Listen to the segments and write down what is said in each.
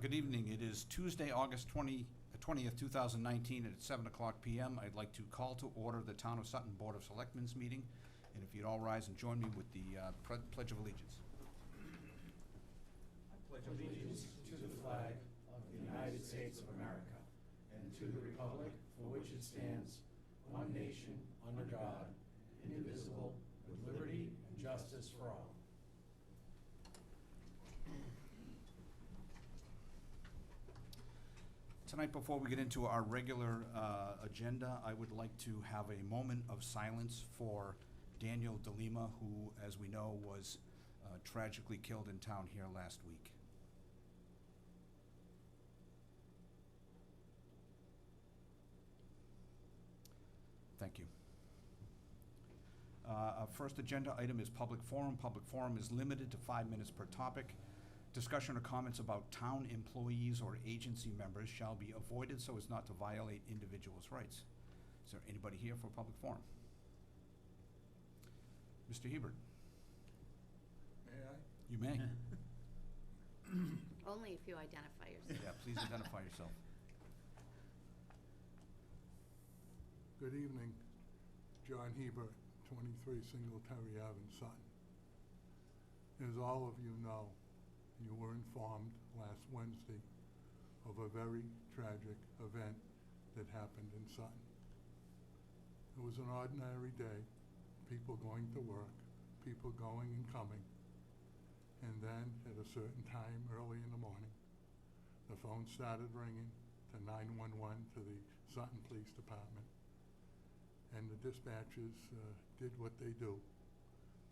Good evening. It is Tuesday, August 20th, 2019, at 7 o'clock p.m. I'd like to call to order the Town of Sutton Board of Selectmen's meeting, and if you'd all rise and join me with the Pledge of Allegiance. I pledge allegiance to the flag of the United States of America and to the republic for which it stands, one nation, under God, indivisible, with liberty and justice for all. Tonight, before we get into our regular agenda, I would like to have a moment of silence for Daniel DeLima, who, as we know, was tragically killed in town here last week. Thank you. Our first agenda item is public forum. Public forum is limited to 5 minutes per topic. Discussion or comments about town employees or agency members shall be avoided so as not to violate individuals' rights. Is there anybody here for public forum? Mr. Hebert? May I? You may. Only if you identify yourself. Yeah, please identify yourself. Good evening. John Hebert, 23 Singletary Ave, Sutton. As all of you know, you were informed last Wednesday of a very tragic event that happened in Sutton. It was an ordinary day, people going to work, people going and coming, and then at a certain time early in the morning, the phone started ringing to 911 to the Sutton Police Department, and the dispatchers did what they do.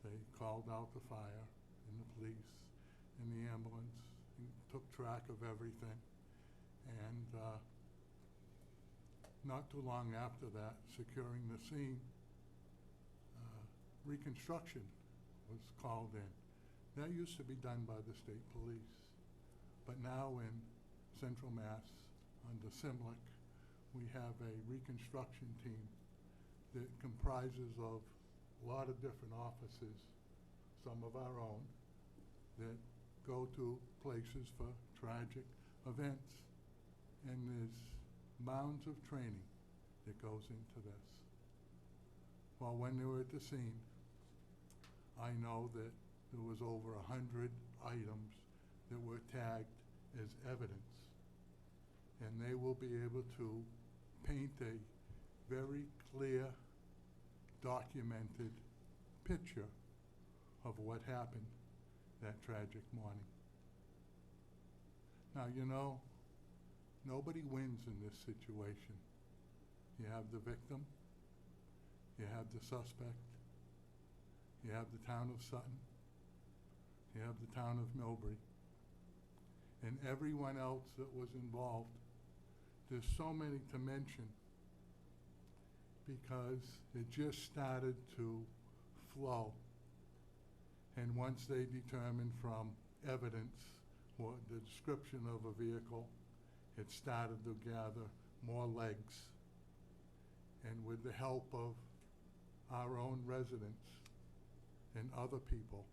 They called out the fire and the police and the ambulance and took track of everything. And not too long after that, securing the scene, reconstruction was called in. That used to be done by the state police. But now in Central Mass, under Simlic, we have a reconstruction team that comprises of a lot of different offices, some of our own, that go to places for tragic events. And there's mounds of training that goes into this. Well, when they were at the scene, I know that there was over 100 items that were tagged as evidence. And they will be able to paint a very clear, documented picture of what happened that tragic morning. Now, you know, nobody wins in this situation. You have the victim, you have the suspect, you have the town of Sutton, you have the town of Millbury, and everyone else that was involved. There's so many to mention because it just started to flow. And once they determined from evidence or the description of a vehicle, it started to gather more legs. And with the help of our own residents and other people,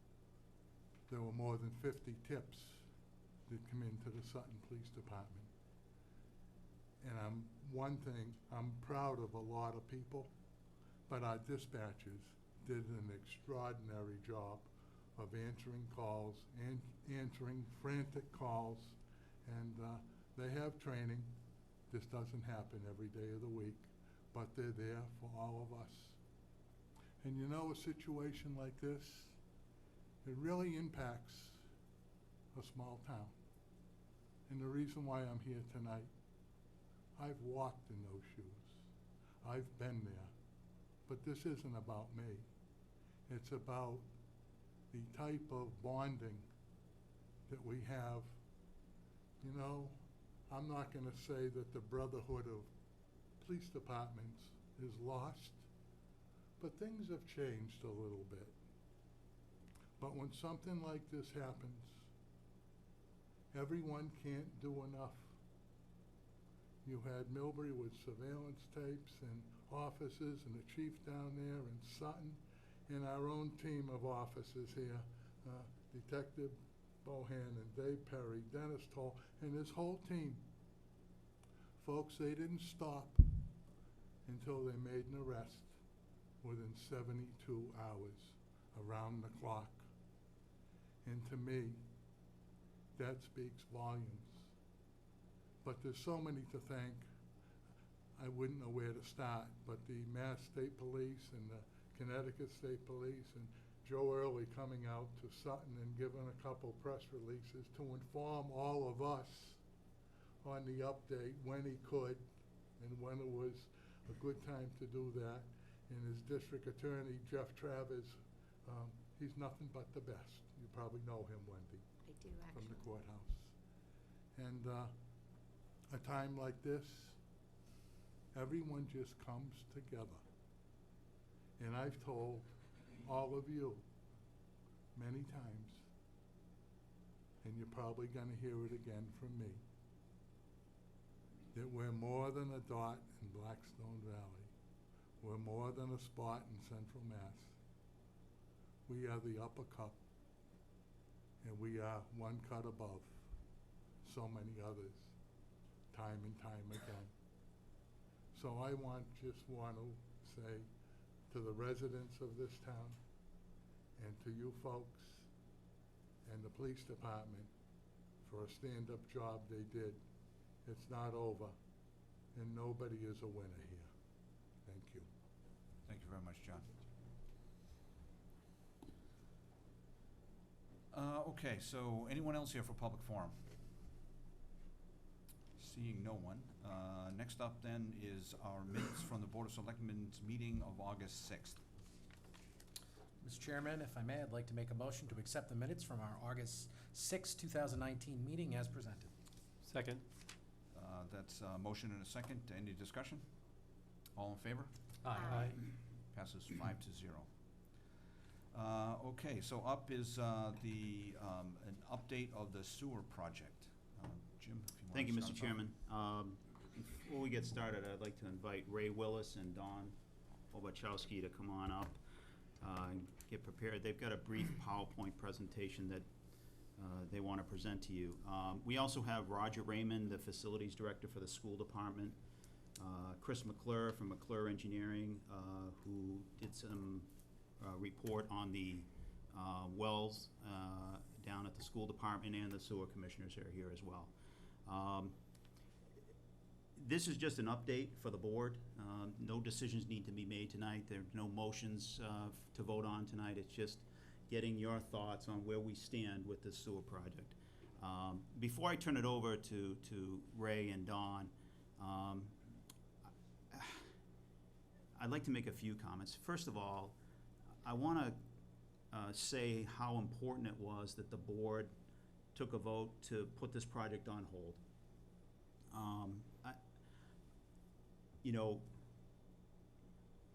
there were more than 50 tips that come into the Sutton Police Department. And I'm proud of a lot of people, but our dispatchers did an extraordinary job of answering calls and answering frantic calls, and they have training. This doesn't happen every day of the week, but they're there for all of us. And you know, a situation like this, it really impacts a small town. And the reason why I'm here tonight, I've walked in those shoes. I've been there. But this isn't about me. It's about the type of bonding that we have. You know, I'm not going to say that the brotherhood of police departments is lost, but things have changed a little bit. But when something like this happens, everyone can't do enough. You had Millbury with surveillance tapes and officers and the chief down there in Sutton, and our own team of officers here, Detective Bohannon, Dave Perry, Dennis Toll, and his whole team. Folks, they didn't stop until they made an arrest within 72 hours, around the clock. And to me, that speaks volumes. But there's so many to thank. I wouldn't know where to start, but the Mass State Police and the Connecticut State Police and Joe Early coming out to Sutton and giving a couple press releases to inform all of us on the update when he could and when it was a good time to do that. And his district attorney, Jeff Travers, he's nothing but the best. You probably know him, Wendy. I do, From the actually. courthouse. And a time like this, everyone just comes together. And I've told all of you many times, and you're probably going to hear it again from me, that we're more than a dot in Blackstone Valley. We're more than a spot in Central Mass. We are the upper cup, and we are one cut above so many others, time and time again. So I want to say to the residents of this town and to you folks and the police department for a stand-up job they did. It's not over, and nobody is a winner here. Thank you. Thank you very much, John. Okay, so anyone else here for public forum? Seeing no one. Next up then is our minutes from the Board of Selectmen's meeting of August 6th. Mr. Chairman, if I may, I'd like to make a motion to accept the minutes from our August 6, 2019 meeting as presented. Second. That's a motion and a second. Any discussion? All in favor? Aye. Passes 5-0. Okay, so up is an update of the sewer project. Jim, if you want to Thank you, start Mr. us off. Chairman. Before we get started, I'd like to invite Ray Willis and Don Obachowski to come on up and get prepared. They've got a brief PowerPoint presentation that they want to present to you. We also have Roger Raymond, the Facilities Director for the School Department, Chris McClure from McClure Engineering, who did some report on the wells down at the school department, and the sewer commissioners are here as well. This is just an update for the board. No decisions need to be made tonight. There are no motions to vote on tonight. It's just getting your thoughts on where we stand with this sewer project. Before I turn it over to Ray and Don, I'd like to make a few comments. First of all, I want to say how important it was that the board took a vote to put this project on hold.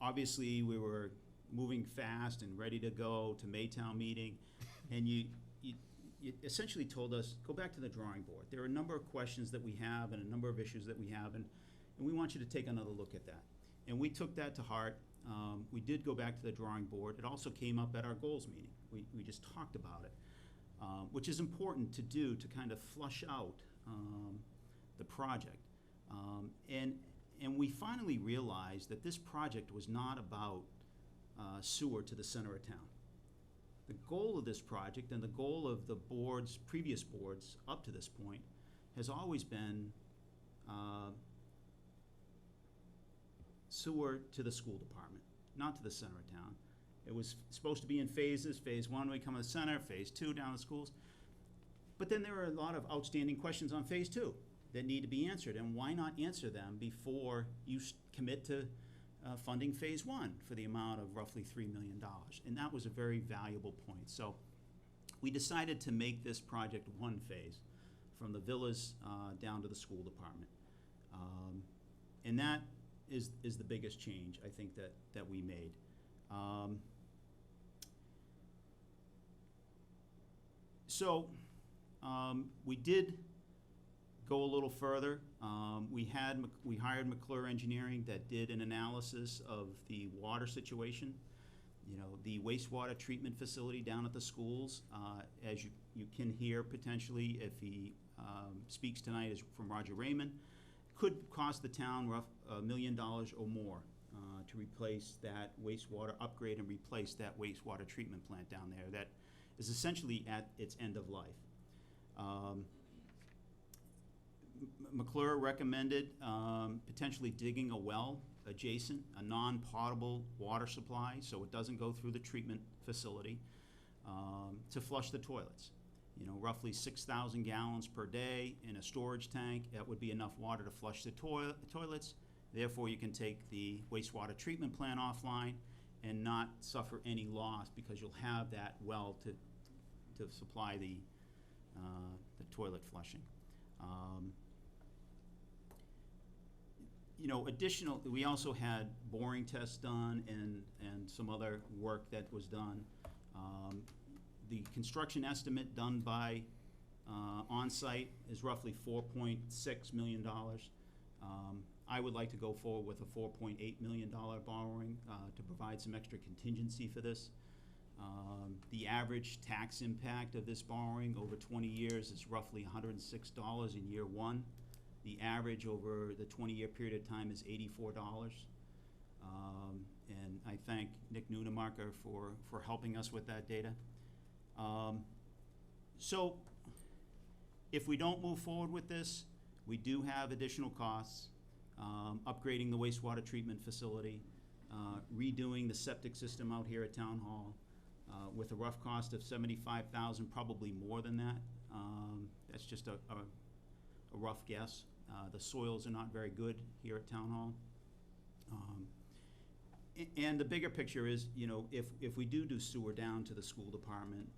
Obviously we were moving fast and ready to go to Maytown meeting, and you essentially told us, go back to the drawing board. There are a number of questions that we have and a number of issues that we have, and we want you to take another look at that. And we took that to heart. We did go back to the drawing board. It also came up at our goals meeting. We just talked about it, which is important to do to kind of flush out the project. And we finally realized that this project was not about sewer to the center of town. The goal of this project and the goal of the boards, previous boards up to this point, has always been sewer to the school department, not to the center of town. It was supposed to be in phases. Phase 1 would come to the center, phase 2 down the schools. But then there are a lot of outstanding questions on phase 2 that need to be answered, and why not answer them before you commit to funding phase 1 for the amount of roughly $3 million? And that was a very valuable point. So we decided to make this project one phase, from the villas down to the school department. And that is the biggest change, I think, that we made. We did go a little further. We hired McClure Engineering that did an analysis of the water situation You know, the wastewater treatment facility down at the schools, as you can hear potentially if he speaks tonight, is from Roger Raymond, could cost the town $1 million or more to replace that wastewater, upgrade and replace that wastewater treatment plant down there that is essentially at its end of life. McClure recommended potentially digging a well adjacent, a non-potable water supply, so it doesn't go through the treatment facility, to flush the toilets. You know, roughly 6,000 gallons per day in a storage tank, that would be enough water to flush the toilets. Therefore, you can take the wastewater treatment plant offline and not suffer any loss because you'll have that well to supply the toilet flushing. You know, we also had boring tests done and some other work that was done. The construction estimate done by on-site is roughly $4.6 million. I would like to go forward with a $4.8 million borrowing to provide some extra contingency for this. The average tax impact of this borrowing over 20 years is roughly $106 in year one. The average over the 20-year period of time is $84. And I thank Nick Nunemacher for helping us with that data. So if we don't move forward with this, we do have additional costs, upgrading the wastewater treatment facility, redoing the septic system out here at Town Hall, with a rough cost of $75,000, probably more than that. That's just a rough guess. The soils are not very good here at Town Hall. And the bigger picture is, you know, if we do sewer down to the school department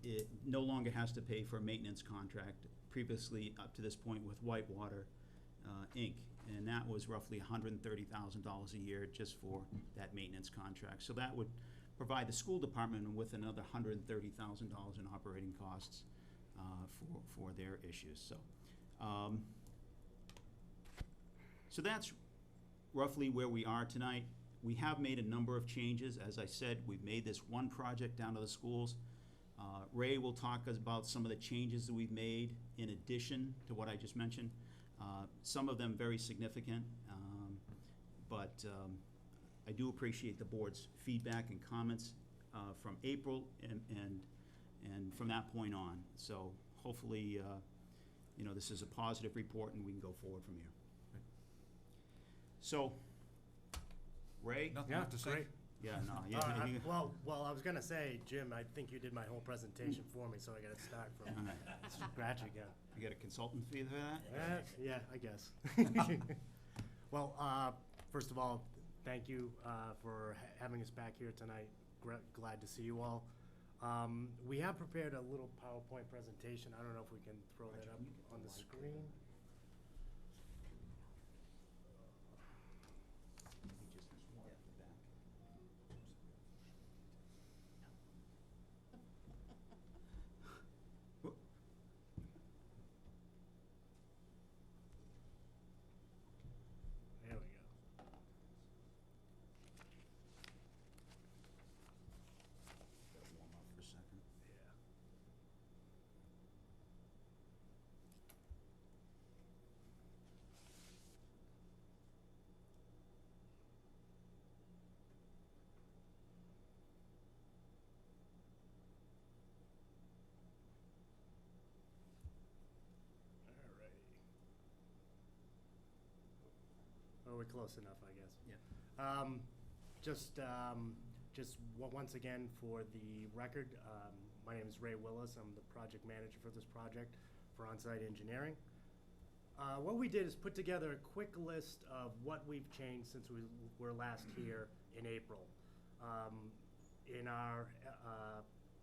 it no longer has to pay for a maintenance contract, previously up to this point with Whitewater Inc. And that was roughly $130,000 a year just for that maintenance contract. So that would provide the school department with another $130,000 in operating costs for their issues. So that's roughly where we are tonight. We have made a number of changes. As I said, we've made this one project down to the schools. Ray will talk about some of the changes that we've made in addition to what I just mentioned. Some of them very significant, but I do appreciate the board's feedback and comments from April and from that point on. So hopefully, you know, this is a positive report and we can go forward from here. So, Ray? Nothing left to say? Great. Yeah, no. Well, I was gonna say, Jim, I think you did my whole presentation for me, so I gotta start from All right. scratch again. You get a consultant fee for that? Yeah, I guess. Well, first of all, thank you for having us back here tonight. Glad to see you all. We have prepared a little PowerPoint presentation. I don't know if we can throw that up on the screen. There we go. Warm up for a second. Yeah. Alrighty. Oh, we're close enough, I guess. Yeah. Once again, for the record, my name is Ray Willis. I'm the project manager for this project for on-site engineering. What we did is put together a quick list of what we've changed since we were last here in April. In our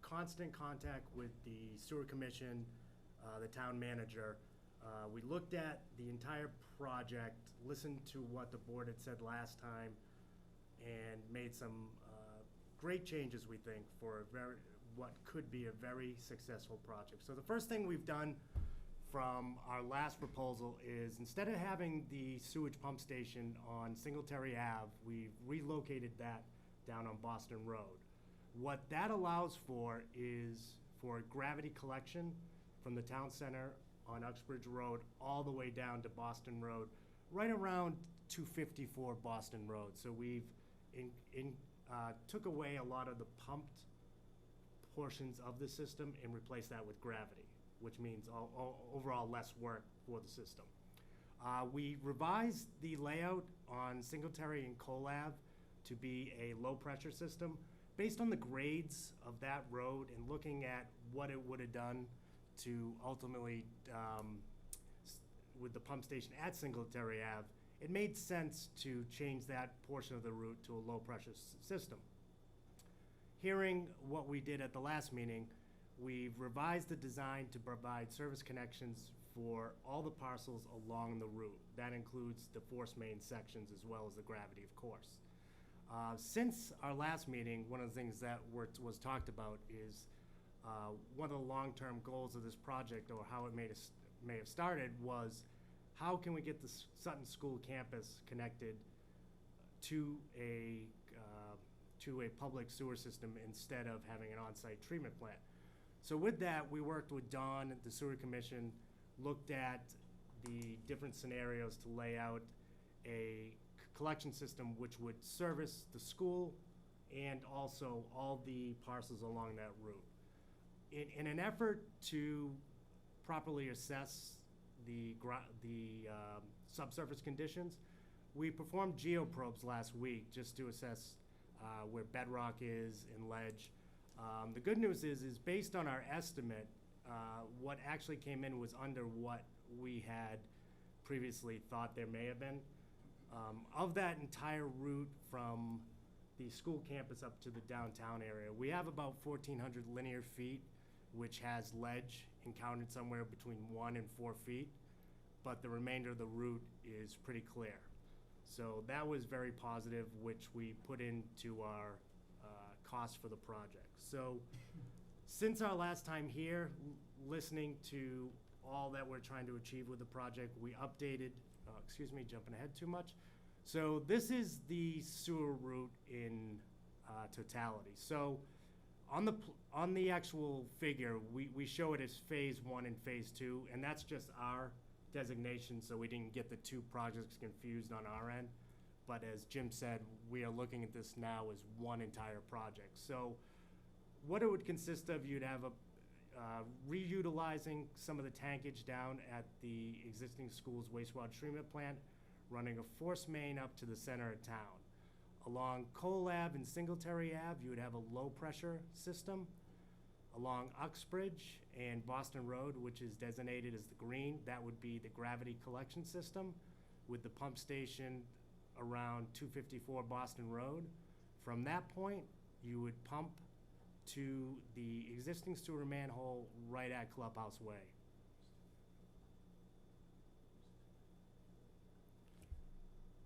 constant contact with the sewer commission, the town manager, we looked at the entire project, listened to what the board had said last time, and made some great changes, we think, for what could be a very successful project. So the first thing we've done from our last proposal is, instead of having the sewage pump station on Singletary Ave, we've relocated that down on Boston Road. What that allows for is for gravity collection from the town center on Uxbridge Road all the way down to Boston Road, right around 254 Boston Road. So we've took away a lot of the pumped portions of the system and replaced that with gravity, which means overall less work for the system. We revised the layout on Singletary and Cole Ave to be a low-pressure system. Based on the grades of that road and looking at what it would have done to ultimately, with the pump station at Singletary Ave, it made sense to change that portion of the route to a low-pressure system. Hearing what we did at the last meeting, we've revised the design to provide service connections for all the parcels along the route. That includes the force main sections as well as the gravity, of course. Since our last meeting, one of the things that was talked about is one of the long-term goals of this project, or how it may have started, was how can we get the Sutton School campus connected to a public sewer system instead of having an on-site treatment plant. So with that, we worked with Don at the Sewer Commission, looked at the different scenarios to lay out a collection system which would service the school and also all the parcels along that route. In an effort to properly assess the subsurface conditions, we performed geoprobes last week just to assess where bedrock is and ledge. The good news is based on our estimate, what actually came in was under what we had previously thought there may have been. Of that entire route from the school campus up to the downtown area, we have about 1,400 linear feet, which has ledge encountered somewhere between 1 and 4 feet, but the remainder of the route is pretty clear. So that was very positive, which we put into our cost for the project. So since our last time here, listening to all that we're trying to achieve with the project, we updated, excuse me, jumping ahead too much. So this is the sewer route in totality. So on the actual figure, we show it as phase 1 and phase 2, and that's just our designation, so we didn't get the two projects confused on our end. But as Jim said, we are looking at this now as one entire project. So what it would consist of, you'd have reutilizing some of the tankage down at the existing school's wastewater treatment plant, running a force main up to the center of town. Along Cole Ave and Singletary Ave, you would have a low-pressure system. Along Uxbridge and Boston Road, which is designated as the green, that would be the gravity collection system with the pump station around 254 Boston Road. From that point, you would pump to the existing sewer manhole right at Clubhouse Way.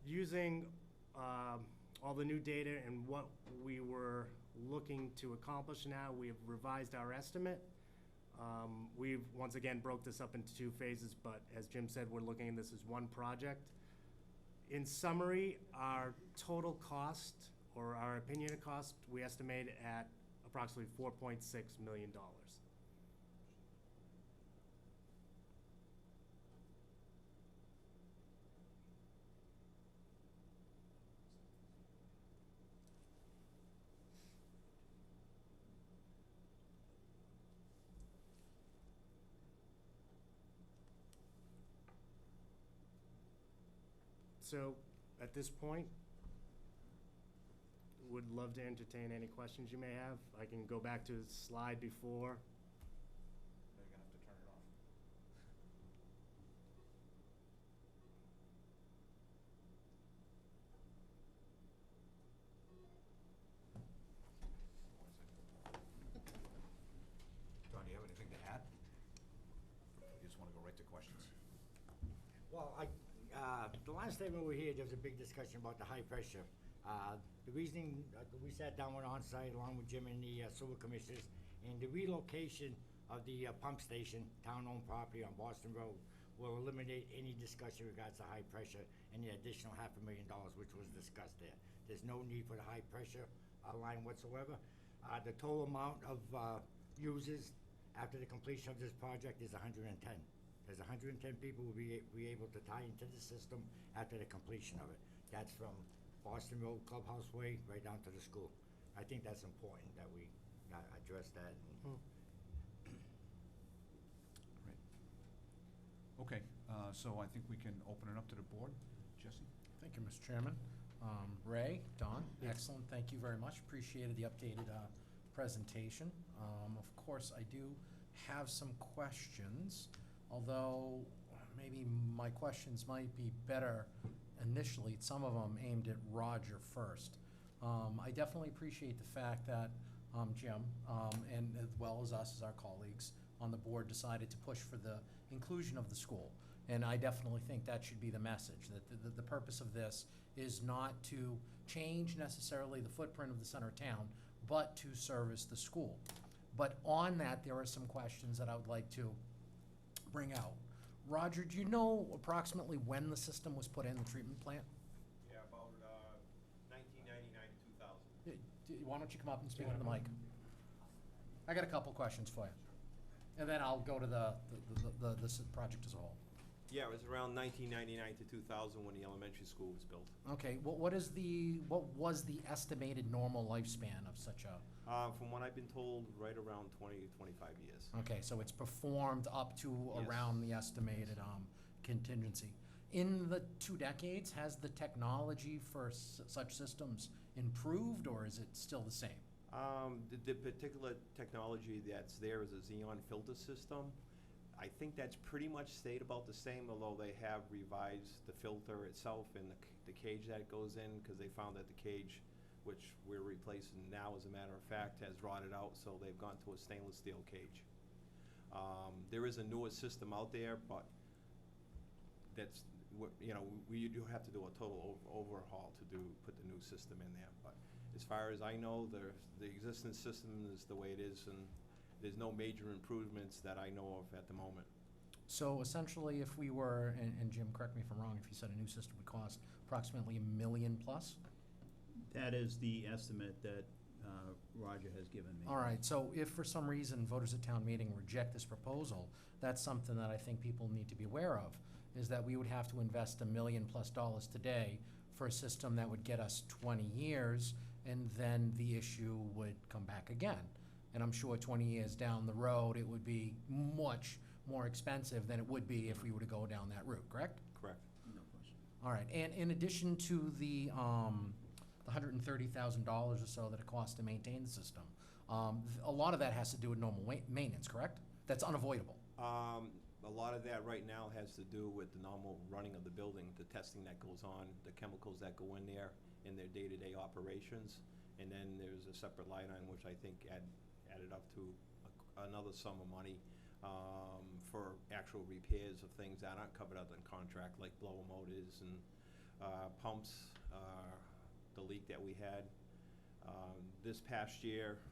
Using all the new data and what we were looking to accomplish now, we have revised our estimate. We've once again broke this up into 2 phases, but as Jim said, we're looking at this as one project. In summary, our total cost, or our opinion of cost, we estimate at approximately $4.6 million. So at this point, would love to entertain any questions you may have. I can go back to the slide before. They're gonna have to turn it off. Don, do you have anything to add? You just wanna go right to questions? Well, the last time we were here, there was a big discussion about the high pressure. The reasoning, we sat down on site along with Jim and the sewer commissioners, and the relocation of the pump station, town-owned property on Boston Road, will eliminate any discussion regards to high pressure and the additional $500,000, which was discussed there. There's no need for the high pressure line whatsoever. The total amount of users after the completion of this project is 110. There's 110 people will be able to tie into the system after the completion of it. That's from Boston Road, Clubhouse Way, right down to the school. I think that's important that we address that. Okay, so I think we can open it up to the board. Jesse? Thank you, Mr. Chairman. Ray, Don, excellent, thank you very much. Appreciated the updated presentation. Of course, I do have some questions, although maybe my questions might be better initially, some of them aimed at Roger first. I definitely appreciate the fact that Jim, and as well as us, as our colleagues on the board, decided to push for the inclusion of the school. And I definitely think that should be the message, that the purpose of this is not to change necessarily the footprint of the center of town, but to service the school. But on that, there are some questions that I would like to bring out. Roger, do you know approximately when the system was put in, the treatment plant? Yeah, about 1999 to 2000. Why don't you come up and speak into the mic? I got a couple questions for you. And then I'll go to the project as a whole. Yeah, it was around 1999 to 2000 when the elementary school was built. Okay, what was the estimated normal lifespan of such a? From what I've been told, right around 20 to 25 years. Okay, so it's performed up to Yes. around the estimated contingency. In the 2 decades, has the technology for such systems improved, or is it still the same? The particular technology that's there is a Xeon filter system. I think that's pretty much stayed about the same, although they have revised the filter itself and the cage that goes in, because they found that the cage, which we're replacing now, as a matter of fact, has rotted out, so they've gone to a stainless steel cage. There is a newer system out there, but that's, we do have to do a total overhaul to put the new system in there. But as far as I know, the existing system is the way it is, and there's no major improvements that I know of at the moment. So essentially, if we were, and Jim, correct me if I'm wrong, if you said a new system would cost approximately $1 million plus? That is the estimate that Roger has given me. All right, so if for some reason voters at town meeting reject this proposal, that's something that I think people need to be aware of, is that we would have to invest $1 million plus today for a system that would get us 20 years, and then the issue would come back again. And I'm sure 20 years down the road, it would be much more expensive than it would be if we were to go down that route, correct? Correct. No question. All right, and in addition to the $130,000 or so that it costs to maintain the system, a lot of that has to do with normal maintenance, correct? That's unavoidable. A lot of that right now has to do with the normal running of the building, the testing that goes on, the chemicals that go in there in their day-to-day operations. And then there's a separate line item which I think added up to another sum of money for actual repairs of things that aren't covered under the contract, like blower motors and pumps, the leak that we had. This past year,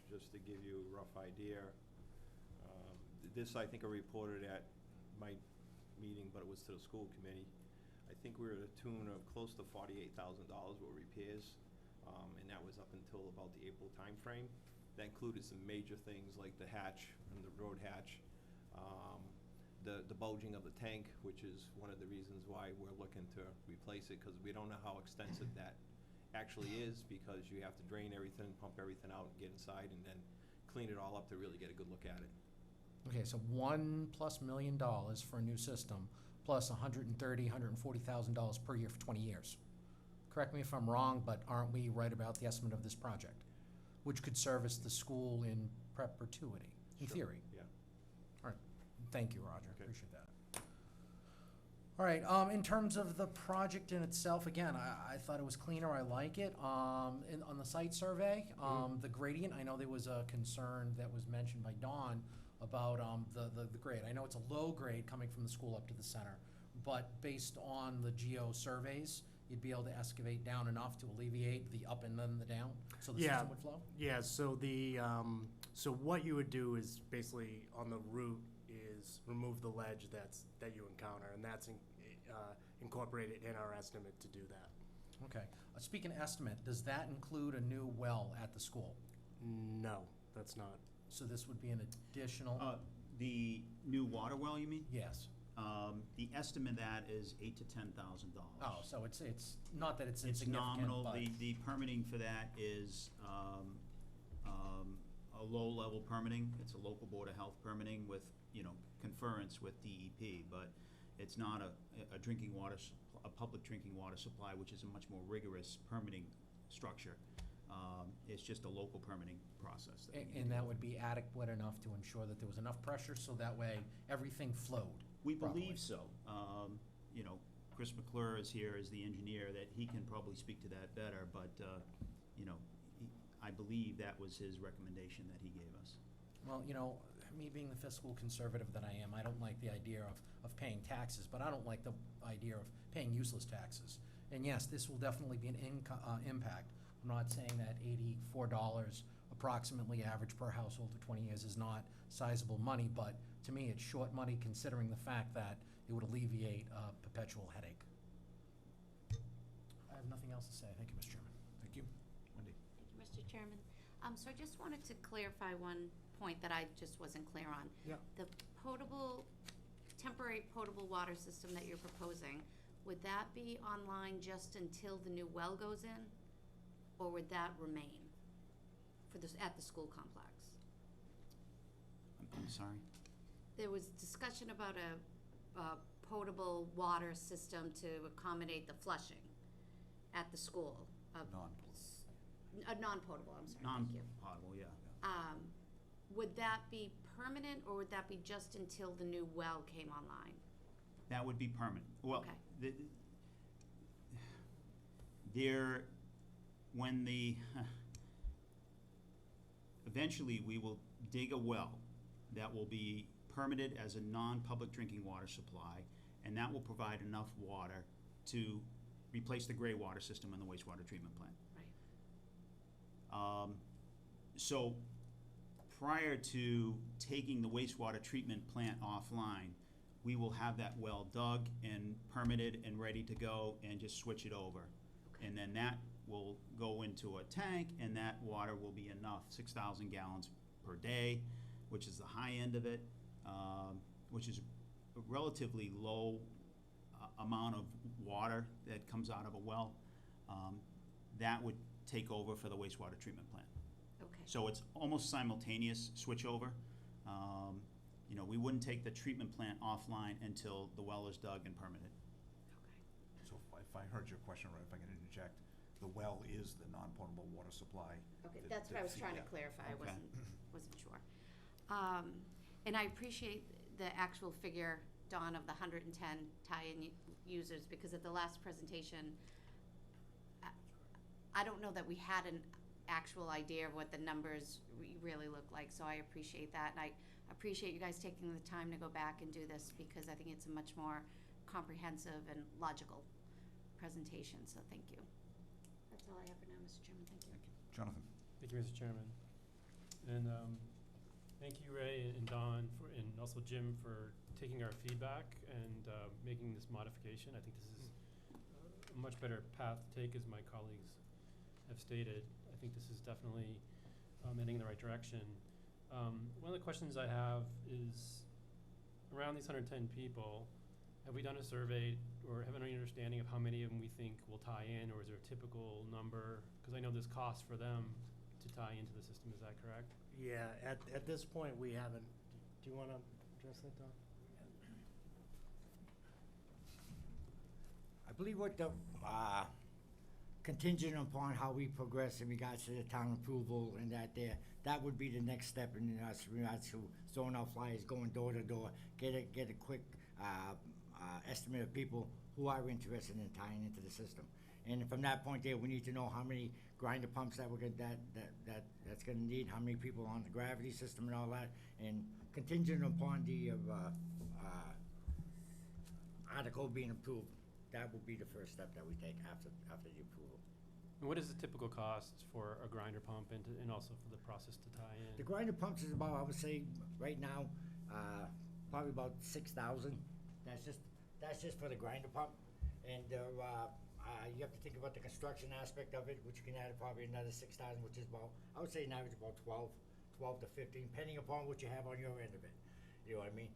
just to give you a rough idea, this I think I reported at my meeting, but it was to the school committee. I think we were at a tune of close to $48,000 with repairs, and that was up until about the April timeframe. That included some major things like the hatch and the road hatch, the bulging of the tank, which is one of the reasons why we're looking to replace it, because we don't know how extensive that actually is, because you have to drain everything, pump everything out, and get inside, and then clean it all up to really get a good look at it. Okay, so $1+ million for a new system, plus $140,000 per year for 20 years. Correct me if I'm wrong, but aren't we right about the estimate of this project? Which could service the school in perpetuity, in Sure. theory. Yeah. All right, thank you, Roger, Okay. appreciate that. All right, in terms of the project in itself, again, I thought it was cleaner, I like it. On the site survey, the gradient, I know there was a concern that was mentioned by Dawn about the grade. I know it's a low grade coming from the school up to the center, but based on the geo surveys, you'd be able to excavate down enough to alleviate the up and then the down, so the Yeah. system would flow? Yeah, so so what you would do is basically on the route is remove the ledge that you encounter, and that's incorporated in our estimate to do that. Okay. Speaking of estimate, does that include a new well at the school? No, that's not. So this would be an additional? The new water well, you mean? Yes. The estimate of that is $8,000 to $10,000. Oh, so it's not that it's It's insignificant, nominal. but. The permitting for that is a low-level permitting. It's a local board of health permitting with, concurrence with DEP, but it's not a drinking water, a public drinking water supply, which is a much more rigorous permitting structure. It's just a local permitting process. And that would be adequate enough to ensure that there was enough pressure, so that way everything flowed We properly? believe so. Chris McClure is here as the engineer, that he can probably speak to that better, but, I believe that was his recommendation that he gave us. Well, me being the fiscal conservative that I am, I don't like the idea of paying taxes, but I don't like the idea of paying useless taxes. And yes, this will definitely be an impact. I'm not saying that $84 approximately average per household for 20 years is not sizable money, but to me, it's short money considering the fact that it would alleviate a perpetual headache. I have nothing else to say. Thank you, Mr. Chairman. Thank you. Wendy? Thank you, Mr. Chairman. So I just wanted to clarify one point that I just wasn't clear on. Yeah. The temporary potable water system that you're proposing, would that be online just until the new well goes in? Or would that remain at the school complex? I'm sorry? There was discussion about a potable water system to accommodate the flushing at the school. Non-potable, I'm sorry, thank you. Non-potable, yeah. Would that be permanent, or would that be just until the new well came online? That would be permanent. Well, Okay. Eventually, we will dig a well that will be permitted as a non-public drinking water supply, and that will provide enough water to replace the gray water system in the wastewater treatment plant. Right. So prior to taking the wastewater treatment plant offline, we will have that well dug and permitted and ready to go and just switch it over. Okay. And then that will go into a tank, and that water will be enough, 6,000 gallons per day, which is the high end of it, which is a relatively low amount of water that comes out of a well. That would take over for the wastewater treatment plant. Okay. So it's almost simultaneous switchover. We wouldn't take the treatment plant offline until the well is dug and permitted. Okay. So if I heard your question right, if I can interject, the well is the non-potable water supply. Okay, that's what I was trying to clarify. I Okay. wasn't sure. And I appreciate the actual figure, Dawn, of the 110 tie-in users, because at the last presentation, I don't know that we had an actual idea of what the numbers really look like, so I appreciate that. And I appreciate you guys taking the time to go back and do this, because I think it's a much more comprehensive and logical presentation, so thank you. That's all I have for now, Mr. Chairman. Thank you. Thank you. Jonathan? Thank you, Mr. Chairman. And thank you, Ray and Don, and also Jim, for taking our feedback and making this modification. I think this is a much better path to take, as my colleagues have stated. I think this is definitely heading in the right direction. One of the questions I have is, around these 110 people, have we done a survey or have any understanding of how many of them we think will tie in, or is there a typical number? Because I know there's cost for them to tie into the system, is that correct? Yeah, at this point, we haven't. Do you want to address that, Don? I believe what the, contingent upon how we progress in regards to the town approval and that would be the next step in us, regards to throwing out flyers, going door to door, get a quick, estimate of people who are interested in tying into the system. And from that point there, we need to know how many grinder pumps that we're gonna, that's gonna need, how many people on the gravity system and all that, and contingent upon the, article being approved. that would be the first step that we take after the approval. And what is the typical cost for a grinder pump and also for the process to tie in? The grinder pumps is about, I would say, right now, probably about 6,000. That's just for the grinder pump. And you have to think about the construction aspect of it, which you can add probably another 6,000, which is about, I would say an average about 12 to 15, depending upon what you have on your end of it. You know what I mean?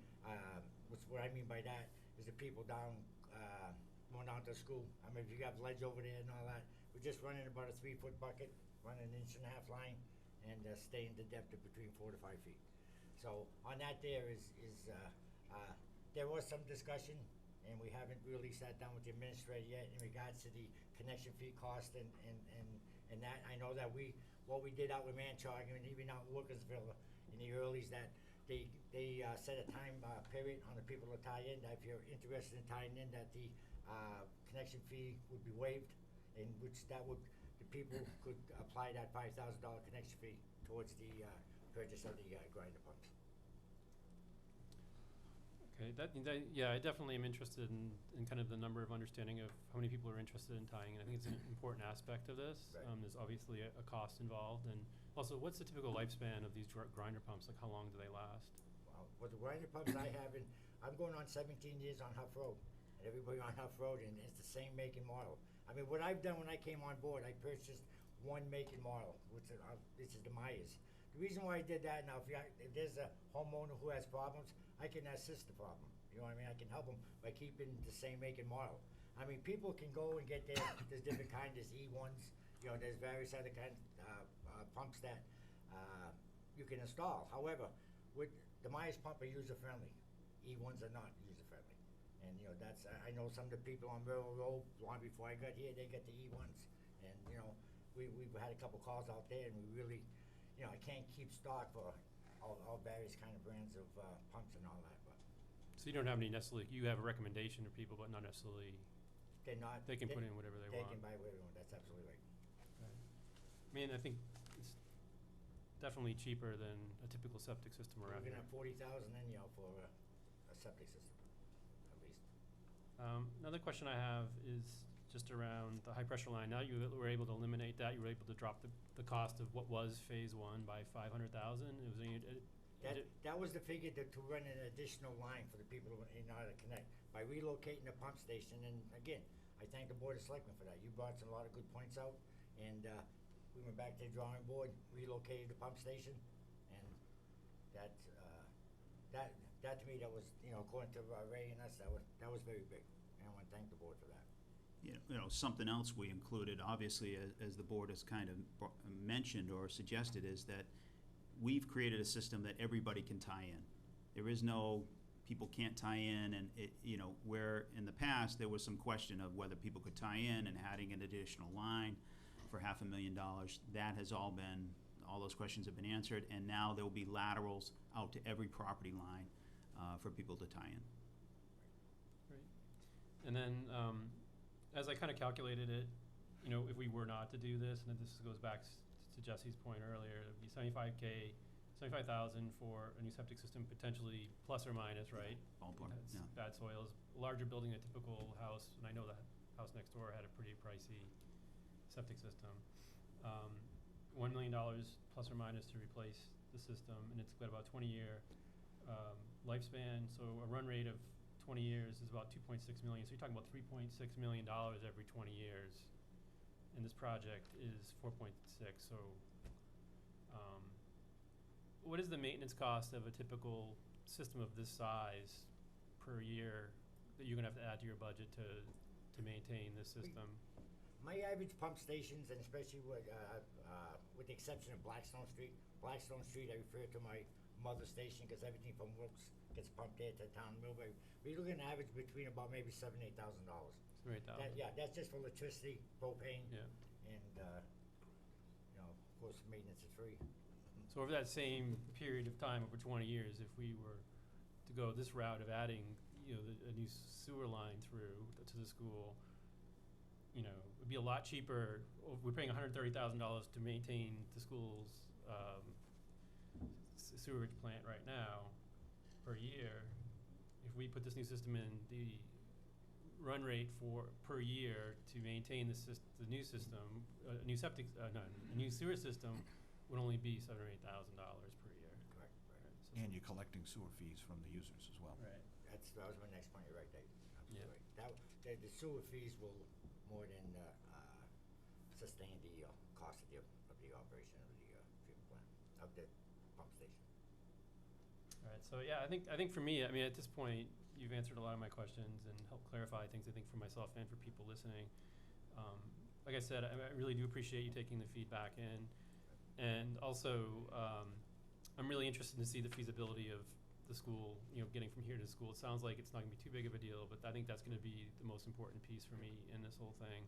What I mean by that is the people going down to school. I mean, if you got ledge over there and all that, we're just running about a 3-foot bucket, running an 1.5 inch line, and staying the depth of between 4 to 5 feet. So on that there there was some discussion, and we haven't really sat down with the administrator yet in regards to the connection fee cost and that. I know that what we did out with Manchog and even out in Wilkinsville in the earlys, that they set a time period on the people to tie in, that if you're interested in tying in, that the connection fee would be waived, in which the people could apply that $5,000 connection fee towards the purchase of the grinder pumps. Okay, yeah, I definitely am interested in kind of the number of understanding of how many people are interested in tying in. I think it's an important aspect of this. Right. There's obviously a cost involved, and also, what's the typical lifespan of these grinder pumps? Like, how long do they last? Well, with the grinder pumps I have, I'm going on 17 years on Huff Road, and everybody on Huff Road, and it's the same make and model. I mean, what I've done when I came on board, I purchased one make and model, which this is the Myers. The reason why I did that, now if there's a homeowner who has problems, I can assist the problem. You know what I mean? I can help them by keeping the same make and model. I mean, people can go and get there's different kinds, there's E1s, you know, there's various other kinds pumps that you can install. However, with the Myers pump are user-friendly. E1s are not user-friendly. And, you know, I know some of the people on Railroad Road, long before I got here, they got the E1s. And, you know, we've had a couple calls out there, and we really, you know, I can't keep stock for all various kind of brands of pumps and all that, but So you don't have any necessarily, you have a recommendation of people, but not necessarily, they're not. they can put in whatever they They want. can buy whatever they want, that's absolutely right. I mean, I think it's definitely cheaper than a typical septic system We're around looking here. at $40,000 then, you know, for a septic system, at least. Another question I have is just around the high pressure line. Now you were able to eliminate that, you were able to drop the cost of what was phase 1 by $500,000. That was the figure to run an additional line for the people in order to connect. By relocating the pump station, and again, I thank the Board of Selectmen for that. You brought a lot of good points out, and we went back to the drawing board, relocated the pump station, and that to me, that was, you know, according to Ray and us, that was very big. And I want to thank the board for that. You know, something else we included, obviously, as the board has kind of mentioned or suggested, is that we've created a system that everybody can tie in. There is no, people can't tie in, and you know, where in the past there was some question of whether people could tie in and adding an additional line for $500,000. That has all those questions have been answered, and now there will be laterals out to every property line for people to tie in. Great. And then, as I kind of calculated it, you know, if we were not to do this, and this goes back to Jesse's point earlier, it would be $75,000 for a new septic system, potentially plus or minus, right? Ballpark, It's yeah. bad soils, larger building, a typical house, and I know the house next door had a pretty pricey septic system. $1 million plus or minus to replace the system, and it's got about 20-year lifespan, so a run rate of 20 years is about 2.6 million. So you're talking about $3.6 million every 20 years. And this project is 4.6. So what is the maintenance cost of a typical system of this size per year that you're gonna have to add to your budget to maintain this system? My average pump stations, and especially with the exception of Blackstone Street, I refer to my mother station because everything from Wilkes gets pumped there to town Millbury. We're looking at average between about maybe $7,000 to $8,000. $8,000. Yeah, that's just for electricity, propane, Yeah. and you know, of course, maintenance is free. So over that same period of time, over 20 years, if we were to go this route of adding, you know, a new sewer line through to the school, you know, it would be a lot cheaper. We're paying $130,000 to maintain the school's sewerage plant right now per year. If we put this new system in, run rate per year to maintain the new system, a new sewer system would only be $7,000 or $8,000 per year. Correct, right. Right, so And you're collecting sewer fees from the users as well. Right. That was my next point, you're right, Dave. Yeah. Absolutely right. The sewer fees will more than sustain the cost of the operation of the treatment plant, of the pump station. All right, so yeah, I think for me, I mean, at this point, you've answered a lot of my questions and helped clarify things, I think, for myself and for people listening. Like I said, I really do appreciate you taking the feedback in. And also, I'm really interested to see the feasibility of the school, getting from here to school. It sounds like it's not gonna be too big of a deal, but I think that's gonna be the most important piece for me in this whole thing.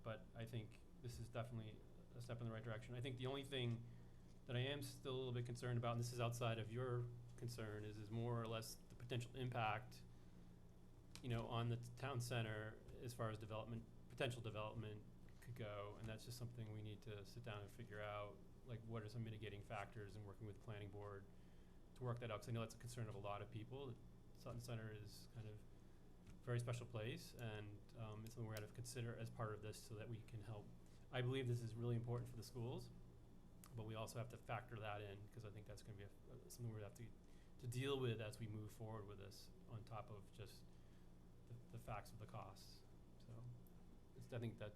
But I think this is definitely a step in the right direction. I think the only thing that I am still a little bit concerned about, and this is outside of your concern, is more or less the potential impact, on the town center as far as potential development could go, and that's just something we need to sit down and figure out, like what are some mitigating factors and working with the planning board to work that out, because I know that's a concern of a lot of people. Sutton Center is kind of a very special place, and it's something we're going to consider as part of this so that we can help. I believe this is really important for the schools, but we also have to factor that in, because I think that's going to be something we're going to have to deal with as we move forward with this, on top of just the facts of the costs. So I think that,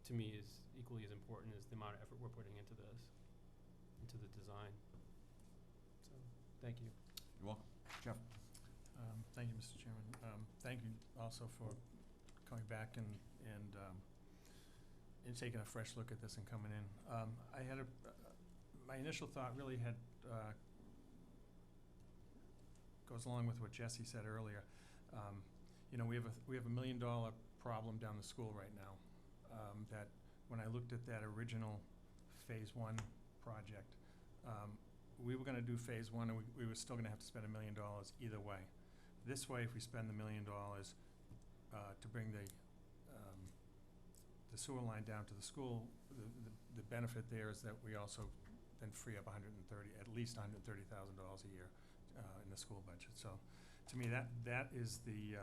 to me, is equally as important as the amount of effort we're putting into this, into the design. So, thank you. You're welcome. Jeff? Thank you, Mr. Chairman. Thank you also for coming back and taking a fresh look at this and coming in. I had my initial thought really goes along with what Jesse said earlier. We have $1 million problem down the school right now. That when I looked at that original Phase 1 project, we were going to do Phase 1 and we were still going to have to spend $1 million either way. This way, if we spend the $1 million to bring the sewer line down to the school, the benefit there is that we also then free up at least $130,000 a year in the school budget. So, to me, that is the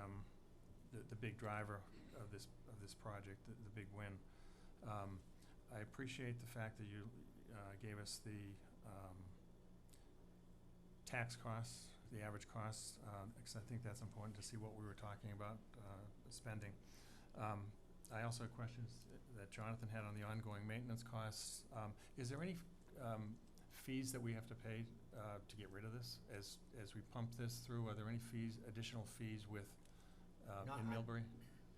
big driver of this project, the big win. I appreciate the fact that you gave us the tax costs, the average costs, because I think that's important to see what we were talking about spending. I also have questions that Jonathan had on the ongoing maintenance costs. Is there any fees that we have to pay to get rid of this as we pump this through? Are there any additional fees in Millbury?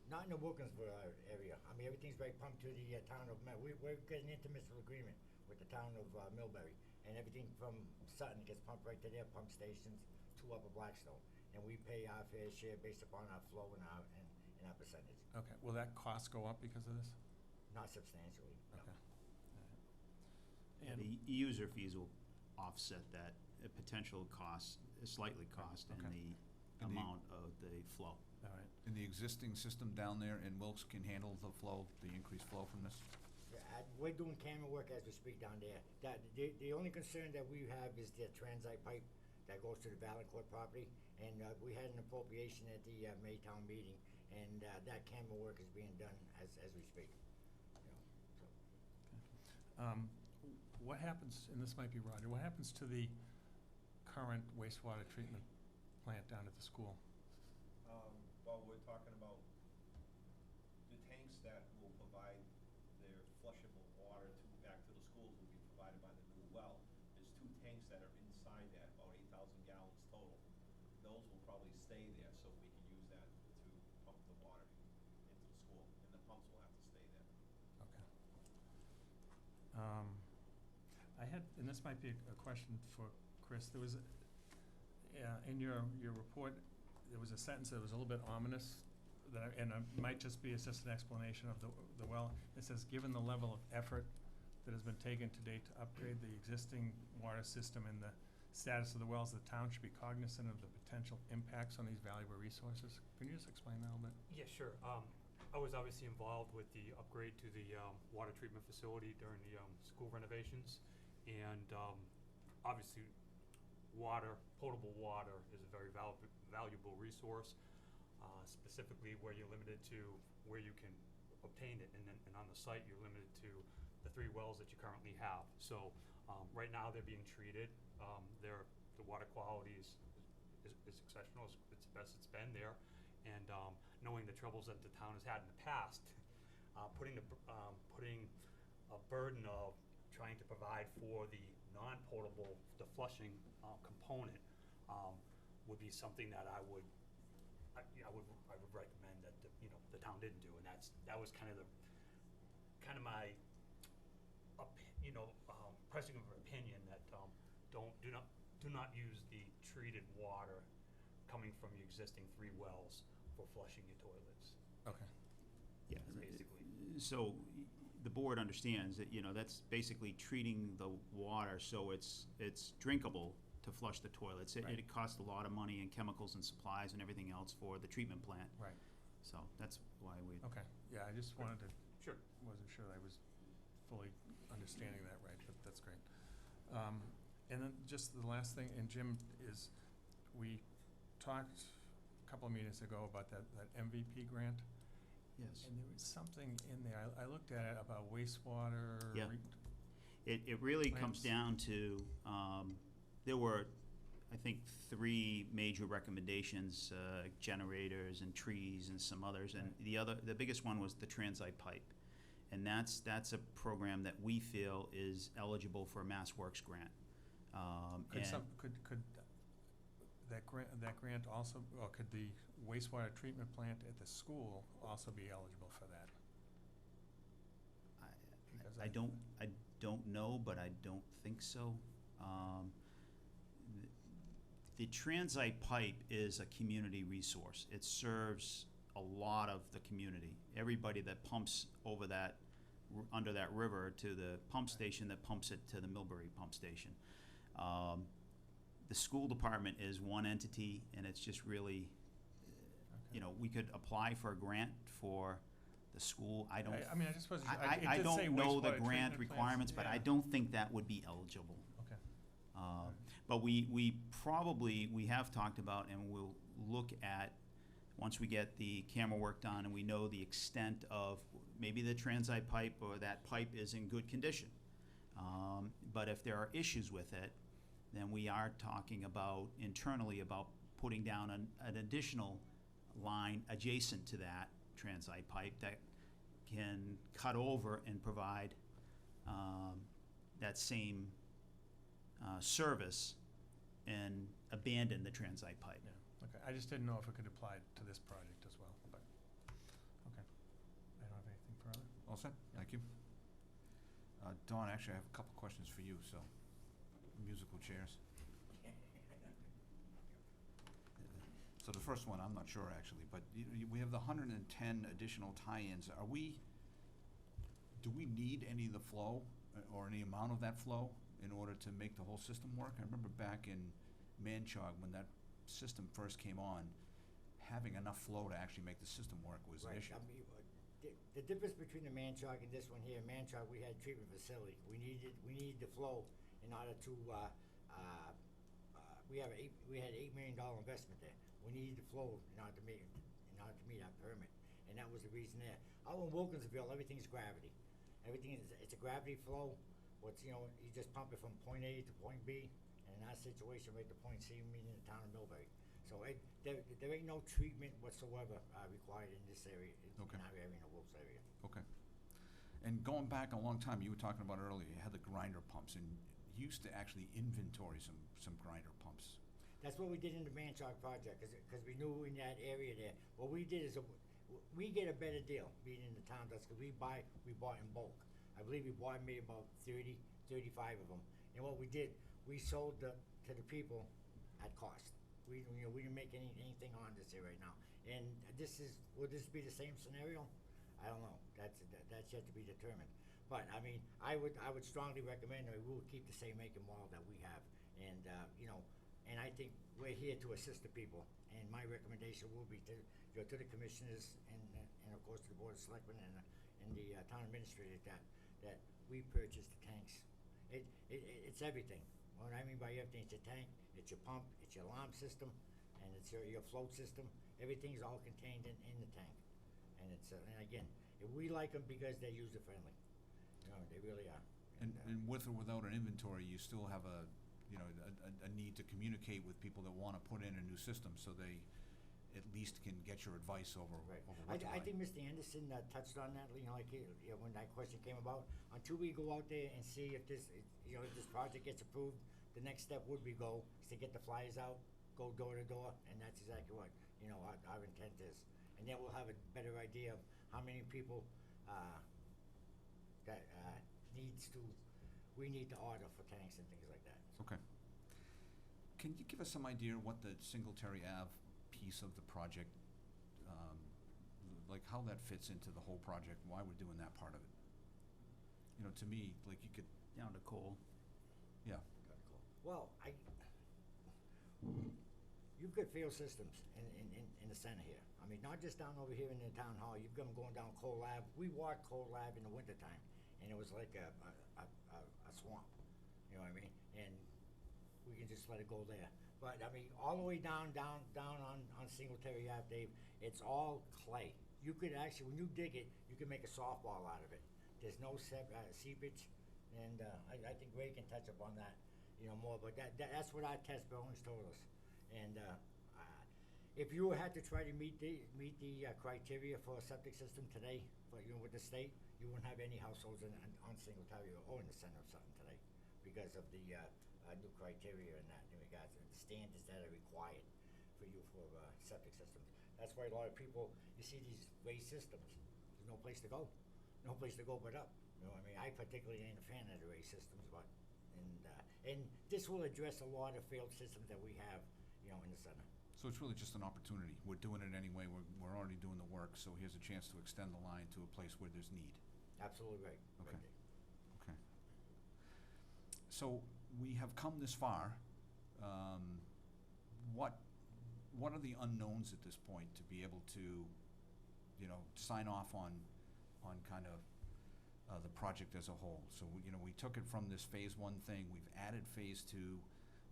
Not in the Wilkinsville area. I mean, everything's right pumped to the town of we're getting intermunicipal agreement with the town of Millbury, and everything from Sutton gets pumped right to their pump stations to Upper Blackstone, and we pay our fair share based upon our flow and our percentage. Okay. Will that cost go up because of this? Not substantially. No. Okay. And the user fees will offset that potential cost, slightly cost, Okay. and the And the- amount of the flow. All right. And the existing system down there in Wilkes can handle the increased flow from this? Yeah, we're doing camera work as we speak down there. The only concern that we have is the transite pipe that goes to the Valancourt property, and we had an appropriation at the Maytown meeting, and that camera work is being done as we speak. What happens, and this might be Roger, what happens to the current wastewater treatment plant down at the school? Well, we're talking about the tanks that will provide their flushable water back to the schools will be provided by the new well. There's 2 tanks that are inside that, about 8,000 gallons total. Those will probably stay there, so we can use that to pump the water into the school, and the pumps will have to stay there. Okay. I had, and this might be a question for Chris, there was, in your report, there was a sentence that was a little bit ominous, and it might just be just an explanation of the well. It says, given the level of effort that has been taken to date to upgrade the existing water system and the status of the wells, the town should be cognizant of the potential impacts on these valuable resources. Can you just explain that a little bit? Yeah, sure. I was obviously involved with the upgrade to the water treatment facility during the school renovations, and obviously potable water is a very valuable resource. specifically where you're limited to where you can obtain it, and then, and on the site, you're limited to the 3 wells that you currently have. So, right now, they're being treated, the water quality is exceptional, it's the best it's been there, and, knowing the troubles that the town has had in the past, putting a burden of trying to provide for the non-potable, the flushing, component, would be something that I would recommend that the town didn't do, and that was kind of my pressing of opinion that do not use the treated water coming from your existing 3 wells for flushing your toilets. Okay. Yeah, That's basically. so the board understands that, that's basically treating the water so it's drinkable to flush the toilets. Right. It costs a lot of money in chemicals and supplies and everything else for the treatment plant. Right. So that's why we, Okay. Yeah, I just wanted to, Sure. wasn't sure I was fully understanding that right, but that's great. And then just the last thing, and Jim, is we talked a couple of meetings ago about that MVP grant. yes. And there was something in there, I looked at it about wastewater. Yeah. It really comes Plants. down to, there were, I think, 3 major recommendations, generators and trees and some others. And the biggest one was the transite pipe. And that's a program that we feel is eligible for a Mass Works grant. Could that grant also, or could the wastewater treatment plant at the school also be eligible for that? Because I don't know, but I don't think so. The transite pipe is a community resource. It serves a lot of the community. Everybody that pumps over that, under that river to the pump station that pumps it to the Millbury pump station. The school department is one entity, and it's just really, we could apply for a grant for the school. I just wasn't. I don't know the grant requirements, but I don't think that would be eligible. Okay. But we have talked about, and we'll look at, once we get the camera work done and we know the extent of, maybe the transite pipe or that pipe is in good condition. But if there are issues with it, then we are talking internally about putting down an additional line adjacent to that transite pipe that can cut over and provide that same service and abandon the transite pipe. Yeah, okay, I just didn't know if it could apply to this project as well, but, okay. I don't have anything further. All set? Thank you. Dawn, actually, I have a couple questions for you, so, musical chairs. So the first one, I'm not sure actually, but we have the 110 additional tie-ins. Do we need any of the flow or any amount of that flow in order to make the whole system work? I remember back in Manchog, when that system first came on, having enough flow to actually make the system work was an issue. I mean, the difference between the Manchog and this one here, Manchog, we had a treatment facility. We needed the flow in order to, we had $8 million investment there. We needed the flow in order to meet our permit, and that was the reason there. Out in Wilkinsville, everything's gravity. It's a gravity flow. You just pump it from point A to point B, and in our situation, right to point C, meaning the town of Millbury. So there ain't no treatment whatsoever required in this area, Okay. in our area, in the Wilkes area. Okay. And going back a long time, you were talking about earlier, you had the grinder pumps, and you used to actually inventory some grinder pumps. That's what we did in the Manchog project, because we knew in that area there. What we did is, we get a better deal, being in the town does, because we bought in bulk. I believe we bought maybe about 30, 35 of them. And what we did, we sold to the people at cost. We didn't make anything on this here right now. And will this be the same scenario? I don't know. That's yet to be determined. But I mean, I would strongly recommend that we will keep the same make and model that we have. And and I think we're here to assist the people. And my recommendation will be to the commissioners and of course to the board of selectmen and the town administrator that we purchase the tanks. It's everything. What I mean by everything, it's your tank, it's your pump, it's your alarm system, and it's your float system. Everything's all contained in the tank. And it's, and again, we like them because they're user-friendly. You know, they really are. And with or without an inventory, you still have a need to communicate with people that wanna put in a new system, so they at least can get your advice over Right. what to I buy. think Mr. Anderson touched on that, you know, like, when that question came about. Until we go out there and see if this, you know, if this project gets approved, the next step would be is to get the flyers out, go door to door, and that's exactly what, you know, our intent is. And then we'll have a better idea of how many people, that, we need to order for tanks and things like that. Okay. Can you give us some idea what the Singletary Ave piece of the project, like how that fits into the whole project, why we're doing that part of it? You know, to me, like you could, Down to Cole. yeah, Well, you've got field systems in the center here. I mean, not just down over here in the town hall, you've got them going down Cole Ave. We walked Cole Ave in the wintertime, and it was like a swamp, you know what I mean? And we can just let it go there. But, I mean, all the way down on Singletary Ave, Dave, it's all clay. You could actually, when you dig it, you can make a softball out of it. There's no seepage, and I think Ray can touch up on that, you know, more, but that's what our test buildings told us. And if you had to try to meet the criteria for a septic system today, for, you know, with the state, you wouldn't have any households on Singletary or in the center of Sutton today because of the new criteria in that in regards to the standards that are required for you for septic systems. That's why a lot of people, you see these raised systems, there's no place to go. No place to go but up. You know, I mean, I particularly ain't a fan of the raised systems, but, and this will address a lot of failed systems that we have, you know, in the center. so it's really just an opportunity. We're doing it anyway, we're already doing the work, so here's a chance to extend the line to a place where there's need. Absolutely right. Okay. Right, Dave. Okay. So, we have come this far. What are the unknowns at this point to be able to, you know, sign off on kind of the project as a whole? So, we took it from this phase 1 thing, we've added phase 2.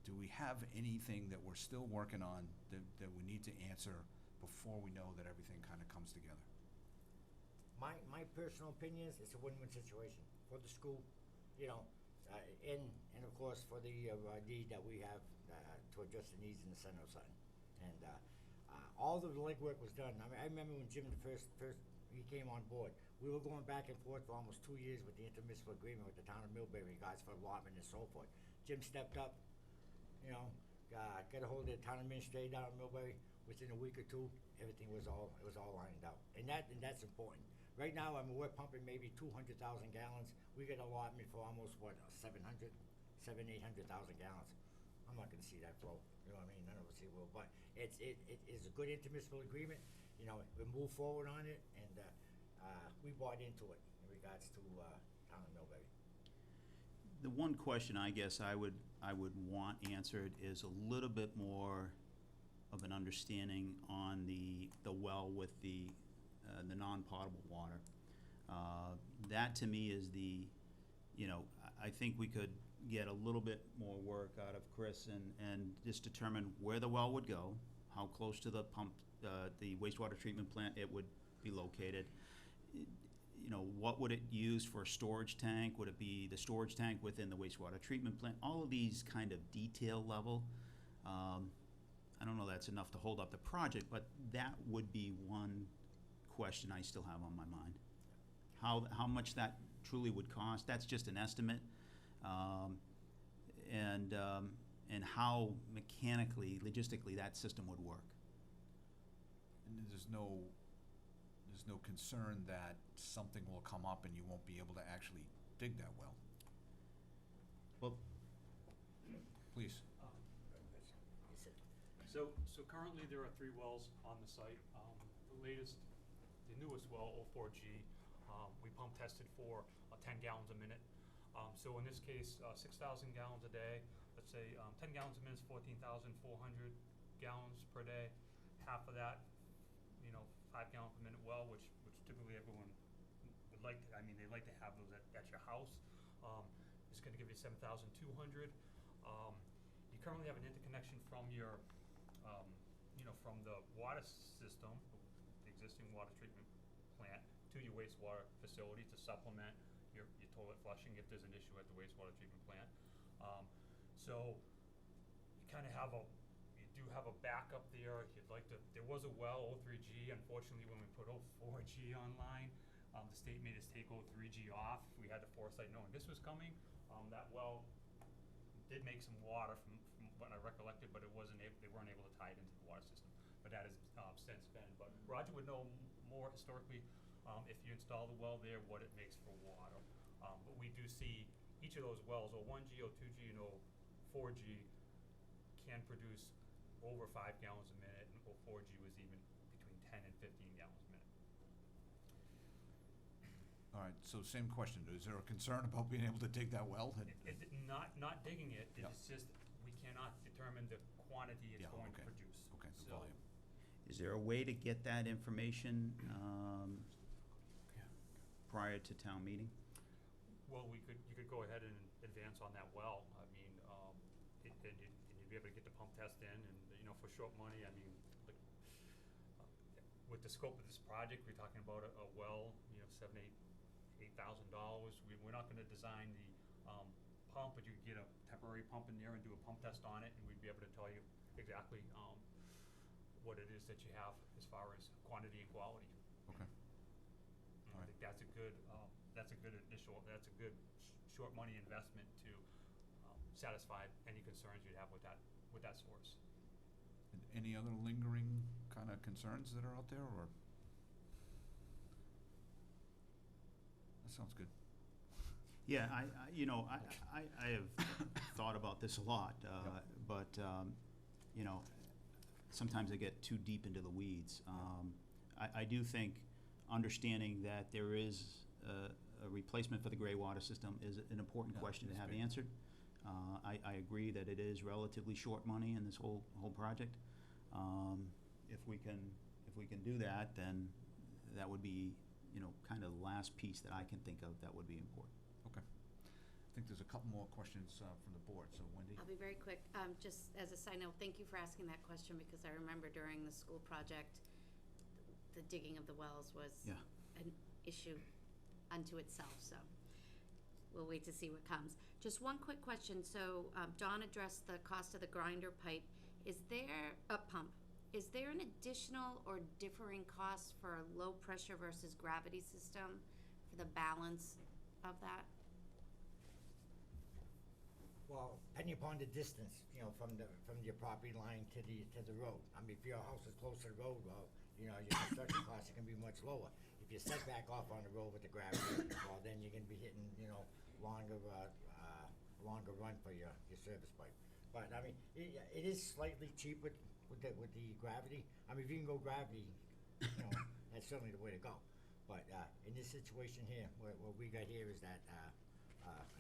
Do we have anything that we're still working on that we need to answer before we know that everything kind of comes together? My personal opinion is it's a win-win situation for the school, you know, and of course for the need that we have to address the needs in the center of Sutton. And all the legwork was done. I mean, I remember when Jim first he came on board, we were going back and forth for almost 2 years with the intermunicipal agreement with the town of Millbury in regards for allotment and so forth. Jim stepped up, you know, got a hold of the town administrator down in Millbury. Within a week or two, everything was all lined out, and that's important. Right now, I mean, we're pumping maybe 200,000 gallons. We get allotment for almost, 800,000 gallons. I'm not gonna see that flow, you know what I mean? None of us here will, but it is a good intermunicipal agreement. You know, we move forward on it, and we bought into it in regards to town of Millbury. The one question I guess I would want answered is a little bit more of an understanding on the well with the non-potable water. That to me is I think we could get a little bit more work out of Chris and just determine where the well would go, how close to the pump, the wastewater treatment plant it would be located. What would it use for a storage tank? Would it be the storage tank within the wastewater treatment plant? All of these kind of detail level. I don't know that's enough to hold up the project, but that would be one question I still have on my mind. How much that truly would cost, that's just an estimate. And how mechanically, logistically, that system would work. And there's no concern that something will come up and you won't be able to actually dig that well? Well, Please. So currently there are 3 wells on the site. The newest well, 04G, we pump tested for 10 gallons a minute. So in this case, 6,000 gallons a day. Let's say 10 gallons a minute is 14,400 gallons per day. Half of that, 5 gallon per minute well, which typically everyone would like to, they like to have those at your house. It's going to give you 7,200. You currently have an interconnection from your from the water system, the existing water treatment plant, to your wastewater facility to supplement your toilet flushing if there's an issue at the wastewater treatment plant. So you kind of you do have a backup there. You'd like to, there was a well, O3G. Unfortunately, when we put O4G online, the state made us take O3G off. We had the foresight knowing this was coming. That well did make some water from what I recollected, but they weren't able to tie it into the water system. But that has since been. But Roger would know more historically, if you install the well there, what it makes for water. But we do see each of those wells, O1G, O2G, and O4G, can produce over 5 gallons a minute, and O4G was even between 10 and 15 gallons a minute. All right, so same question. Is there a concern about being able to dig that well? Not digging it, Yeah. it's just we cannot determine the quantity it's Yeah, going okay. to produce. Okay, the So, volume. Is there a way to get that information prior to town meeting? well, you could go ahead and advance on that well. I mean, and you'd be able to get the pump test in, and for short money, I mean, like, with the scope of this project, we're talking about a well, $7,000, $8,000. We're not going to design the pump, but you could get a temporary pump in there and do a pump test on it, and we'd be able to tell you exactly what it is that you have as far as quantity and quality. Okay. And All I right. think that's a good short money investment to satisfy any concerns you'd have with that source. And any other lingering kind of concerns that are out there, or? That sounds good. Yeah, I have thought about this a lot, but, sometimes I get too deep into the weeds. I do think understanding that there is a replacement for the gray water system is an important Yeah, question to it's have big. answered. I agree that it is relatively short money in this whole project. If we can do that, then that would be, kind of the last piece that I can think of that would be important. Okay. I think there's a couple more questions from the board, so Wendy? I'll be very quick. Just as a side note, thank you for asking that question, because I remember during the school project, the digging of the wells was Yeah. an issue unto itself, so we'll wait to see what comes. Just one quick question. So Don addressed the cost of the grinder pipe. Is there a pump? Is there an additional or differing cost for a low pressure versus gravity system for the balance of that? Well, depending upon the distance, from your property line to the road. I mean, if your house is close to the road, well, your construction costs are gonna be much lower. If you're set back off on the road with the gravity, well, then you're gonna be hitting, longer run for your service pipe. But, I mean, it is slightly cheaper with the gravity. I mean, if you can go gravity, that's certainly the way to go. But, in this situation here, what we got here is that,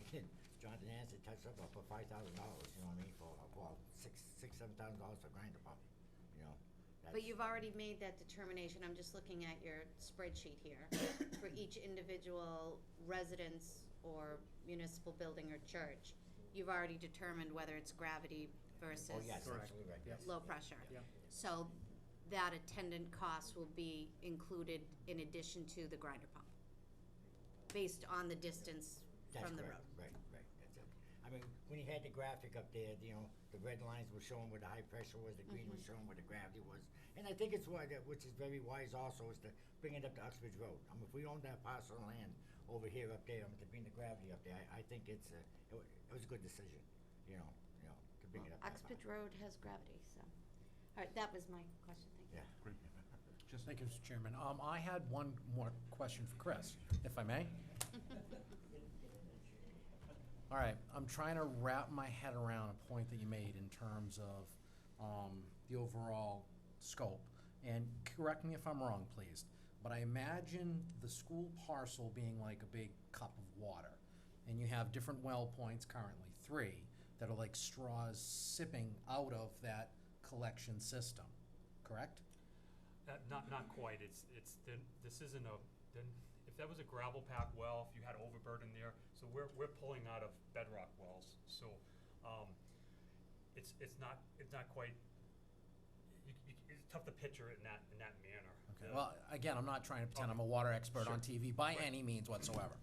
again, Jonathan Hanson touched up for $5,000, for $7,000 for grinder pump, But you've already made that determination. I'm just looking at your spreadsheet here. For each individual residence or municipal building or church, you've already determined whether it's gravity versus Oh, yes, absolutely right, yes. low pressure. Yeah. So that attendant cost will be included in addition to the grinder pump, based on the distance That's from the road. correct. Right, that's it. I mean, when you had the graphic up there, the red lines were showing where the high pressure was, the green was showing where the gravity was. And I think it's why, which is very wise also, is to bring it up to Uxbridge Road. I mean, if we owned that parcel of land over here, up there, to bring the gravity up there, I think it was a good decision, to bring it up that far. Uxbridge Road has gravity, so. All right, that was my question, thank you. Yeah. Great. Just Thank you, Mr. Chairman. I had one more question for Chris, if I may. All right, I'm trying to wrap my head around a point that you made in terms of the overall scope. And correct me if I'm wrong, please, but I imagine the school parcel being like a big cup of water. And you have different well points, currently 3, that are like straws sipping out of that collection system, correct? Not quite. This isn't if that was a gravel pack well, if you had overburden there, so we're pulling out of bedrock wells. So, it's not quite. tough to picture it in that manner. Okay, well, again, I'm not trying to pretend I'm a water expert on TV by any means whatsoever.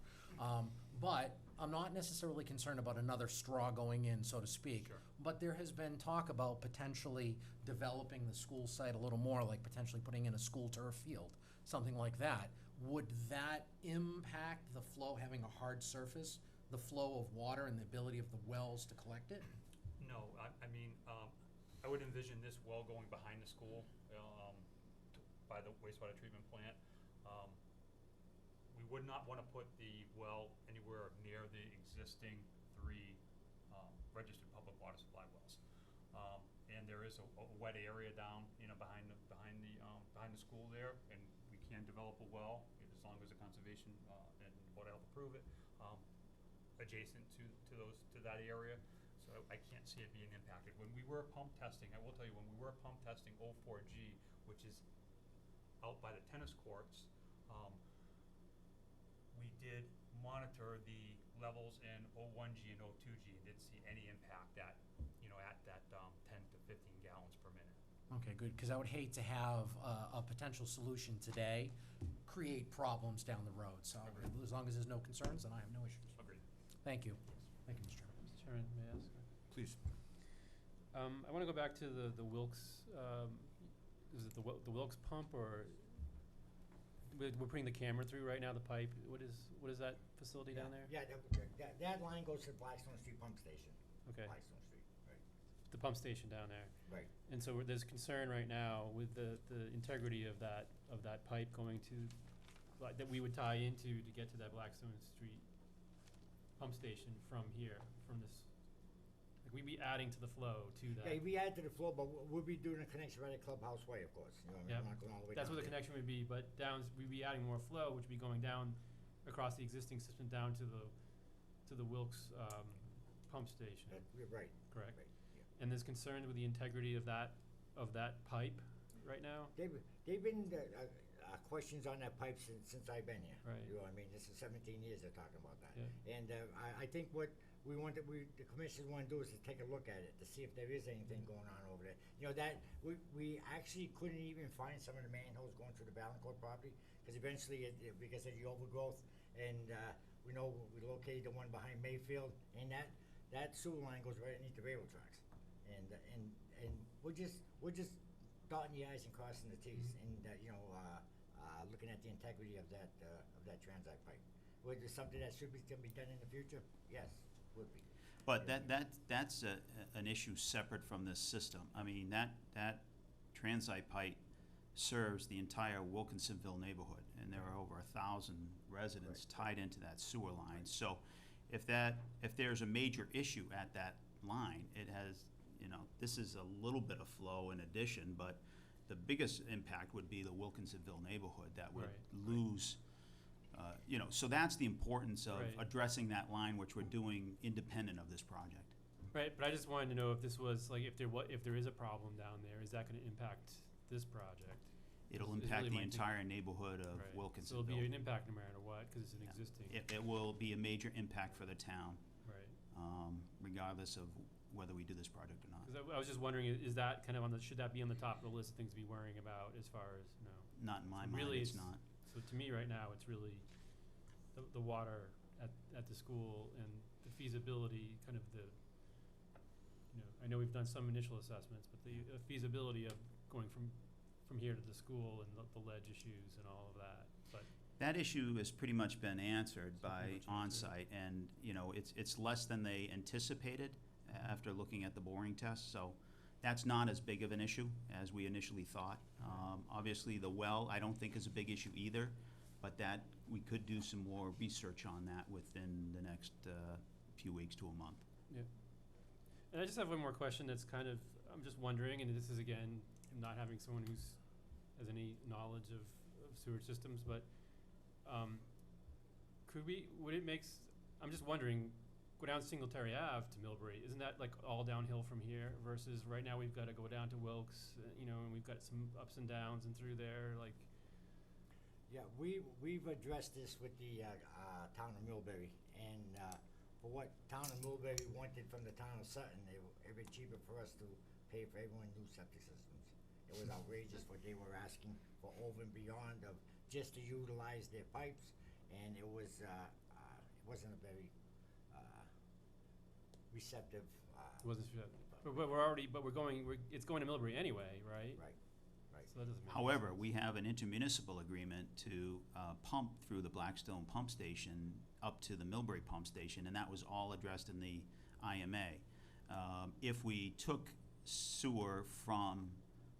But I'm not necessarily concerned about another straw going in, so to speak. Sure. But there has been talk about potentially developing the school site a little more, like potentially putting in a school turf field, something like that. Would that impact the flow, having a hard surface, the flow of water and the ability of the wells to collect it? No, I mean, I would envision this well going behind the school, by the wastewater treatment plant. We would not want to put the well anywhere near the existing 3 registered public water supply wells. And there is a wet area down, behind the school there, and we can develop a well as long as the conservation and Board of Health approve it, adjacent to that area. So I can't see it being impacted. When we were pump testing, I will tell you, when we were pump testing 04G, which is out by the tennis courts, we did monitor the levels in 01G and 02G and didn't see any impact at that 10 to 15 gallons per minute. Okay, good, because I would hate to have a potential solution today create problems down the road. So as long as there's no concerns, then I have no issues. Agreed. Thank you. Thank you, Mr. Chairman. Mr. Chairman, may I ask? Please. I want to go back to the Wilkes, is it the Wilkes pump, or we're putting the camera through right now, the pipe? What is that facility down there? Yeah, that line goes to the Blackstone Street pump station. Okay, Blackstone Street, right. the pump station down there. Right. And so there's concern right now with the integrity of that pipe going to, that we would tie into to get to that Blackstone Street pump station from here, from this. Like, we'd be adding to the flow to that. Yeah, we add to the flow, but we'll be doing a connection right at Clubhouse Way, of course. You know what I mean? Yep. We're not going all the way That's down where the there. connection would be, but we'd be adding more flow, which would be going down across the existing system down to the Wilkes pump station. You're right. Correct. Right, yeah. And there's concern with the integrity of that pipe right now? They've been questions on that pipe since I've been here. Right. You know what I mean? This is 17 years they're talking about that. Yeah. And I think what the commissioners want to do is to take a look at it to see if there is anything going on over there. You know, that we actually couldn't even find some of the manholes going through the Valancourt property because eventually, because of the overgrowth, and we know we located the one behind Mayfield, and that sewer line goes right underneath the railroad tracks. And we're just dotting the i's and crossing the t's, and looking at the integrity of that transite pipe. Was it something that can be done in the future? Yes, would be. But that's an issue separate from this system. I mean, that transite pipe serves the entire Wilkinsonville neighborhood, and there are over 1,000 residents tied into that sewer line. So if there's a major issue at that line, it has, this is a little bit of flow in addition, but the biggest impact would be the Wilkinsonville neighborhood that would lose, so that's the importance of addressing that line, which we're doing independent of this project. Right, but I just wanted to know if this was, like, if there is a problem down there, is that gonna impact this project? It'll Is impact really the my thing. entire neighborhood of Right. Wilkinsonville. So it'll be an impact no matter what, cause it's an existing, It will be a major impact for the town, right. regardless of whether we do this project or not. Cause I was just wondering, is that kind of should that be on the top of the list of things to be worrying about as far as, Not in my So mind, really it's it's- not. So to me, right now, it's really the water at the school and the feasibility, kind of I know we've done some initial assessments, but the feasibility of going from here to the school and the ledge issues and all of that, but. That issue has pretty much been answered by pretty much answered. on-site, and, it's less than they anticipated after looking at the boring test, so that's not as big of an issue as we initially thought. Obviously, the well, I don't think is a big issue either, but that, we could do some more research on that within the next few weeks to a month. Yeah. And I just have one more question that's kind of, I'm just wondering, and this is again, not having someone has any knowledge of sewer systems, but I'm just wondering, go down Singletary Ave to Millbury, isn't that like all downhill from here versus right now we've got to go down to Wilkes, and we've got some ups and downs and through there, like. Yeah, we've addressed this with the town of Millbury, and for what town of Millbury wanted from the town of Sutton, it would be cheaper for us to pay for everyone new septic systems. It was outrageous what they were asking for over and beyond of just to utilize their pipes, and it wasn't a very receptive. Wasn't sure. But it's going to Millbury anyway, right? Right, right. So that doesn't make However, sense. we have an intermunicipal agreement to pump through the Blackstone pump station up to the Millbury pump station, and that was all addressed in the IMA. If we took sewer from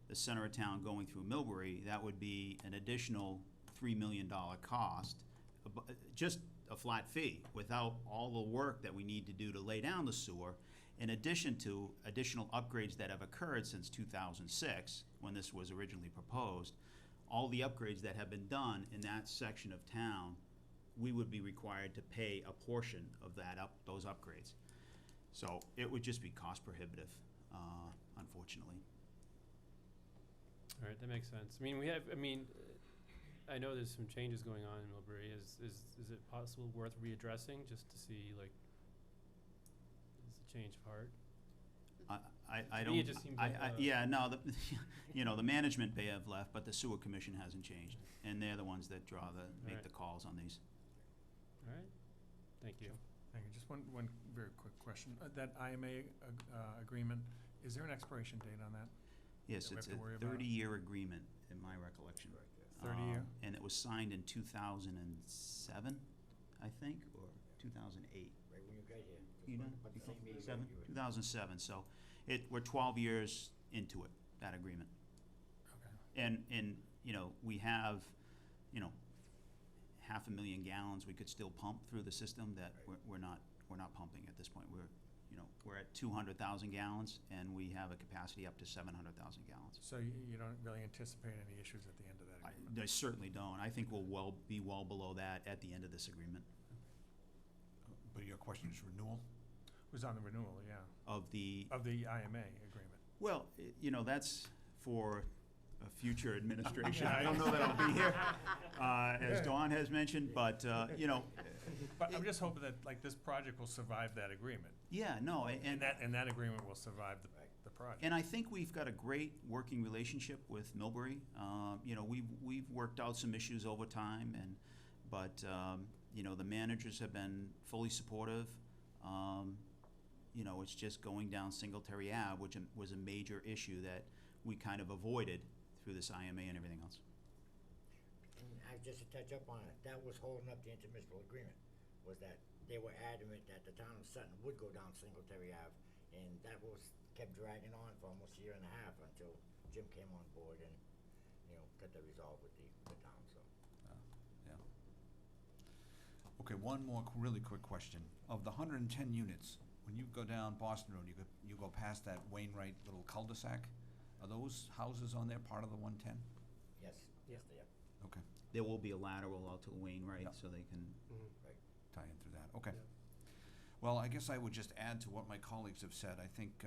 the center of town going through Millbury, that would be an additional $3 million cost, just a flat fee, without all the work that we need to do to lay down the sewer, in addition to additional upgrades that have occurred since 2006, when this was originally proposed. All the upgrades that have been done in that section of town, we would be required to pay a portion of those upgrades. So it would just be cost prohibitive, unfortunately. All right, that makes sense. I know there's some changes going on in Millbury. Is it possible worth readdressing just to see, like, is the change of heart? I To me, don't, it just seems like, yeah, no, the management may have left, but the sewer commission hasn't changed, and they're the ones that make Right. the calls on these. All right, thank you. Thank you. Just one very quick question. That IMA agreement, is there an expiration date on that? Yes, That we it's have to worry a about? 30-year agreement, in my recollection. 30-year? And it was signed in 2007, I think, or 2008. Right when you got here. just You know, about the same year you 2007, so we're 12 years into it, that agreement. Okay. And, we have, 500,000 gallons we could still pump through the system that we're not pumping at this point. We're at 200,000 gallons, and we have a capacity up to 700,000 gallons. So you don't really anticipate any issues at the end of that agreement? I certainly don't. I think we'll be well below that at the end of this agreement But your question is renewal? It was on the renewal, yeah, of the, of the IMA agreement. well, that's for a future administration. I don't know that I'll be here, as Dawn has mentioned, but, But I'm just hoping that, like, this project will survive that agreement, yeah, no, and that agreement will survive the project. And I think we've got a great working relationship with Millbury. We've worked out some issues over time, but the managers have been fully supportive. It's just going down Singletary Ave, which was a major issue that we kind of avoided through this IMA and everything else. And just to touch up on it, that was holding up the intermunicipal agreement, was that they were adamant that the town of Sutton would go down Singletary Ave, and that kept dragging on for almost a year and a half until Jim came on board and, got that resolved with the town, so. Yeah. Okay, one more really quick question. Of the 110 units, when you go down Boston Road, you go past that Wainwright little cul-de-sac, are those houses on there part of the 110? Yes, yes, they are. Okay, There will be a lateral out to Wainwright, Yeah. so they can, Right. tie in through that, okay. Well, I guess I would just add to what my colleagues have said. I think,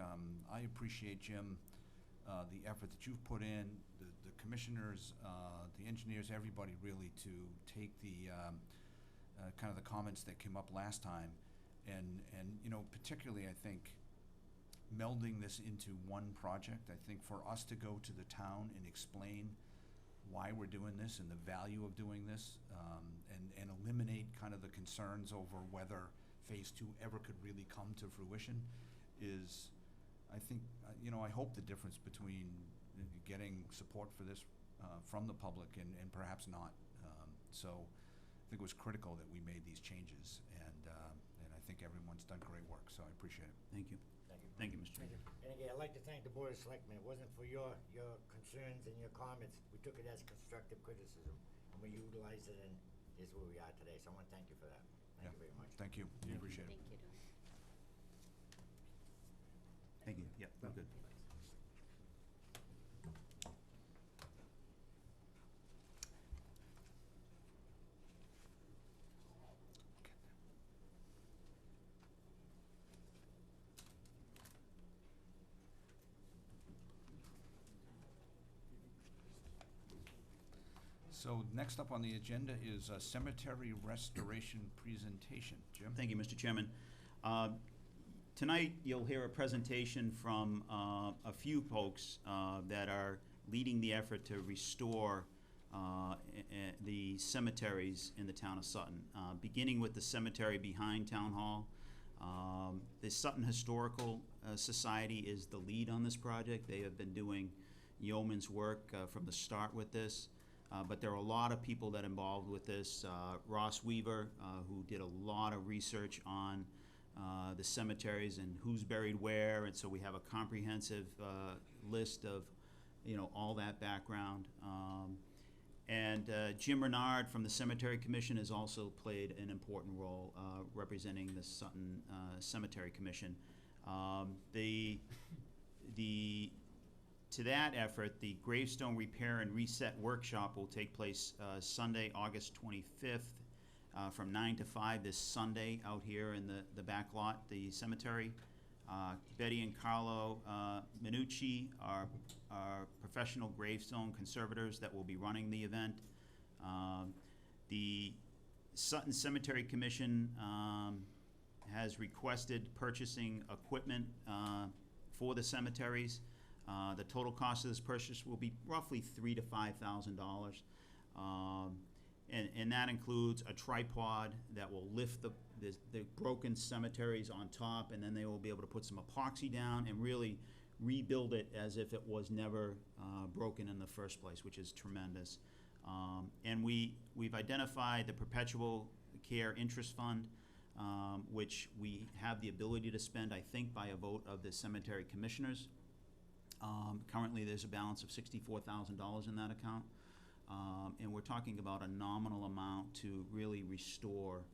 I appreciate, Jim, the effort that you've put in, the commissioners, the engineers, everybody really to take the, kind of the comments that came up last time, and particularly, I think, melding this into one project. I think for us to go to the town and explain why we're doing this and the value of doing this, and eliminate kind of the concerns over whether Phase 2 ever could really come to fruition is, I think, I hope the difference between getting support for this from the public and perhaps not. So I think it was critical that we made these changes, and I think everyone's done great work, so I appreciate it. thank you. Thank you. Thank you, Mr. Chairman. And again, I'd like to thank the Board of Selectmen. It wasn't for your concerns and your comments. We took it as constructive criticism, and we utilized it, and is where we are today. So I want to thank you for that. Thank you very much. Thank you, we appreciate it. Thank you, Dawn. Thank you, yeah, we're good. So next up on the agenda is a cemetery restoration presentation. Jim? Thank you, Mr. Chairman. Tonight, you'll hear a presentation from a few folks that are leading the effort to restore the cemeteries in the town of Sutton, beginning with the cemetery behind Town Hall. The Sutton Historical Society is the lead on this project. They have been doing yeoman's work from the start with this. But there are a lot of people that are involved with this. Ross Weaver, who did a lot of research on the cemeteries and who's buried where, and so we have a comprehensive list of, all that background. And Jim Renard from the Cemetery Commission has also played an important role representing the Sutton Cemetery Commission. To that effort, the gravestone repair and reset workshop will take place Sunday, August 25th, from 9 to 5 this Sunday out here in the back lot, the cemetery. Betty and Carlo Minucci are professional gravestone conservators that will be running the event. The Sutton Cemetery Commission has requested purchasing equipment for the cemeteries. The total cost of this purchase will be roughly $3,000 to $5,000. And that includes a tripod that will lift the broken cemeteries on top, and then they will be able to put some epoxy down and really rebuild it as if it was never broken in the first place, which is tremendous. And we've identified the Perpetual Care Interest Fund, which we have the ability to spend, I think, by a vote of the cemetery commissioners. Currently, there's a balance of $64,000 in that account. And we're talking about a nominal amount to really restore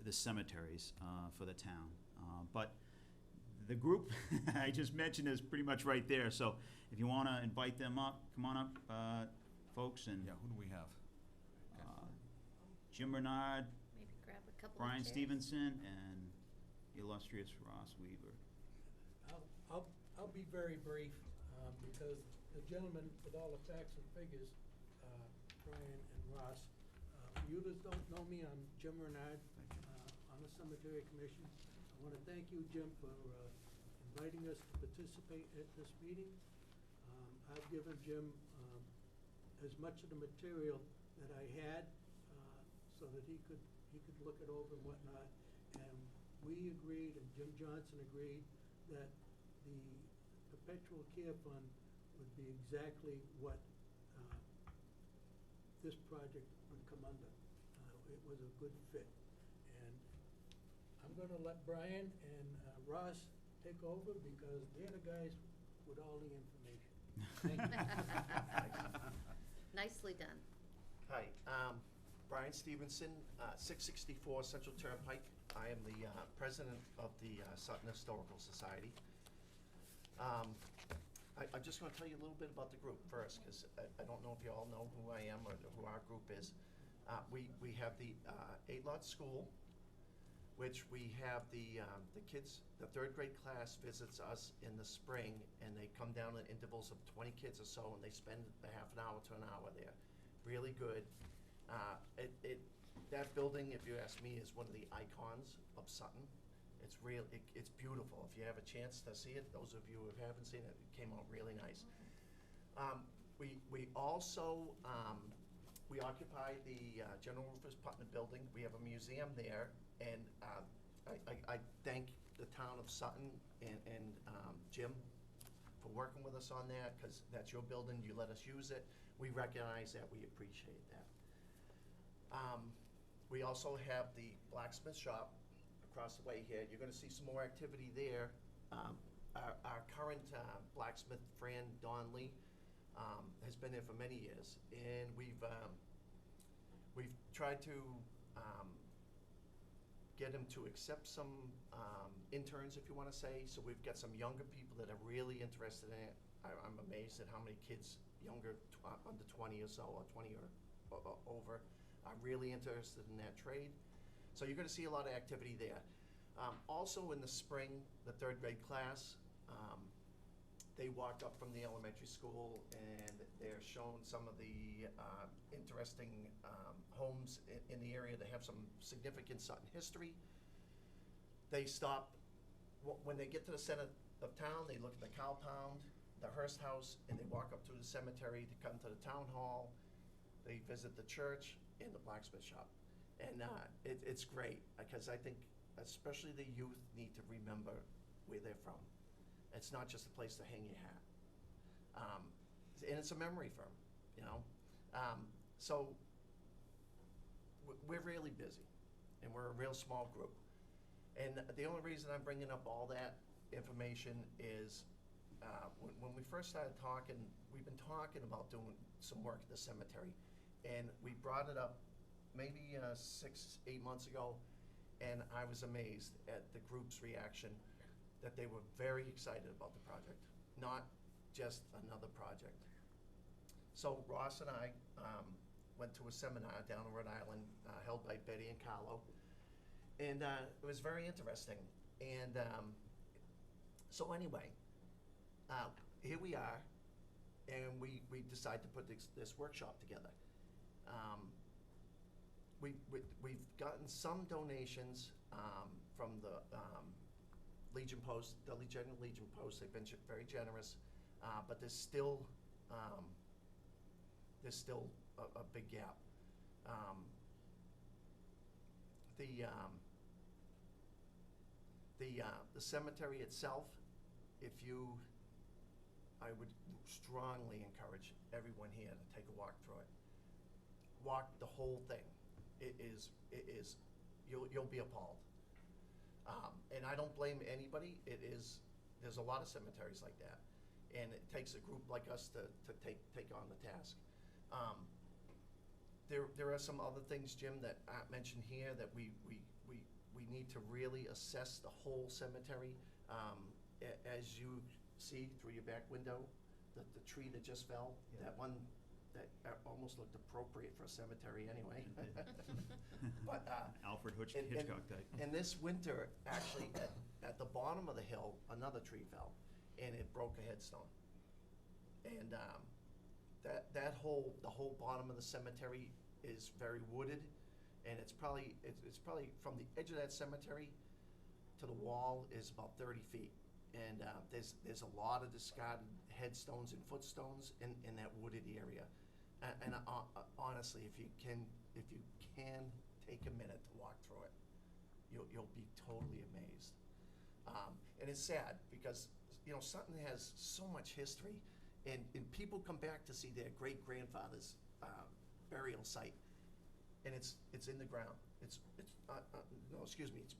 the cemeteries for the town. But the group I just mentioned is pretty much right there. So if you want to invite them up, come on up, folks. And Yeah, who do we have? Jim Renard, Maybe grab a couple of Brian chairs. Stevenson, and the illustrious Ross Weaver. I'll be very brief, because the gentleman with all the facts and figures, Brian and Ross, for you that don't know me, I'm Jim Renard, on the Cemetery Commission. I want to thank you, Jim, for inviting us to participate at this meeting. I've given Jim as much of the material that I had, so that he could look it over and whatnot. And we agreed, and Jim Johnson agreed, that the Perpetual Care Fund would be exactly what this project would come under. It was a good fit. And I'm gonna let Brian and Ross take over, because they're the guys with all the information. Thank you. Nicely done. Hi, Brian Stevenson, 664 Central Turnpike. I am the president of the Sutton Historical Society. I'm just going to tell you a little bit about the group first, because I don't know if you all know who I am or who our group is. We have the 8-lot school, which we have the kids, the 3rd grade class visits us in the spring, and they come down at intervals of 20 kids or so, and they spend a half an hour to an hour there. Really good. That building, if you ask me, is one of the icons of Sutton. It's it's beautiful. If you have a chance to see it, those of you who haven't seen it, it came out really nice. We also we occupy the General Rufus Putnam building. We have a museum there, and I thank the town of Sutton and Jim for working with us on that, because that's your building. You let us use it. We recognize that. We appreciate that. We also have the blacksmith shop across the way here. You're going to see some more activity there. Our current blacksmith, Fran Donley, has been there for many years, and we've tried to get him to accept some interns, if you want to say. So we've got some younger people that are really interested in it. I'm amazed at how many kids younger, under 20 or so, or 20 or over, are really interested in that trade. So you're going to see a lot of activity there. Also in the spring, the 3rd grade class, they walked up from the elementary school, and they're shown some of the interesting homes in the area that have some significant Sutton history. They stop, when they get to the center of town, they look at the cow pound. the Hearst House, and they walk up through the cemetery to come to the town hall. They visit the church and the blacksmith shop. And it's great, because I think especially the youth need to remember where they're from. It's not just a place to hang your hat. And it's a memory for them, you know? So we're really busy, and we're a real small group. And the only reason I'm bringing up all that information is when we first started talking, we've been talking about doing some work at the cemetery. And we brought it up maybe 6-8 months ago, and I was amazed at the group's reaction, that they were very excited about the project, not just another project. So Ross and I went to a seminar down in Rhode Island held by Betty and Carlo, and it was very interesting. And so anyway, here we are, and we decided to put this workshop together. We've gotten some donations from the Legion Post, the General Legion Post. They've been very generous, but there's still a big gap. The cemetery itself, I would strongly encourage everyone here to take a walk through it. Walk the whole thing. It is, you'll be appalled. And I don't blame anybody. There's a lot of cemeteries like that. And it takes a group like us to take on the task. There are some other things, Jim, that aren't mentioned here, that we need to really assess the whole cemetery. As you see through your back window, the tree that just fell, that one that almost looked appropriate for a cemetery anyway. But Alfred and Hitchcock type. And this winter, actually, at the bottom of the hill, another tree fell, and it broke a headstone. And the whole bottom of the cemetery is very wooded, and it's probably from the edge of that cemetery to the wall is about 30 feet. And there's a lot of discarded headstones and footstones in that wooded area. And honestly, if you can take a minute to walk through it, you'll be totally amazed. And it's sad because, you know, Sutton has so much history, and people come back to see their great-grandfather's burial site, and it's in the ground. It's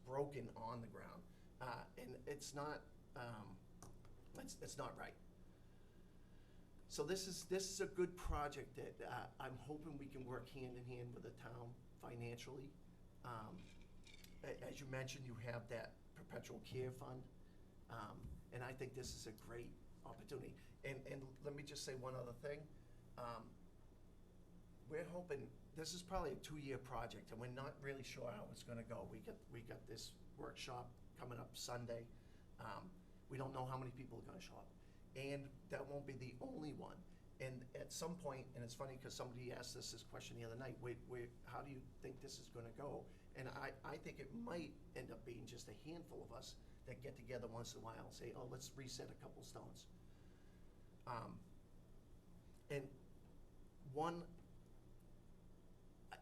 broken on the ground, and it's not right. So this is a good project that I'm hoping we can work hand in hand with the town financially. As you mentioned, you have that perpetual care fund, and I think this is a great opportunity. And let me just say one other thing. We're hoping, this is probably a 2-year project, and we're not really sure how it's gonna go. We got this workshop coming up Sunday. We don't know how many people are gonna show up. And that won't be the only one. And at some point, and it's funny because somebody asked us this question the other night, how do you think this is gonna go? And I think it might end up being just a handful of us that get together once in a while and say, oh, let's reset a couple stones. And one,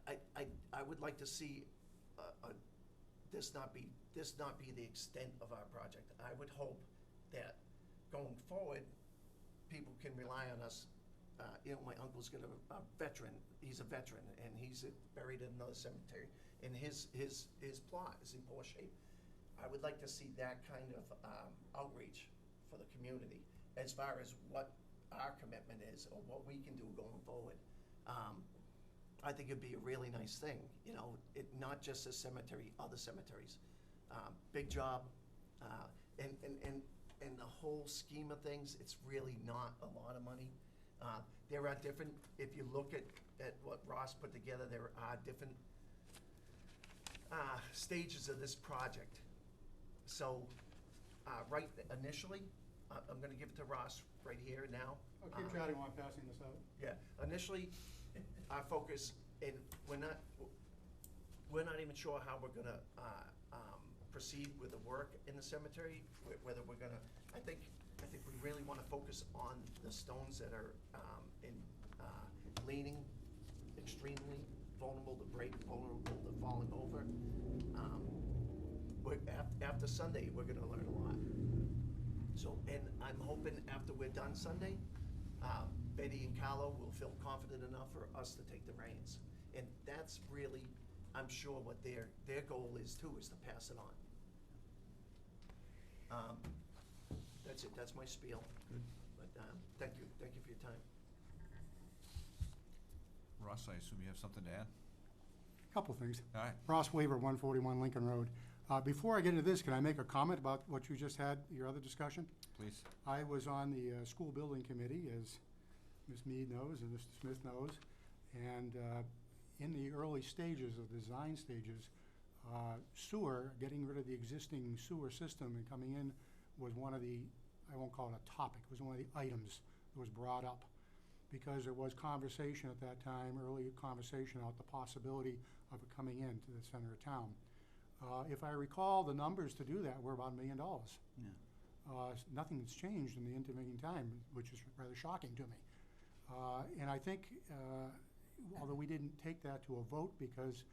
I would like to see this not be the extent of our project. I would hope that going forward, people can rely on us. You know, my uncle's a veteran. He's a veteran, and he's buried in another cemetery, and his plot is in poor shape. I would like to see that kind of outreach for the community as far as what our commitment is or what we can do going forward. I think it'd be a really nice thing, you know, not just this cemetery, other cemeteries. Big job, and the whole scheme of things, it's really not a lot of money. There are different, if you look at what Ross put together, there are different stages of this project. So, right initially, I'm gonna give it to Ross right here now. I'll keep chatting while I'm passing this out. Yeah, initially, our focus, and we're not even sure how we're gonna proceed with the work in the cemetery, whether we're gonna, I think I think we really want to focus on the stones that are leaning, extremely vulnerable to break, vulnerable to falling over. After Sunday, we're gonna learn a lot. So, and I'm hoping after we're done Sunday, Betty and Carlo will feel confident enough for us to take the reins. And that's really, I'm sure, what their goal is too, is to pass it on. That's it, that's my spiel. But thank you for your time. Russ, I assume you have something to add? Couple things. All right. Ross Weaver, 141 Lincoln Road. Before I get into this, can I make a comment about what you just had, your other discussion? Please. I was on the school building committee, as Ms. Mead knows and Mr. Smith knows, and in the early stages of design stages, sewer, getting rid of the existing sewer system and coming in was one of the, I won't call it a topic, it was one of the items that was brought up, because there was conversation at that time, early conversation about the possibility of it coming into the center of town. If I recall, the numbers to do that were about $1 million. Yeah. Nothing's changed in the intervening time, which is rather shocking to me. And I think, although we didn't take that to a vote because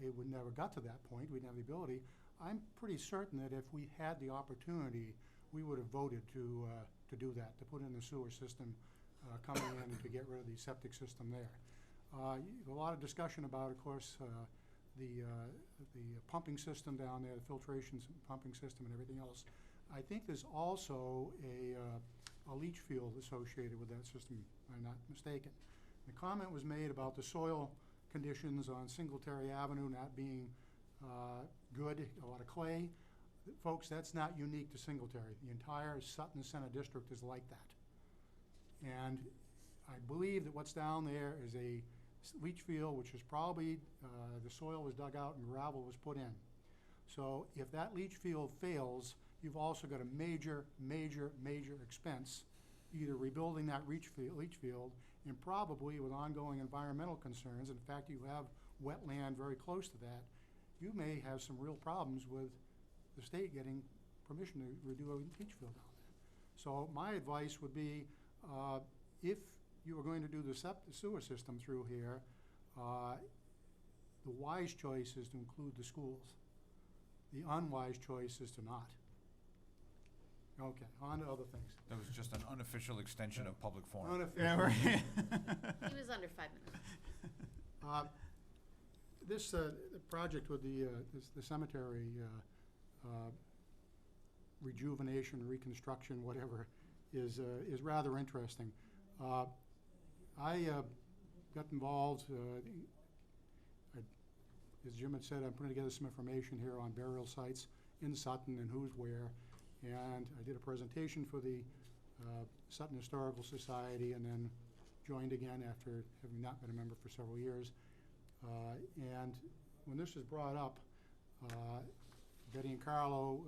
it would never got to that point, we didn't have the ability, I'm pretty certain that if we had the opportunity, we would have voted to do that, to put in the sewer system coming in and to get rid of the septic system there. A lot of discussion about, of course, the pumping system down there, the filtration pumping system and everything else. I think there's also a leach field associated with that system, if I'm not mistaken. The comment was made about the soil conditions on Singletary Avenue not being good, a lot of clay. Folks, that's not unique to Singletary. The entire Sutton Center District is like that. And I believe that what's down there is a leach field, which is probably, the soil was dug out and gravel was put in. So if that leach field fails, you've also got a major expense, either rebuilding that leach field and probably with ongoing environmental concerns. In fact, you have wetland very close to that. You may have some real problems with the state getting permission to redo a leach field down there. So my advice would be, if you are going to do the sewer system through here, the wise choice is to include the schools. The unwise choice is to not. Okay, on to other things. That was just an unofficial extension of public forum. Unofficial. He was under 5 minutes. This project with the cemetery rejuvenation, reconstruction, whatever, is rather interesting. I got involved, as Jim had said, I'm putting together some information here on burial sites in Sutton and who's where. And I did a presentation for the Sutton Historical Society and then joined again after having not been a member for several years. And when this was brought up, Betty and Carlo,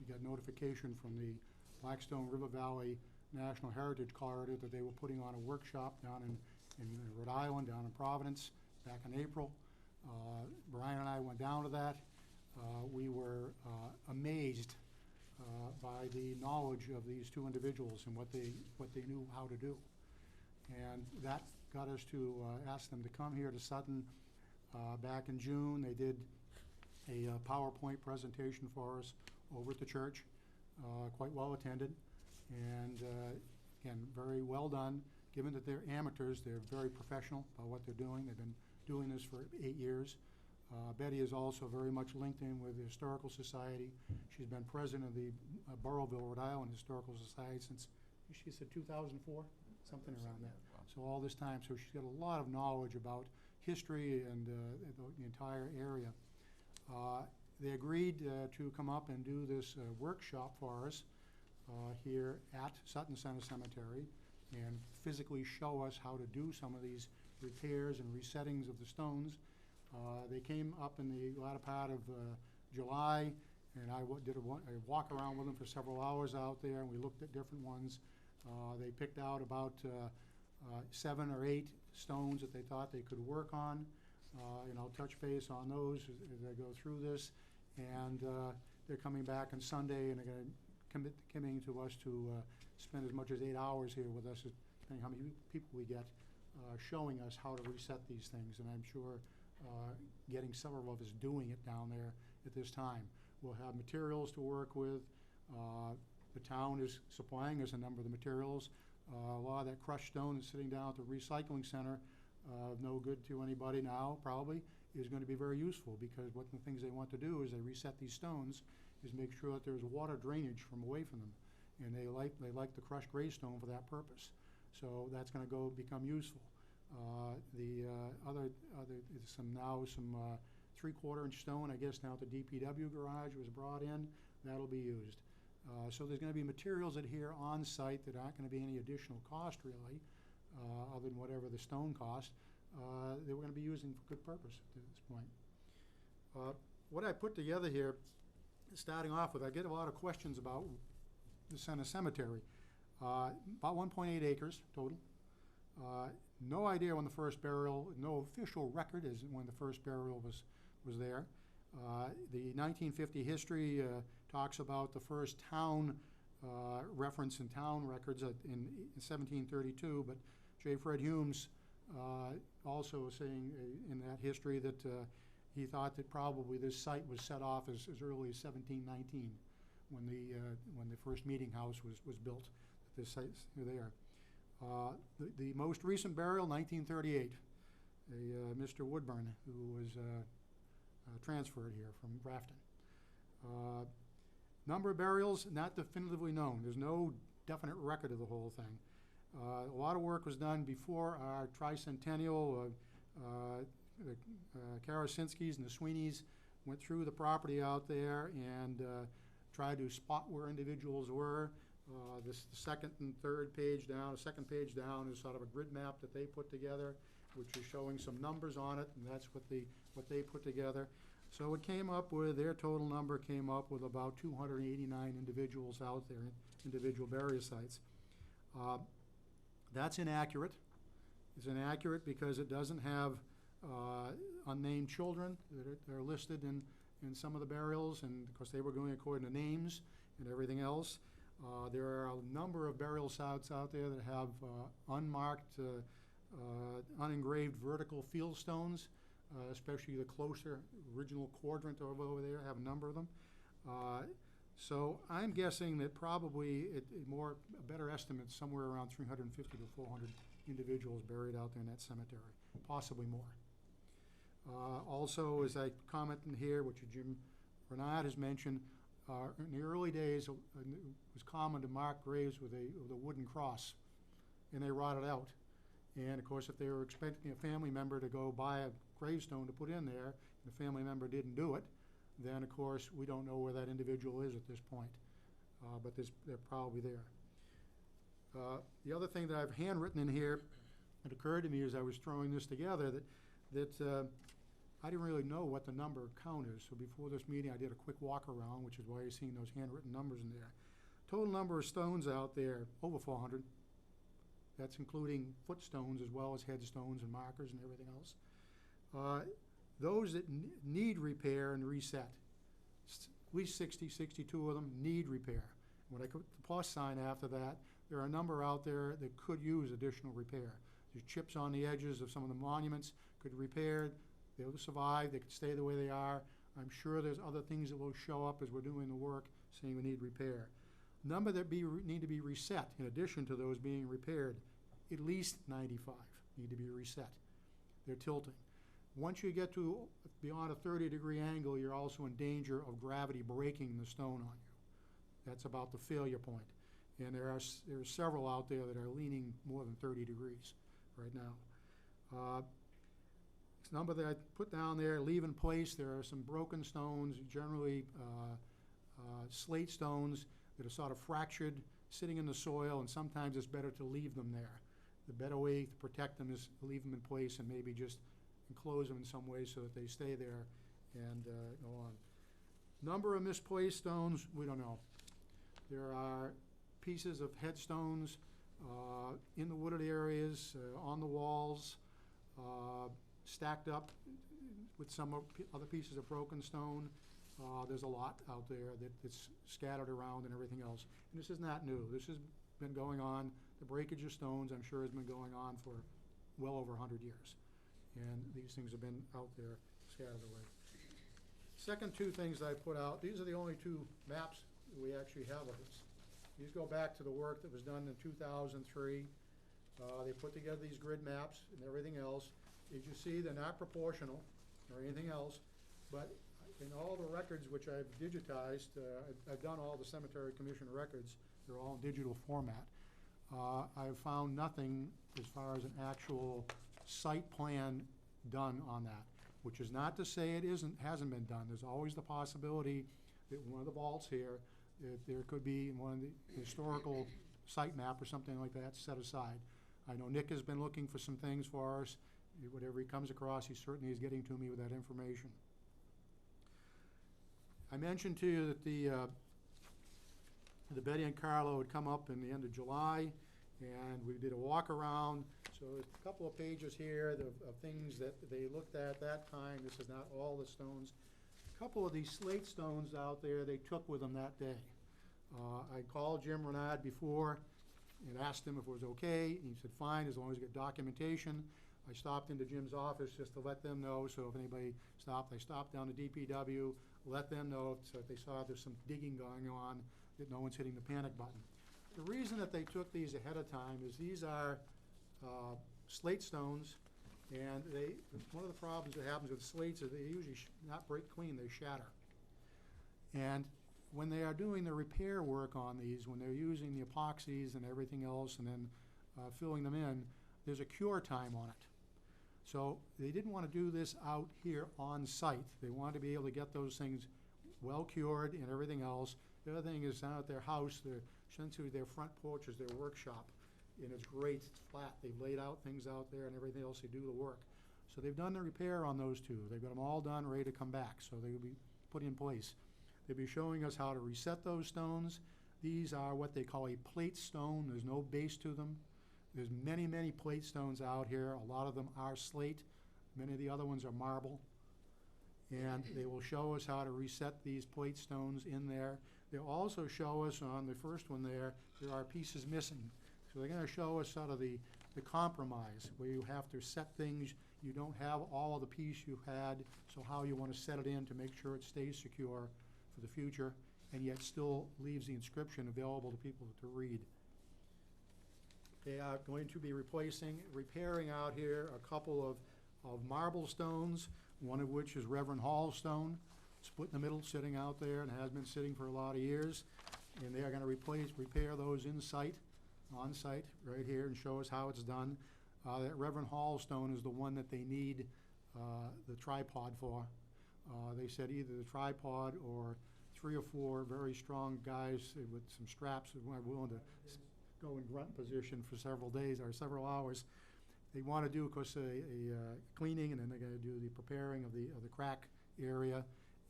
we got notification from the Blackstone River Valley National Heritage Corridor that they were putting on a workshop down in Rhode Island, down in Providence, back in April. Brian and I went down to that. We were amazed by the knowledge of these two individuals and what they knew how to do. And that got us to ask them to come here to Sutton. Back in June, they did a PowerPoint presentation for us over at the church, quite well attended. And again, very well done. Given that they're amateurs, they're very professional about what they're doing. They've been doing this for 8 years. Betty is also very much linked in with the Historical Society. She's been president of the Burrowville, Rhode Island Historical Society since, she said 2004, something around that. So all this time, so she's got a lot of knowledge about history and the entire area. They agreed to come up and do this workshop for us here at Sutton Center Cemetery and physically show us how to do some of these repairs and resettings of the stones. They came up in the latter part of July, and I did a walk around with them for several hours out there, and we looked at different ones. They picked out about 7 or 8 stones that they thought they could work on, and I'll touch base on those as I go through this. And they're coming back on Sunday, and they're going to committing to us to spend as much as 8 hours here with us, depending how many people we get, showing us how to reset these things. And I'm sure getting several of us doing it down there at this time. We'll have materials to work with. The town is supplying us a number of the materials. A lot of that crushed stone that's sitting down at the recycling center, no good to anybody now, probably, is going to be very useful, because one of the things they want to do is they reset these stones, is make sure that there's water drainage from away from them. And they like the crushed gray stone for that purpose. So that's going to become useful. There's some 3/4-inch stone, I guess now at the DPW garage was brought in. That'll be used. So there's going to be materials that here on site that aren't going to be any additional cost really, other than whatever the stone cost, that we're going to be using for good purpose at this point. What I put together here, starting off with, I get a lot of questions about the center cemetery. About 1.8 acres total. No idea when the first burial, no official record as when the first burial was there. The 1950 history talks about the first town reference in town records in 1732, but J. Fred Humes also saying in that history that he thought that probably this site was set off as early as 1719 when the first meeting house was built. This site's there. The most recent burial, 1938, Mr. Woodburn, who was transferred here from Grafton. Number of burials, not definitively known. There's no definite record of the whole thing. A lot of work was done before our tricentennial. The Karasinskis and the Sweeneys went through the property out there and tried to spot where individuals were. The second and third page down, the second page down is sort of a grid map that they put together, which is showing some numbers on it, and that's what they put together. So it came up with, their total number came up with about 289 individuals out there, individual burial sites. That's inaccurate. It's inaccurate because it doesn't have unnamed children that are listed in some of the burials, and of course they were going according to names and everything else. There are a number of burial sites out there that have unmarked, unengraved vertical field stones, especially the closer original quadrant over there, have a number of them. So I'm guessing that probably a better estimate, somewhere around 350 to 400 individuals buried out there in that cemetery, possibly more. Also, as I comment in here, which Jim Bernard has mentioned, in the early days, it was common to mark graves with a wooden cross, and they rotted out. And of course, if they were expecting a family member to go buy a gravestone to put in there, and the family member didn't do it, then of course, we don't know where that individual is at this point. But they're probably there. The other thing that I've handwritten in here, it occurred to me as I was throwing this together that I didn't really know what the number count is. So before this meeting, I did a quick walk around, which is why you're seeing those handwritten numbers in there. Total number of stones out there, over 400. That's including footstones as well as headstones and markers and everything else. Those that need repair and reset, at least 60, 62 of them need repair. When I put the plus sign after that, there are a number out there that could use additional repair. There's chips on the edges of some of the monuments, could be repaired. They'll survive, they could stay the way they are. I'm sure there's other things that will show up as we're doing the work, saying we need repair. Number that need to be reset, in addition to those being repaired, at least 95 need to be reset. They're tilting. Once you get to beyond a 30-degree angle, you're also in danger of gravity breaking the stone on you. That's about the failure point. And there are several out there that are leaning more than 30 degrees right now. Number that I put down there, leave in place, there are some broken stones, generally slate stones that are sort of fractured, sitting in the soil, and sometimes it's better to leave them there. The better way to protect them is to leave them in place and maybe just enclose them in some way so that they stay there and go on. Number of misplaced stones, we don't know. There are pieces of headstones in the wooded areas, on the walls, stacked up with some other pieces of broken stone. There's a lot out there that's scattered around and everything else. And this is not new. This has been going on. The breakage of stones, I'm sure, has been going on for well over 100 years. And these things have been out there scattered away. Second two things I put out, these are the only two maps we actually have of this. These go back to the work that was done in 2003. They put together these grid maps and everything else. As you see, they're not proportional or anything else, but in all the records which I've digitized, I've done all the Cemetery Commission records, they're all in digital format. I've found nothing as far as an actual site plan done on that, which is not to say it hasn't been done. There's always the possibility that one of the vaults here, that there could be one of the historical site map or something like that set aside. I know Nick has been looking for some things for us. Whatever he comes across, he certainly is getting to me with that information. I mentioned to you that the Betty and Carlo had come up in the end of July, and we did a walk around. So a couple of pages here of things that they looked at that time. This is not all the stones. A couple of these slate stones out there they took with them that day. I called Jim Renard before and asked him if it was okay. He said, fine, as long as you get documentation. I stopped into Jim's office just to let them know, so if anybody stopped, I stopped down to DPW, let them know, so if they saw there's some digging going on, that no one's hitting the panic button. The reason that they took these ahead of time is these are slate stones, and one of the problems that happens with slates is they usually not break clean, they shatter. And when they are doing the repair work on these, when they're using the epoxies and everything else and then filling them in, there's a cure time on it. So they didn't want to do this out here on site. They wanted to be able to get those things well cured and everything else. The other thing is down at their house, essentially their front porch is their workshop. And it's great, it's flat. They've laid out things out there and everything else, they do the work. So they've done the repair on those two. They've got them all done, ready to come back. So they will be put in place. They'll be showing us how to reset those stones. These are what they call a plate stone. There's no base to them. There's many, many plate stones out here. A lot of them are slate. Many of the other ones are marble. And they will show us how to reset these plate stones in there. They'll also show us on the first one there are pieces missing. So they're going to show us sort of the compromise, where you have to set things. You don't have all of the piece you had, so how you want to set it in to make sure it stays secure for the future, and yet still leaves the inscription available to people to read. They are going to be repairing out here a couple of marble stones, one of which is Reverend Hall's stone, split in the middle, sitting out there, and has been sitting for a lot of years. And they are going to repair those on site, right here, and show us how it's done. That Reverend Hall stone is the one that they need the tripod for. They said either the tripod or 3 or 4 very strong guys with some straps who are willing to go in grunt position for several days or several hours. They want to do, of course, a cleaning, and then they're going to do the preparing of the crack area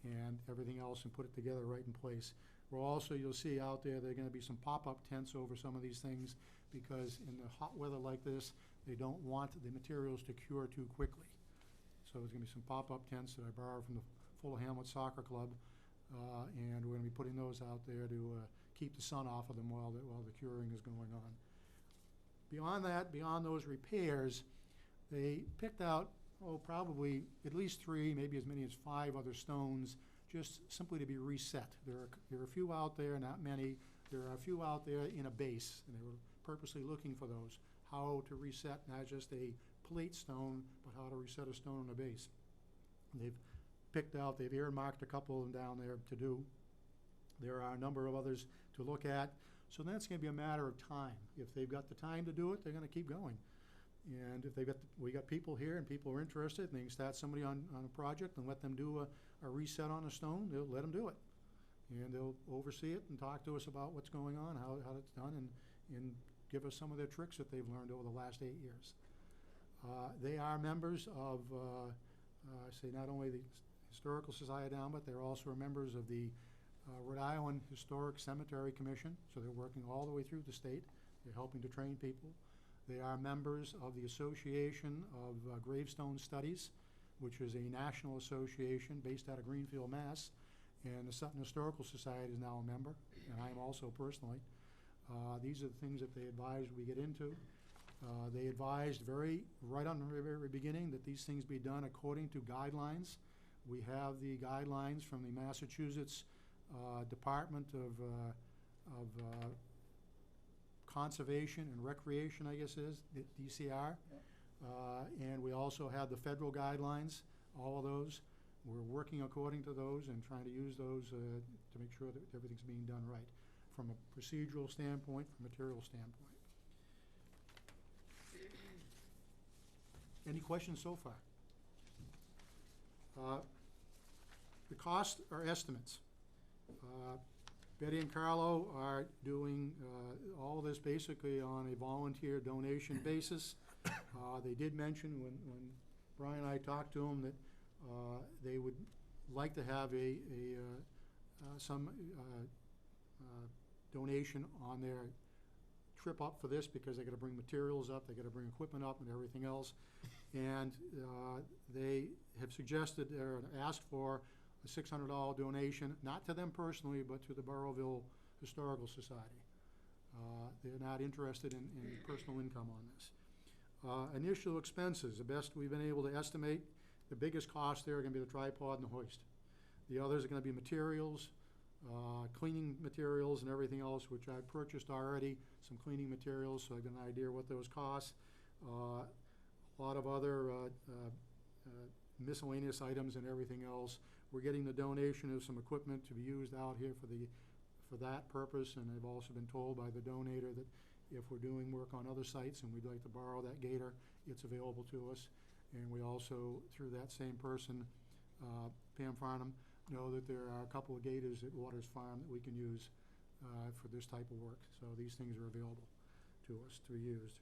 and everything else and put it together right in place. We're also, you'll see out there are going to be some pop-up tents over some of these things, because in the hot weather like this, they don't want the materials to cure too quickly. So there's going to be some pop-up tents that I borrowed from the Fuller Hamlet Soccer Club, and we're going to be putting those out there to keep the sun off of them while the curing is going on. Beyond that, beyond those repairs, they picked out, probably at least 3, maybe as many as 5 other stones, just simply to be reset. There are a few out there, not many. There are a few out there in a base, and they were purposely looking for those. How to reset not just a plate stone, but how to reset a stone in a base. They've earmarked a couple of them down there to do. There are a number of others to look at. So then it's going to be a matter of time. If they've got the time to do it, they're going to keep going. And if we got people here and people are interested, and they can start somebody on a project and let them do a reset on a stone, they'll let them do it. And they'll oversee it and talk to us about what's going on, how it's done, and give us some of their tricks that they've learned over the last 8 years. They are members of, say, not only the Historical Society down, but they're also members of the Rhode Island Historic Cemetery Commission, so they're working all the way through the state. They're helping to train people. They are members of the Association of Gravestone Studies, which is a national association based out of Greenfield, Mass. and the Sutton Historical Society is now a member, and I am also personally. These are the things that they advised we get into. They advised right on the very beginning that these things be done according to guidelines. We have the guidelines from the Massachusetts Department of Conservation and Recreation, I guess is, the DCR. And we also have the federal guidelines, all of those. We're working according to those and trying to use those to make sure that everything's being done right from a procedural standpoint, from a material standpoint. Any questions so far? The costs are estimates. Betty and Carlo are doing all of this basically on a volunteer donation basis. They did mention when Brian and I talked to them that they would like to have some donation on their trip up for this, because they got to bring materials up, they got to bring equipment up and everything else. And they have suggested or asked for a $600 donation, not to them personally, but to the Burrowville Historical Society. They're not interested in personal income on this. Initial expenses, the best we've been able to estimate, the biggest cost there are going to be the tripod and the hoist. The others are going to be materials, cleaning materials and everything else, which I've purchased already, some cleaning materials, so I've got an idea what those cost. A lot of other miscellaneous items and everything else. We're getting the donation of some equipment to be used out here for that purpose, and I've also been told by the donator that if we're doing work on other sites and we'd like to borrow that gator, it's available to us. And we also, through that same person, Pam Farnham, know that there are a couple of gators at Waters Farm that we can use for this type of work. So these things are available to us to be used.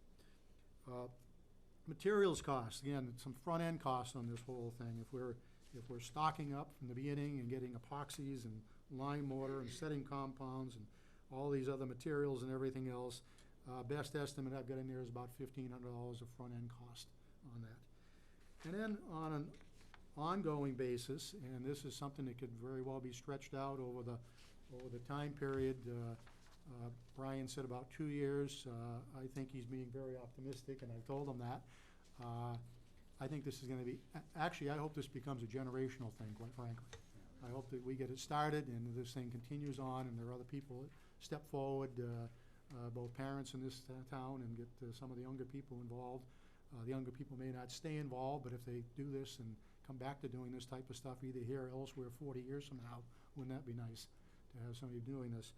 Materials costs, again, some front-end costs on this whole thing. If we're stocking up from the beginning and getting epoxies and lime mortar and setting compounds and all these other materials and everything else, best estimate I've got in there is about $1,500 of front-end cost on that. And then on an ongoing basis, and this is something that could very well be stretched out over the time period, Brian said about 2 years. I think he's being very optimistic, and I've told him that. I think this is going to be, actually, I hope this becomes a generational thing, quite frankly. I hope that we get it started and this thing continues on, and there are other people that step forward, both parents in this town, and get some of the younger people involved. The younger people may not stay involved, but if they do this and come back to doing this type of stuff, either here or elsewhere 40 years from now, wouldn't that be nice to have somebody doing this?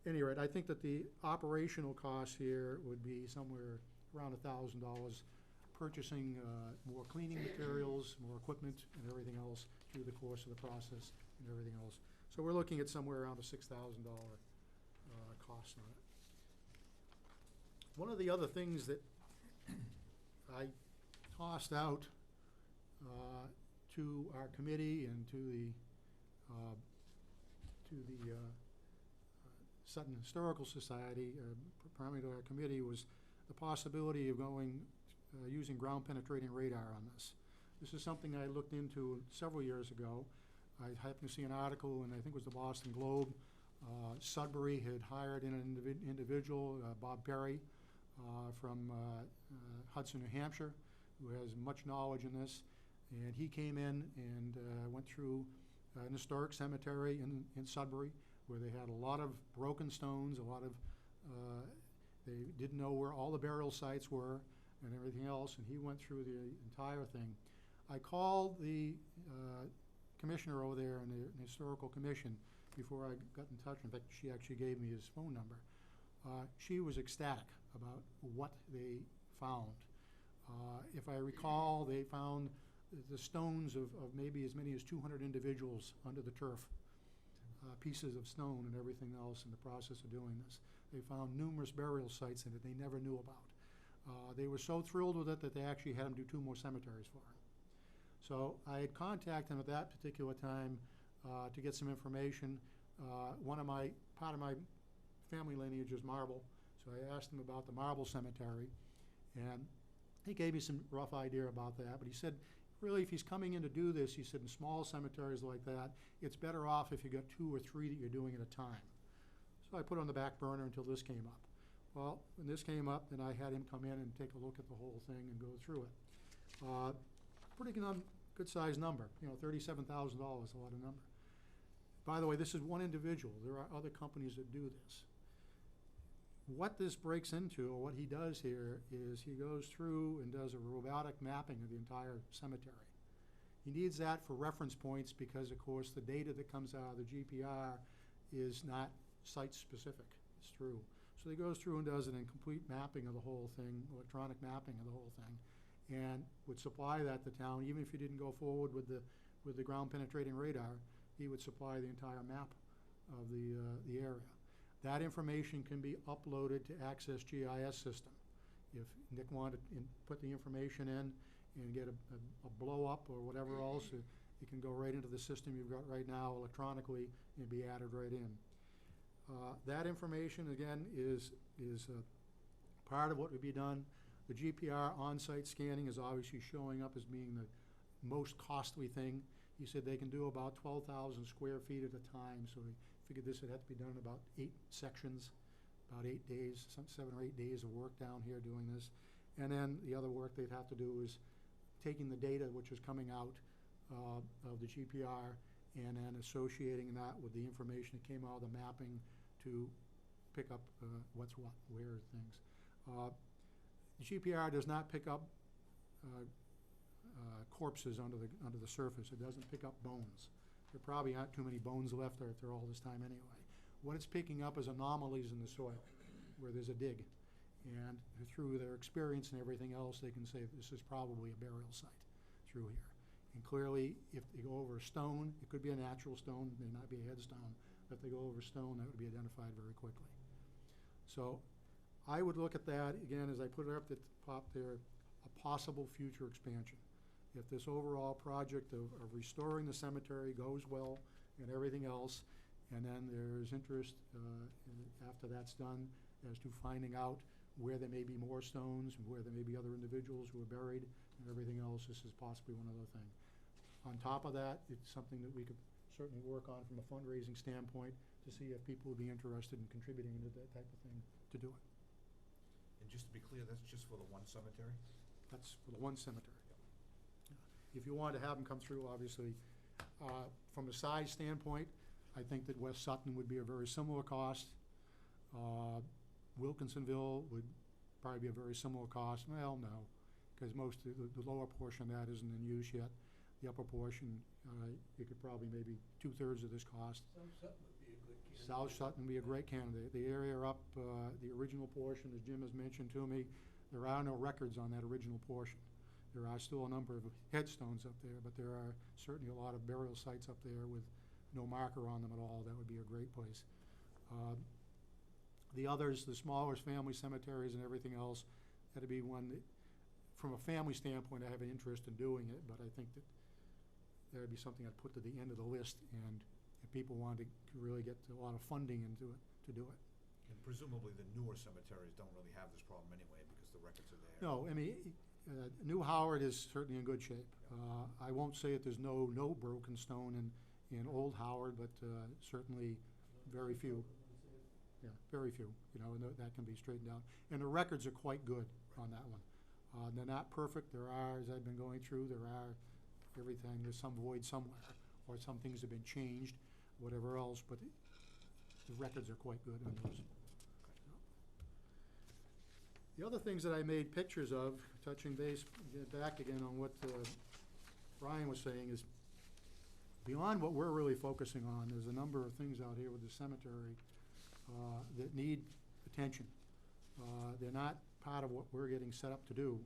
At any rate, I think that the operational costs here would be somewhere around $1,000, purchasing more cleaning materials, more equipment, and everything else through the course of the process and everything else. So we're looking at somewhere around a $6,000 cost on it. One of the other things that I tossed out to our committee and to the Sutton Historical Society, primarily to our committee, was the possibility of using ground penetrating radar on this. This is something I looked into several years ago. I happened to see an article, and I think it was the Boston Globe. Sudbury had hired an individual, Bob Perry, from Hudson, New Hampshire, who has much knowledge in this. And he came in and went through an historic cemetery in Sudbury, where they had a lot of broken stones, they didn't know where all the burial sites were and everything else, and he went through the entire thing. I called the commissioner over there in the Historical Commission before I got in touch. In fact, she actually gave me his phone number. She was ecstatic about what they found. If I recall, they found the stones of maybe as many as 200 individuals under the turf, pieces of stone and everything else in the process of doing this. They found numerous burial sites in it they never knew about. They were so thrilled with it that they actually had them do 2 more cemeteries for him. So I had contacted him at that particular time to get some information. Part of my family lineage is Marble, so I asked him about the Marble Cemetery, and he gave me some rough idea about that, but he said really, if he's coming in to do this, he said in small cemeteries like that, it's better off if you got 2 or 3 that you're doing at a time. So I put it on the back burner until this came up. Well, when this came up, then I had him come in and take a look at the whole thing and go through it. Pretty good-sized number, you know, $37,000, a lot of number. By the way, this is one individual. There are other companies that do this. What this breaks into, or what he does here, is he goes through and does a robotic mapping of the entire cemetery. He needs that for reference points because, of course, the data that comes out of the GPR is not site-specific. It's true. So he goes through and does an incomplete mapping of the whole thing, electronic mapping of the whole thing, and would supply that to town, even if you didn't go forward with the ground-penetrating radar, he would supply the entire map of the area. That information can be uploaded to Access GIS system. If Nick wanted to put the information in and get a blow-up or whatever else, it can go right into the system you've got right now electronically and be added right in. That information, again, is part of what would be done. The GPR on-site scanning is obviously showing up as being the most costly thing. He said they can do about 12,000 square feet at a time, so he figured this would have to be done in about 8 sections, about 8 days, 7 or 8 days of work down here doing this. And then the other work they'd have to do is taking the data which is coming out of the GPR and then associating that with the information that came out of the mapping to pick up what's what, where are things. The GPR does not pick up corpses under the surface. It doesn't pick up bones. There probably aren't too many bones left after all this time anyway. What it's picking up is anomalies in the soil where there's a dig. And through their experience and everything else, they can say this is probably a burial site through here. And clearly, if they go over a stone, it could be a natural stone, it may not be a headstone. If they go over a stone, that would be identified very quickly. So I would look at that, again, as I put it up at the top there, a possible future expansion. If this overall project of restoring the cemetery goes well and everything else, and then there's interest after that's done as to finding out where there may be more stones and where there may be other individuals who are buried and everything else, this is possibly one other thing. On top of that, it's something that we could certainly work on from a fundraising standpoint to see if people would be interested in contributing to that type of thing to do it. And just to be clear, that's just for the one cemetery? That's for the one cemetery. If you want to have them come through, obviously, from a size standpoint, I think that West Sutton would be a very similar cost. Wilkinsonville would probably be a very similar cost. Well, no, because most of the lower portion of that isn't in use yet. The upper portion, you could probably maybe 2/3 of this cost. South Sutton would be a good candidate. South Sutton would be a great candidate. The area up, the original portion, as Jim has mentioned to me, there are no records on that original portion. There are still a number of headstones up there, but there are certainly a lot of burial sites up there with no marker on them at all. That would be a great place. The others, the smaller family cemeteries and everything else, that'd be one that, from a family standpoint, I have an interest in doing it, but I think that that'd be something I'd put to the end of the list, and if people wanted to really get a lot of funding into it, to do it. And presumably the newer cemeteries don't really have this problem anyway because the records are there. No, I mean, New Howard is certainly in good shape. I won't say that there's no broken stone in Old Howard, but certainly very few. Yeah, very few, you know, and that can be straightened out. And the records are quite good on that one. They're not perfect. There are, as I've been going through, there are everything, there's some void somewhere, or some things have been changed, whatever else, but the records are quite good on those. The other things that I made pictures of, touching base, get back again on what Brian was saying, is beyond what we're really focusing on, there's a number of things out here with the cemetery that need attention. They're not part of what we're getting set up to do,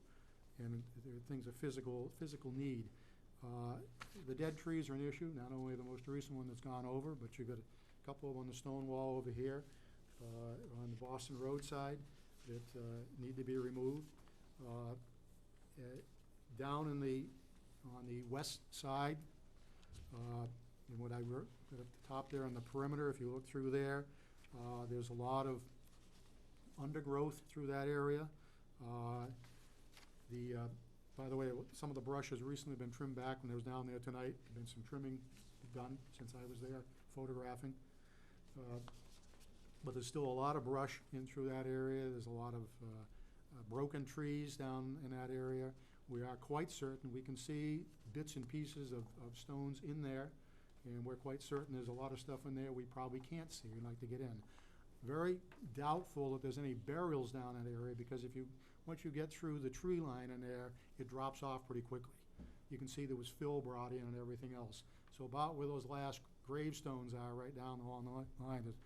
and they're things of physical need. The dead trees are an issue, not only the most recent one that's gone over, but you've got a couple on the stone wall over here on the Boston Road side that need to be removed. Down on the west side, and what I wrote at the top there on the perimeter, if you look through there, there's a lot of undergrowth through that area. The By the way, some of the brush has recently been trimmed back when I was down there tonight. There's been some trimming done since I was there photographing. But there's still a lot of brush in through that area. There's a lot of broken trees down in that area. We are quite certain, we can see bits and pieces of stones in there, and we're quite certain there's a lot of stuff in there we probably can't see. We'd like to get in. Very doubtful that there's any burials down that area, because once you get through the tree line in there, it drops off pretty quickly. You can see there was fill brought in and everything else. So about where those last gravestones are, right down along the line, is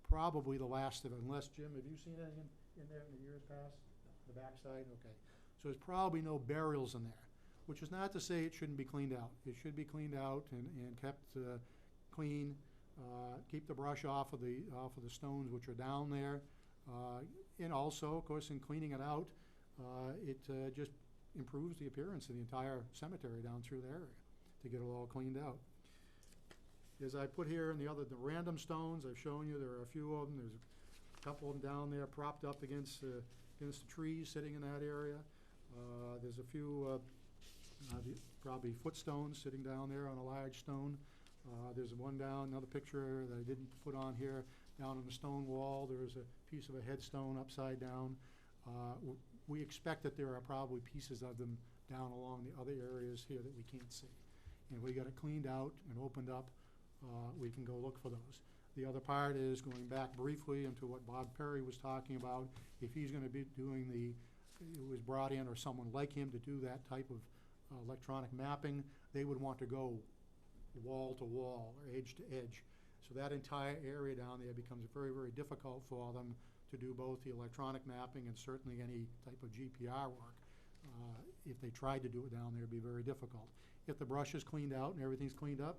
probably the last of it, unless, Jim, have you seen anything in there in the years past? The backside? Okay. So there's probably no burials in there, which is not to say it shouldn't be cleaned out. It should be cleaned out and kept clean. Keep the brush off of the stones which are down there. And also, of course, in cleaning it out, it just improves the appearance of the entire cemetery down through the area to get it all cleaned out. As I put here in the random stones, I've shown you there are a few of them. There's a couple of them down there propped up against the trees sitting in that area. There's a few probably footstones sitting down there on a large stone. There's one down, another picture that I didn't put on here, down on the stone wall. There's a piece of a headstone upside down. We expect that there are probably pieces of them down along the other areas here that we can't see. And we got it cleaned out and opened up. We can go look for those. The other part is going back briefly into what Bob Perry was talking about. If he's going to be doing it was brought in, or someone like him to do that type of electronic mapping, they would want to go wall to wall or edge to edge. So that entire area down there becomes very, very difficult for them to do both the electronic mapping and certainly any type of GPR work. If they tried to do it down there, it'd be very difficult. If the brush is cleaned out and everything's cleaned up,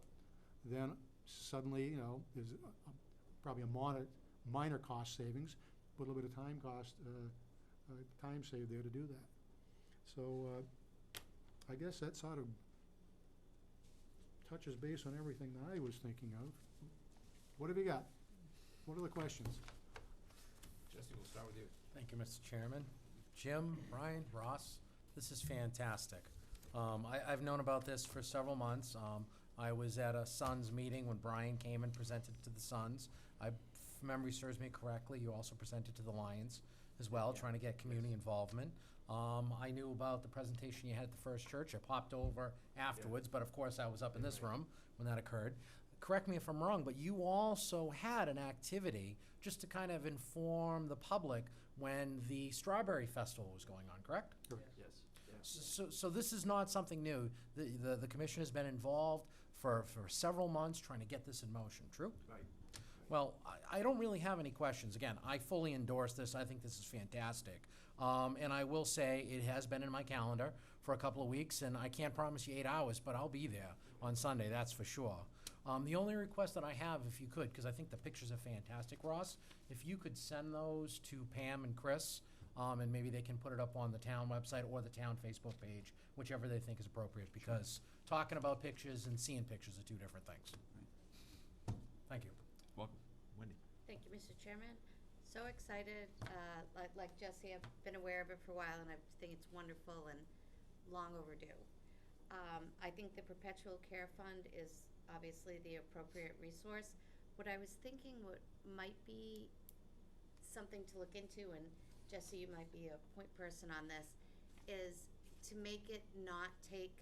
then suddenly, there's probably a minor cost savings, but a little bit of time saved there to do that. So I guess that sort of touches base on everything that I was thinking of. What have you got? What are the questions? Jesse, we'll start with you. Thank you, Mr. Chairman. Jim, Brian, Ross, this is fantastic. I've known about this for several months. I was at a Sons meeting when Brian came and presented to the Sons. If memory serves me correctly, you also presented to the Lions as well, trying to get community involvement. I knew about the presentation you had at the First Church. I popped over afterwards, but of course I was up in this room when that occurred. Correct me if I'm wrong, but you also had an activity just to kind of inform the public when the Strawberry Festival was going on, correct? Yes. So this is not something new. The commission has been involved for several months trying to get this in motion, true? Right. Well, I don't really have any questions. Again, I fully endorse this. I think this is fantastic. And I will say it has been in my calendar for a couple of weeks, and I can't promise you 8 hours, but I'll be there on Sunday, that's for sure. The only request that I have, if you could, because I think the pictures are fantastic, Ross, if you could send those to Pam and Chris, and maybe they can put it up on the town website or the town Facebook page, whichever they think is appropriate, because talking about pictures and seeing pictures are two different things. Thank you. Welcome. Wendy. Thank you, Mr. Chairman. So excited, like Jesse, I've been aware of it for a while, and I think it's wonderful and long overdue. I think the Perpetual Care Fund is obviously the appropriate resource. What I was thinking might be something to look into, and Jesse, you might be a point person on this, is to make it not take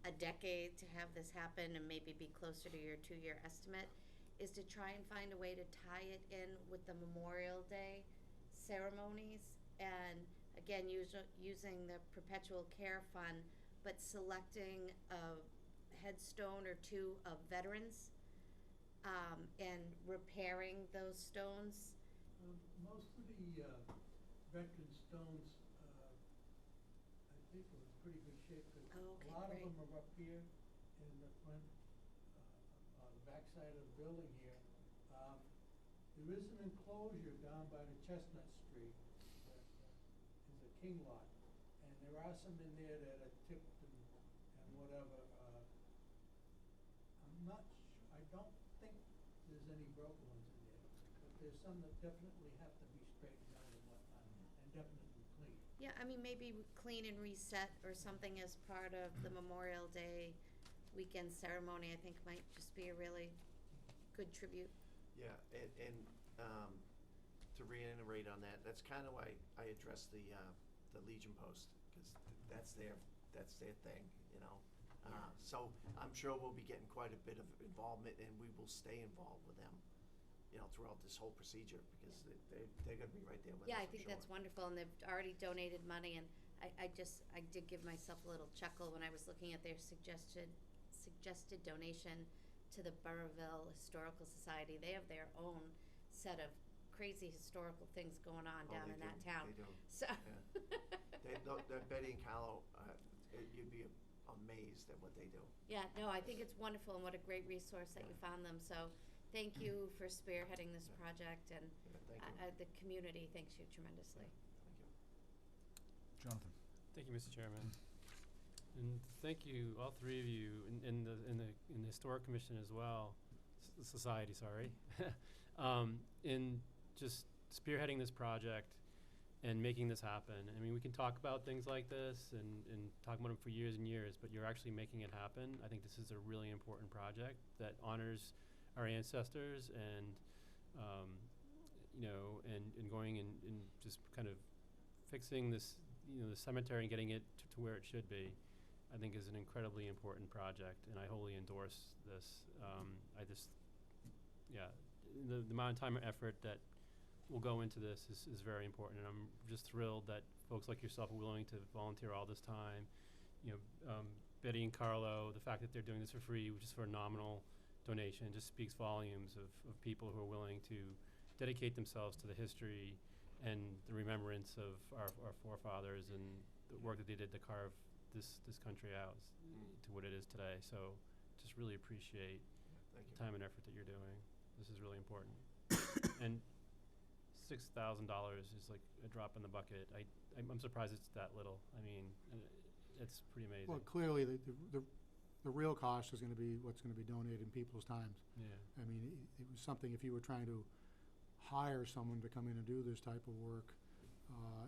a decade to have this happen and maybe be closer to your 2-year estimate, is to try and find a way to tie it in with the Memorial Day ceremonies, and again, using the Perpetual Care Fund, but selecting a headstone or two of veterans, and repairing those stones. Most of the veteran stones, I think are in pretty good shape. Okay, a lot great. of them are up here in the front, on the backside of the building here. There is an enclosure down by the Chestnut Street that is a king lot, and there are some in there that are tipped and whatever. I'm not sure, I don't think there's any broken ones in there, but there's some that definitely have to be straightened out and whatnot, and definitely cleaned. Yeah, I mean, maybe clean and reset or something as part of the Memorial Day weekend ceremony, I think might just be a really good tribute. Yeah, and to reiterate on that, that's kind of why I addressed the Legion Post, because that's their thing, you know. So I'm sure we'll be getting quite a bit of involvement, and we will stay involved with them, you know, throughout this whole procedure, because they're gonna be right there with us, Yeah, I I'm think sure. that's wonderful, and they've already donated money, and I did give myself a little chuckle when I was looking at their suggested donation to the Burrville Historical Society. They have their own set of crazy historical things going on Oh, down they in do, that town. they do, So. That Betty and Carlo, you'd be amazed at what they do. Yeah, no, I think it's wonderful, and what a great resource that you found them, so thank you for spearheading this project, and Yeah, thank you. the community thanks you tremendously. Thank you. Jonathan? Thank you, Mr. Chairman. And thank you, all three of you, in the Historic Commission as well, Society, sorry, in just spearheading this project and making this happen. I mean, we can talk about things like this and talk about them for years and years, but you're actually making it happen. I think this is a really important project that honors our ancestors and, you know, and going and just kind of fixing this, you know, the cemetery and getting it to where it should be, I think is an incredibly important project, and I wholly endorse this. I just, yeah, the amount of time and effort that will go into this is very important, and I'm just thrilled that folks like yourself are willing to volunteer all this time. You know, Betty and Carlo, the fact that they're doing this for free, which is for a nominal donation, just speaks volumes of people who are willing to dedicate themselves to the history and the remembrance of our forefathers and the work that they did to carve this country out to what it is today. So just really appreciate Thank the you. time and effort that you're doing. This is really important. And $6,000 is like a drop in the bucket. I'm surprised it's that little. I mean, it's pretty amazing. Well, clearly, the real cost is gonna be what's gonna be donated in people's times. Yeah. I mean, it was something, if you were trying to hire someone to come in and do this type of work,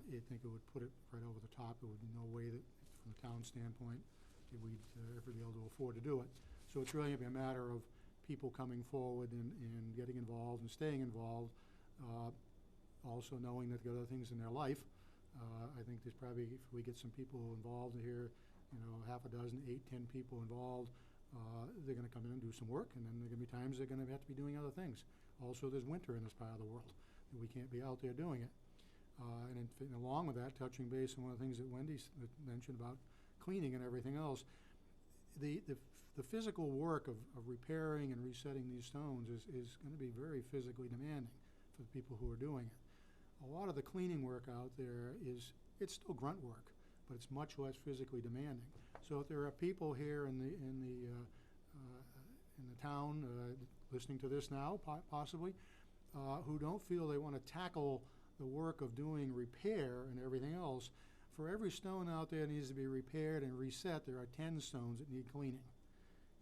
I think it would put it right over the top. There would be no way that, from the town standpoint, that we'd ever be able to afford to do it. So it's really gonna be a matter of people coming forward and getting involved and staying involved, also knowing that there are other things in their life. I think there's probably, if we get some people involved here, you know, half a dozen, 8, 10 people involved, they're gonna come in and do some work, and then there are gonna be times they're gonna have to be doing other things. Also, there's winter in this part of the world, and we can't be out there doing it. And along with that, touching base on one of the things that Wendy mentioned about cleaning and everything else, the physical work of repairing and resetting these stones is gonna be very physically demanding for the people who are doing it. A lot of the cleaning work out there it's still grunt work, but it's much less physically demanding. So if there are people here in the town, listening to this now, possibly, who don't feel they wanna tackle the work of doing repair and everything else, for every stone out there that needs to be repaired and reset, there are 10 stones that need cleaning.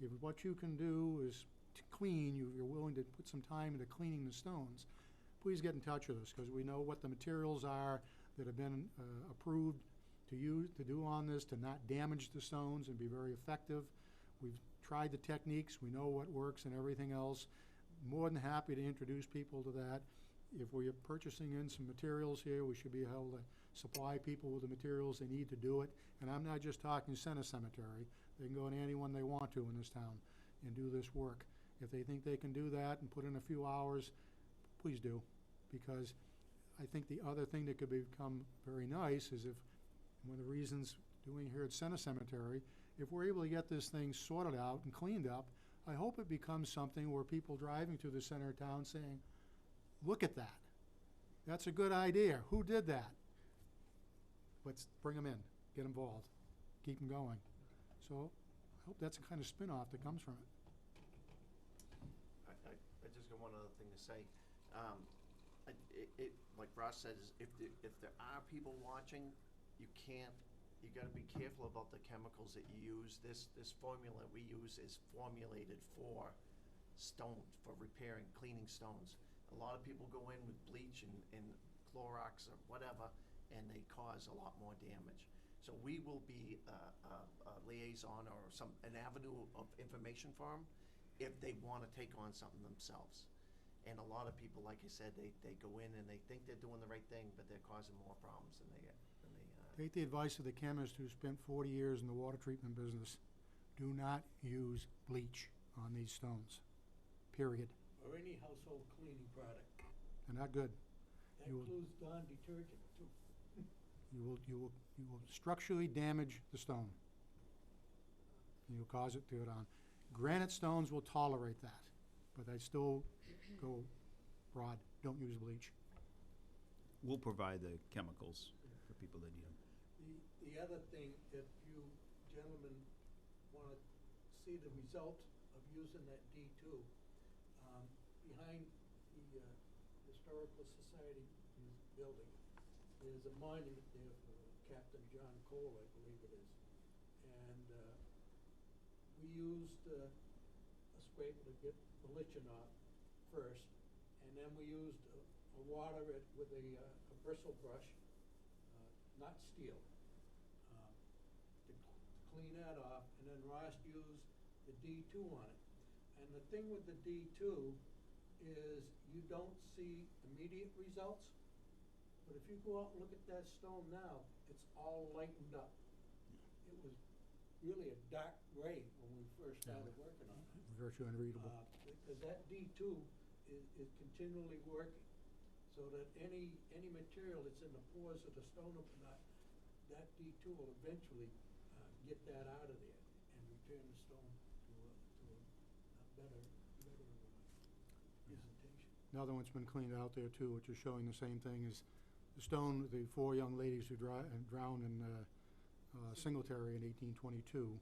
If what you can do is to clean, you're willing to put some time into cleaning the stones, please get in touch with us, because we know what the materials are that have been approved to do on this, to not damage the stones and be very effective. We've tried the techniques, we know what works and everything else. More than happy to introduce people to that. If we're purchasing in some materials here, we should be able to supply people with the materials they need to do it. And I'm not just talking Center Cemetery. They can go to any one they want to in this town and do this work. If they think they can do that and put in a few hours, please do. Because I think the other thing that could become very nice is if, one of the reasons doing here at Center Cemetery, if we're able to get this thing sorted out and cleaned up, I hope it becomes something where people driving through the center of town saying, look at that. That's a good idea. Who did that? Let's bring them in, get involved, keep them going. So I hope that's the kind of spin-off that comes from it. I just got one other thing to say. Like Ross said, if there are people watching, you gotta be careful about the chemicals that you use. This formula we use is formulated for stones, for repairing, cleaning stones. A lot of people go in with bleach and Clorox or whatever, and they cause a lot more damage. So we will be a liaison or an avenue of information for them if they want to take on something themselves. And a lot of people, like I said, they go in and they think they're doing the right thing, but they're causing more problems than they. Take the advice of the chemist who spent 40 years in the water treatment business. Do not use bleach on these stones, period. Or any household cleaning product. They're not good. That You will- includes Dawn detergent too. You will structurally damage the stone. And you'll cause it to go down. Granite stones will tolerate that, but I still go broad. Don't use bleach. We'll provide the chemicals for people that need them. The other thing, if you gentlemen want to see the result of using that D2, behind the Historical Society building, there's a monument there for Captain John Cole, I believe it is. And we used a scraper to get the lichen off first, and then we used a water it with a bristle brush, not steel, to clean that off, and then Ross used the D2 on it. And the thing with the D2 is you don't see immediate results, but if you go out and look at that stone now, it's all lightened up. It was really a dark gray when we first started working on it. Virtually unreadable. Because that D2 is continually working, so that any material that's in the pores of the stone or not, that D2 will eventually get that out of there and return the stone to a better presentation. Another one's been cleaned out there too, which is showing the same thing as the stone, the 4 young ladies who drowned in Singletary in 1822.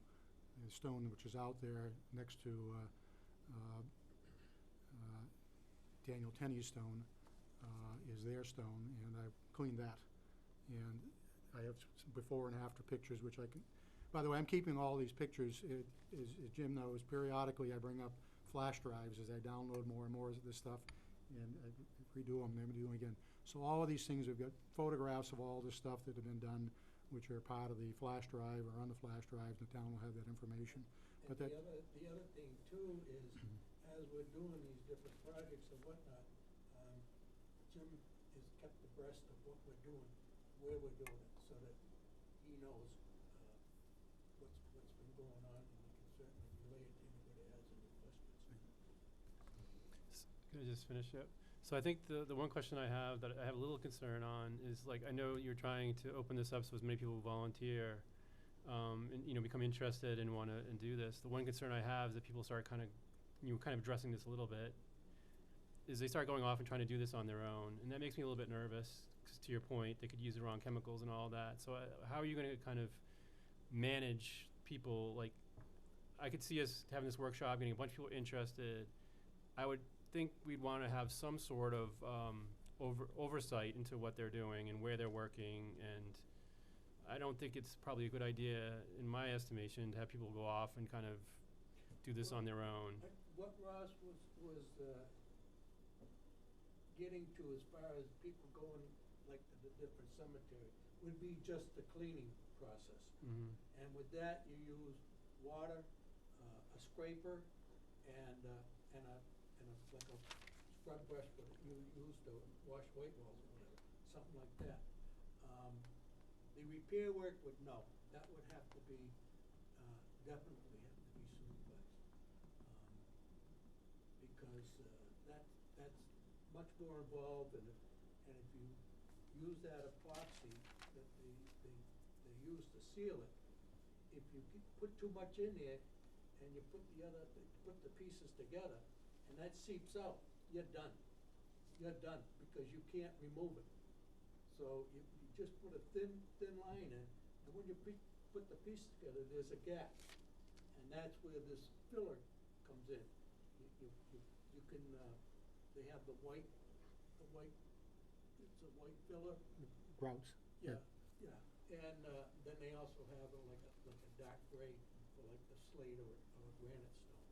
The stone which is out there next to Daniel Tenney's stone is their stone, and I cleaned that. And I have some before and after pictures, which I can, by the way, I'm keeping all these pictures. As Jim knows, periodically I bring up flash drives as I download more and more of this stuff, and I redo them, then do them again. So all of these things, we've got photographs of all this stuff that have been done, which are part of the flash drive or on the flash drive. The town will have that information. And the other thing too is, as we're doing these different projects and whatnot, Jim is kept abreast of what we're doing, where we're doing it, so that he knows what's been going on, and he can certainly relay it to anybody that has any questions. Can I just finish up? So I think the one question I have that I have a little concern on is, like, I know you're trying to open this up so as many people volunteer, and, you know, become interested and want to do this. The one concern I have is that people start kind of addressing this a little bit, is they start going off and trying to do this on their own, and that makes me a little bit nervous, because to your point, they could use the wrong chemicals and all that. So how are you going to kind of manage people? Like, I could see us having this workshop, getting a bunch of people interested. I would think we'd want to have some sort of oversight into what they're doing and where they're working, and I don't think it's probably a good idea, in my estimation, to have people go off and kind of do this on their own. What Ross was getting to, as far as people going, like, to the different cemetery, would be just the cleaning process. Mm-hmm. And with that, you use water, a scraper, and like a scrub brush, but you use to wash white walls or whatever, something like that. The repair work that would have to be, definitely have to be supervised. Because that's much more involved, and if you use that epoxy that they use to seal it, if you put too much in there and you put the pieces together and that seeps out, you're done. You're done, because you can't remove it. So you just put a thin line in, and when you put the pieces together, there's a gap, and that's where this filler comes in. You can, they have the white, it's a white filler. Grouts. Yeah. And then they also have like a dark gray for like the slate or granite stone.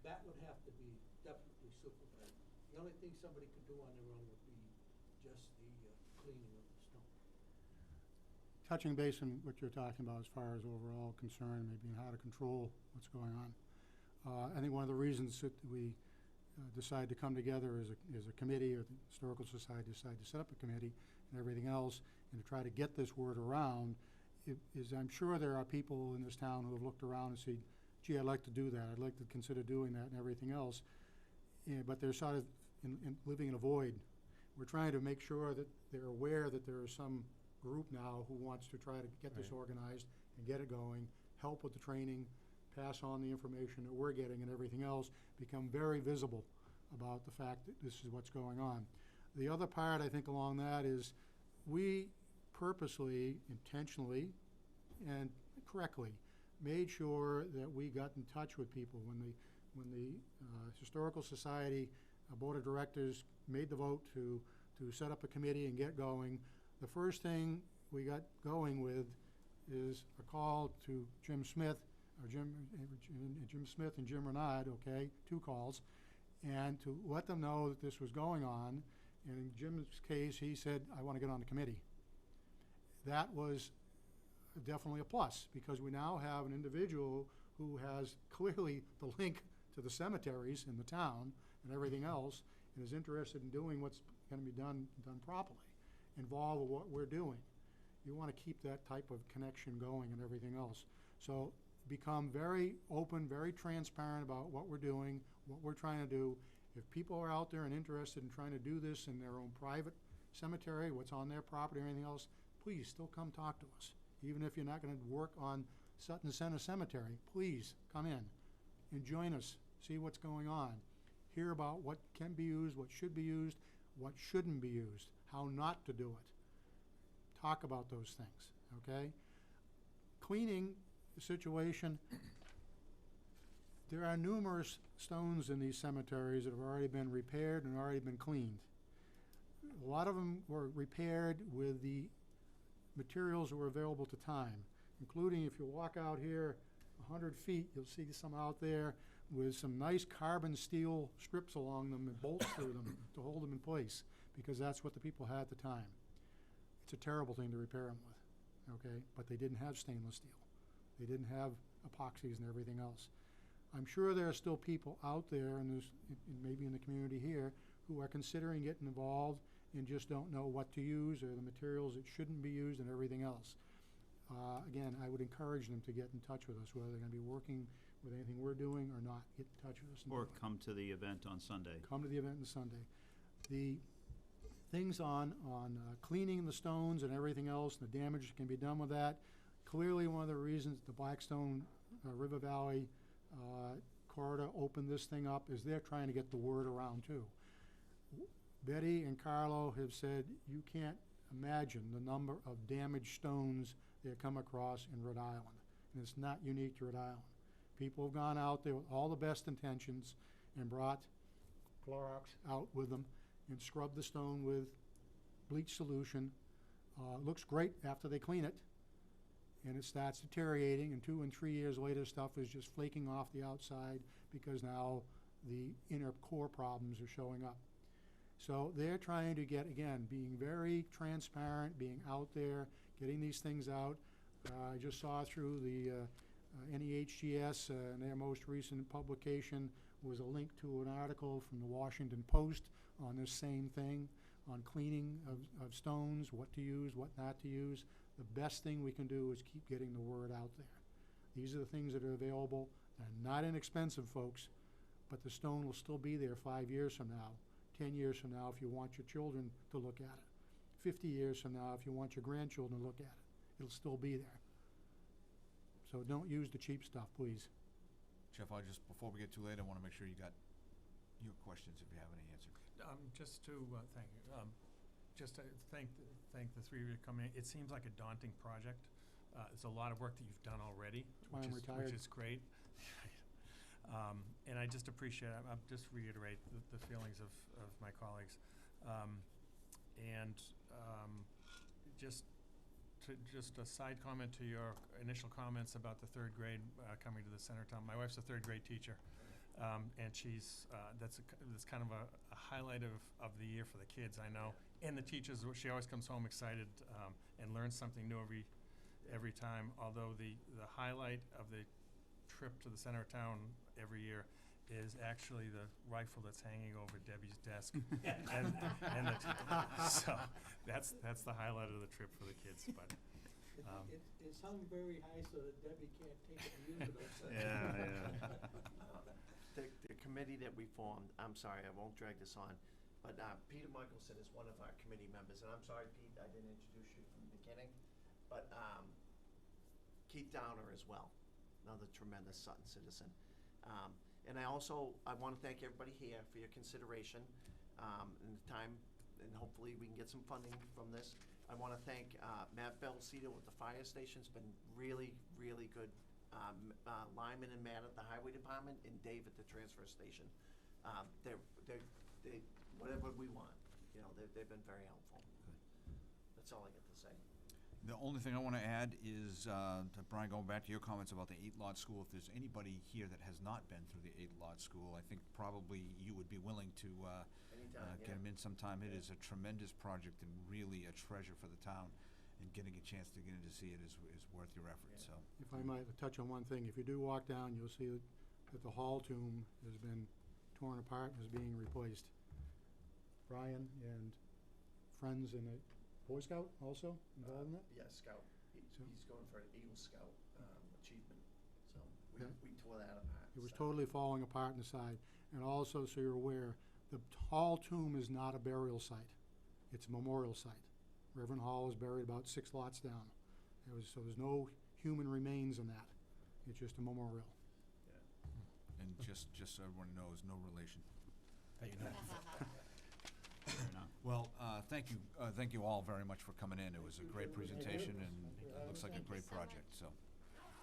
That would have to be definitely supervised. The only thing somebody could do on their own would be just the cleaning of the stone. touching base on what you're talking about as far as overall concern, maybe and how to control what's going on. I think one of the reasons that we decide to come together as a committee, or the Historical Society decide to set up a committee and everything else, and to try to get this word around, is I'm sure there are people in this town who have looked around and said, gee, I'd like to do that, I'd like to consider doing that and everything else, but they're sort of living in a void. We're trying to make sure that they're aware that there is some group now who wants to try to get this organized and get it going, help with the training, pass on the information that we're getting and everything else, become very visible about the fact that this is what's going on. The other part, I think, along that is we purposely, intentionally, and correctly made sure that we got in touch with people. When the Historical Society Board of Directors made the vote to set up a committee and get going, the first thing we got going with is a call to Jim Smith and Jim Renard, okay, 2 calls, and to let them know that this was going on. And in Jim's case, he said, I want to get on the committee. That was definitely a plus, because we now have an individual who has clearly the link to the cemeteries in the town and everything else, and is interested in doing what's going to be done properly, involved with what we're doing. You want to keep that type of connection going and everything else. So become very open, very transparent about what we're doing, what we're trying to do. If people are out there and interested in trying to do this in their own private cemetery, what's on their property or anything else, please still come talk to us. Even if you're not going to work on Sutton Center Cemetery, please come in and join us, see what's going on, hear about what can be used, what should be used, what shouldn't be used, how not to do it. Talk about those things, okay? Cleaning the situation. There are numerous stones in these cemeteries that have already been repaired and already been cleaned. A lot of them were repaired with the materials that were available at the time, including, if you walk out here 100 feet, you'll see some out there with some nice carbon steel strips along them and bolts through them to hold them in place, because that's what the people had at the time. It's a terrible thing to repair them with, okay? But they didn't have stainless steel. They didn't have epoxies and everything else. I'm sure there are still people out there, and maybe in the community here, who are considering getting involved and just don't know what to use, or the materials that shouldn't be used and everything else. Again, I would encourage them to get in touch with us, whether they're going to be working with anything we're doing or not. Get in touch with us. Or come to the event on Sunday. Come to the event on Sunday. The things on cleaning the stones and everything else, and the damage that can be done with that, clearly one of the reasons the Blackstone River Valley corridor opened this thing up is they're trying to get the word around too. Betty and Carlo have said you can't imagine the number of damaged stones they come across in Rhode Island. And it's not unique to Rhode Island. People have gone out there with all the best intentions and brought Clorox out with them and scrubbed the stone with bleach solution. Looks great after they clean it, and it starts deteriorating, and 2 and 3 years later stuff is just flaking off the outside because now the inner core problems are showing up. So they're trying to get, again, being very transparent, being out there, getting these things out. I just saw through the NEHGS, in their most recent publication, was a link to an article from the Washington Post on this same thing, on cleaning of stones, what to use, what not to use. The best thing we can do is keep getting the word out there. These are the things that are available. They're not inexpensive, folks, but the stone will still be there 5 years from now, 10 years from now if you want your children to look at it, 50 years from now if you want your grandchildren to look at it. It'll still be there. So don't use the cheap stuff, please. Jeff, before we get too late, I want to make sure you got your questions if you have any answer. Just to thank you. Just to thank the three of you coming. It seems like a daunting project. It's a lot of work that you've done already, which is great. And I just appreciate. I'll just reiterate the feelings of my colleagues, and just a side comment to your initial comments about the third grade coming to the center town. My wife's a third grade teacher, and she's that's kind of a highlight of the year for the kids, I know, and the teachers. She always comes home excited and learns something new every time, although the highlight of the trip to the center of town every year is actually the rifle that's hanging over Debbie's desk. So that's the highlight of the trip for the kids, but. It's hung very high so that Debbie can't take it and use it. The committee that we formed, I'm sorry, I won't drag this on, but Peter Michelson is one of our committee members, and I'm sorry, Pete, I didn't introduce you from the beginning, but Keith Downer as well, another tremendous Sutton citizen. And I want to thank everybody here for your consideration and the time, and hopefully we can get some funding from this. I want to thank Matt Belcito with the fire station's been really, really good. Lyman and Matt at the highway department, and Dave at the transfer station. They whatever we want, they've been very helpful. That's all I got to say. The only thing I want to add is, Brian, going back to your comments about the 8-lot school, if there's anybody here that has not been through the 8-lot school, I think probably you would be willing to Anytime, get them in sometime. It is a tremendous project and really a treasure for the town, and getting a chance to get in to see it is worth your effort, so. If I might touch on one thing, if you do walk down, you'll see that the hall tomb has been torn apart and is being replaced. Brian and friends in a Boy Scout also involved in it? Yeah, Scout. So- He's going for an Eagle Scout achievement, so Yeah. we tore that apart. It was so. totally falling apart inside. And also, so you're aware, the Hall tomb is not a burial site. It's a memorial site. Reverend Hall is buried about 6 lots down. So there's no human remains in that. It's just a memorial. And just so everyone knows, no relation. That you know. Fair enough. Well, thank you all very much for coming in. It was a great presentation, and it looks like a Thank you great so much. project, so,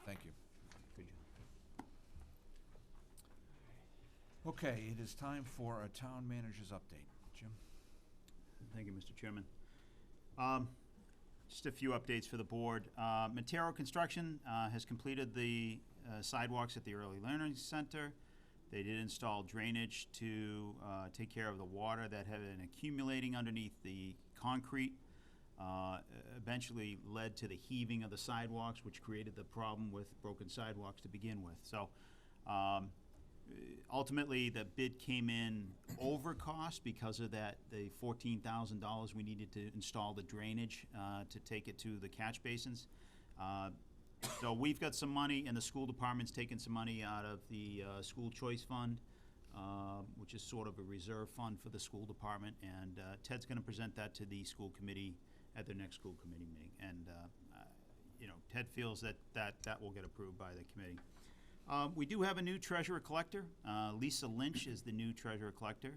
thank you. Good job. Okay, it is time for a town manager's update. Jim? Thank you, Mr. Chairman. Just a few updates for the board. Matero Construction has completed the sidewalks at the Early Learning Center. They did install drainage to take care of the water that had been accumulating underneath the concrete. Eventually led to the heaving of the sidewalks, which created the problem with broken sidewalks to begin with. So ultimately, the bid came in over cost because of that, the $14,000 we needed to install the drainage to take it to the catch basins. So we've got some money, and the school department's taken some money out of the school choice fund, which is sort of a reserve fund for the school department, and Ted's gonna present that to the school committee at their next school committee meeting. And, Ted feels that will get approved by the committee. We do have a new treasurer collector. Lisa Lynch is the new treasurer collector.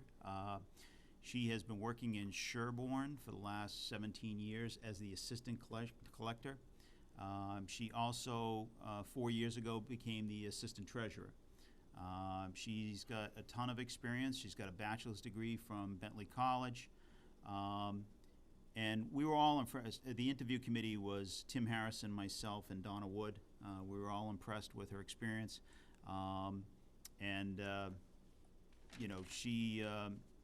She has been working in Sherborne for the last 17 years as the assistant collector. She also, 4 years ago, became the assistant treasurer. She's got a ton of experience. She's got a bachelor's degree from Bentley College. And we were all impressed. The interview committee was Tim Harrison, myself, and Donna Wood. We were all impressed with her experience.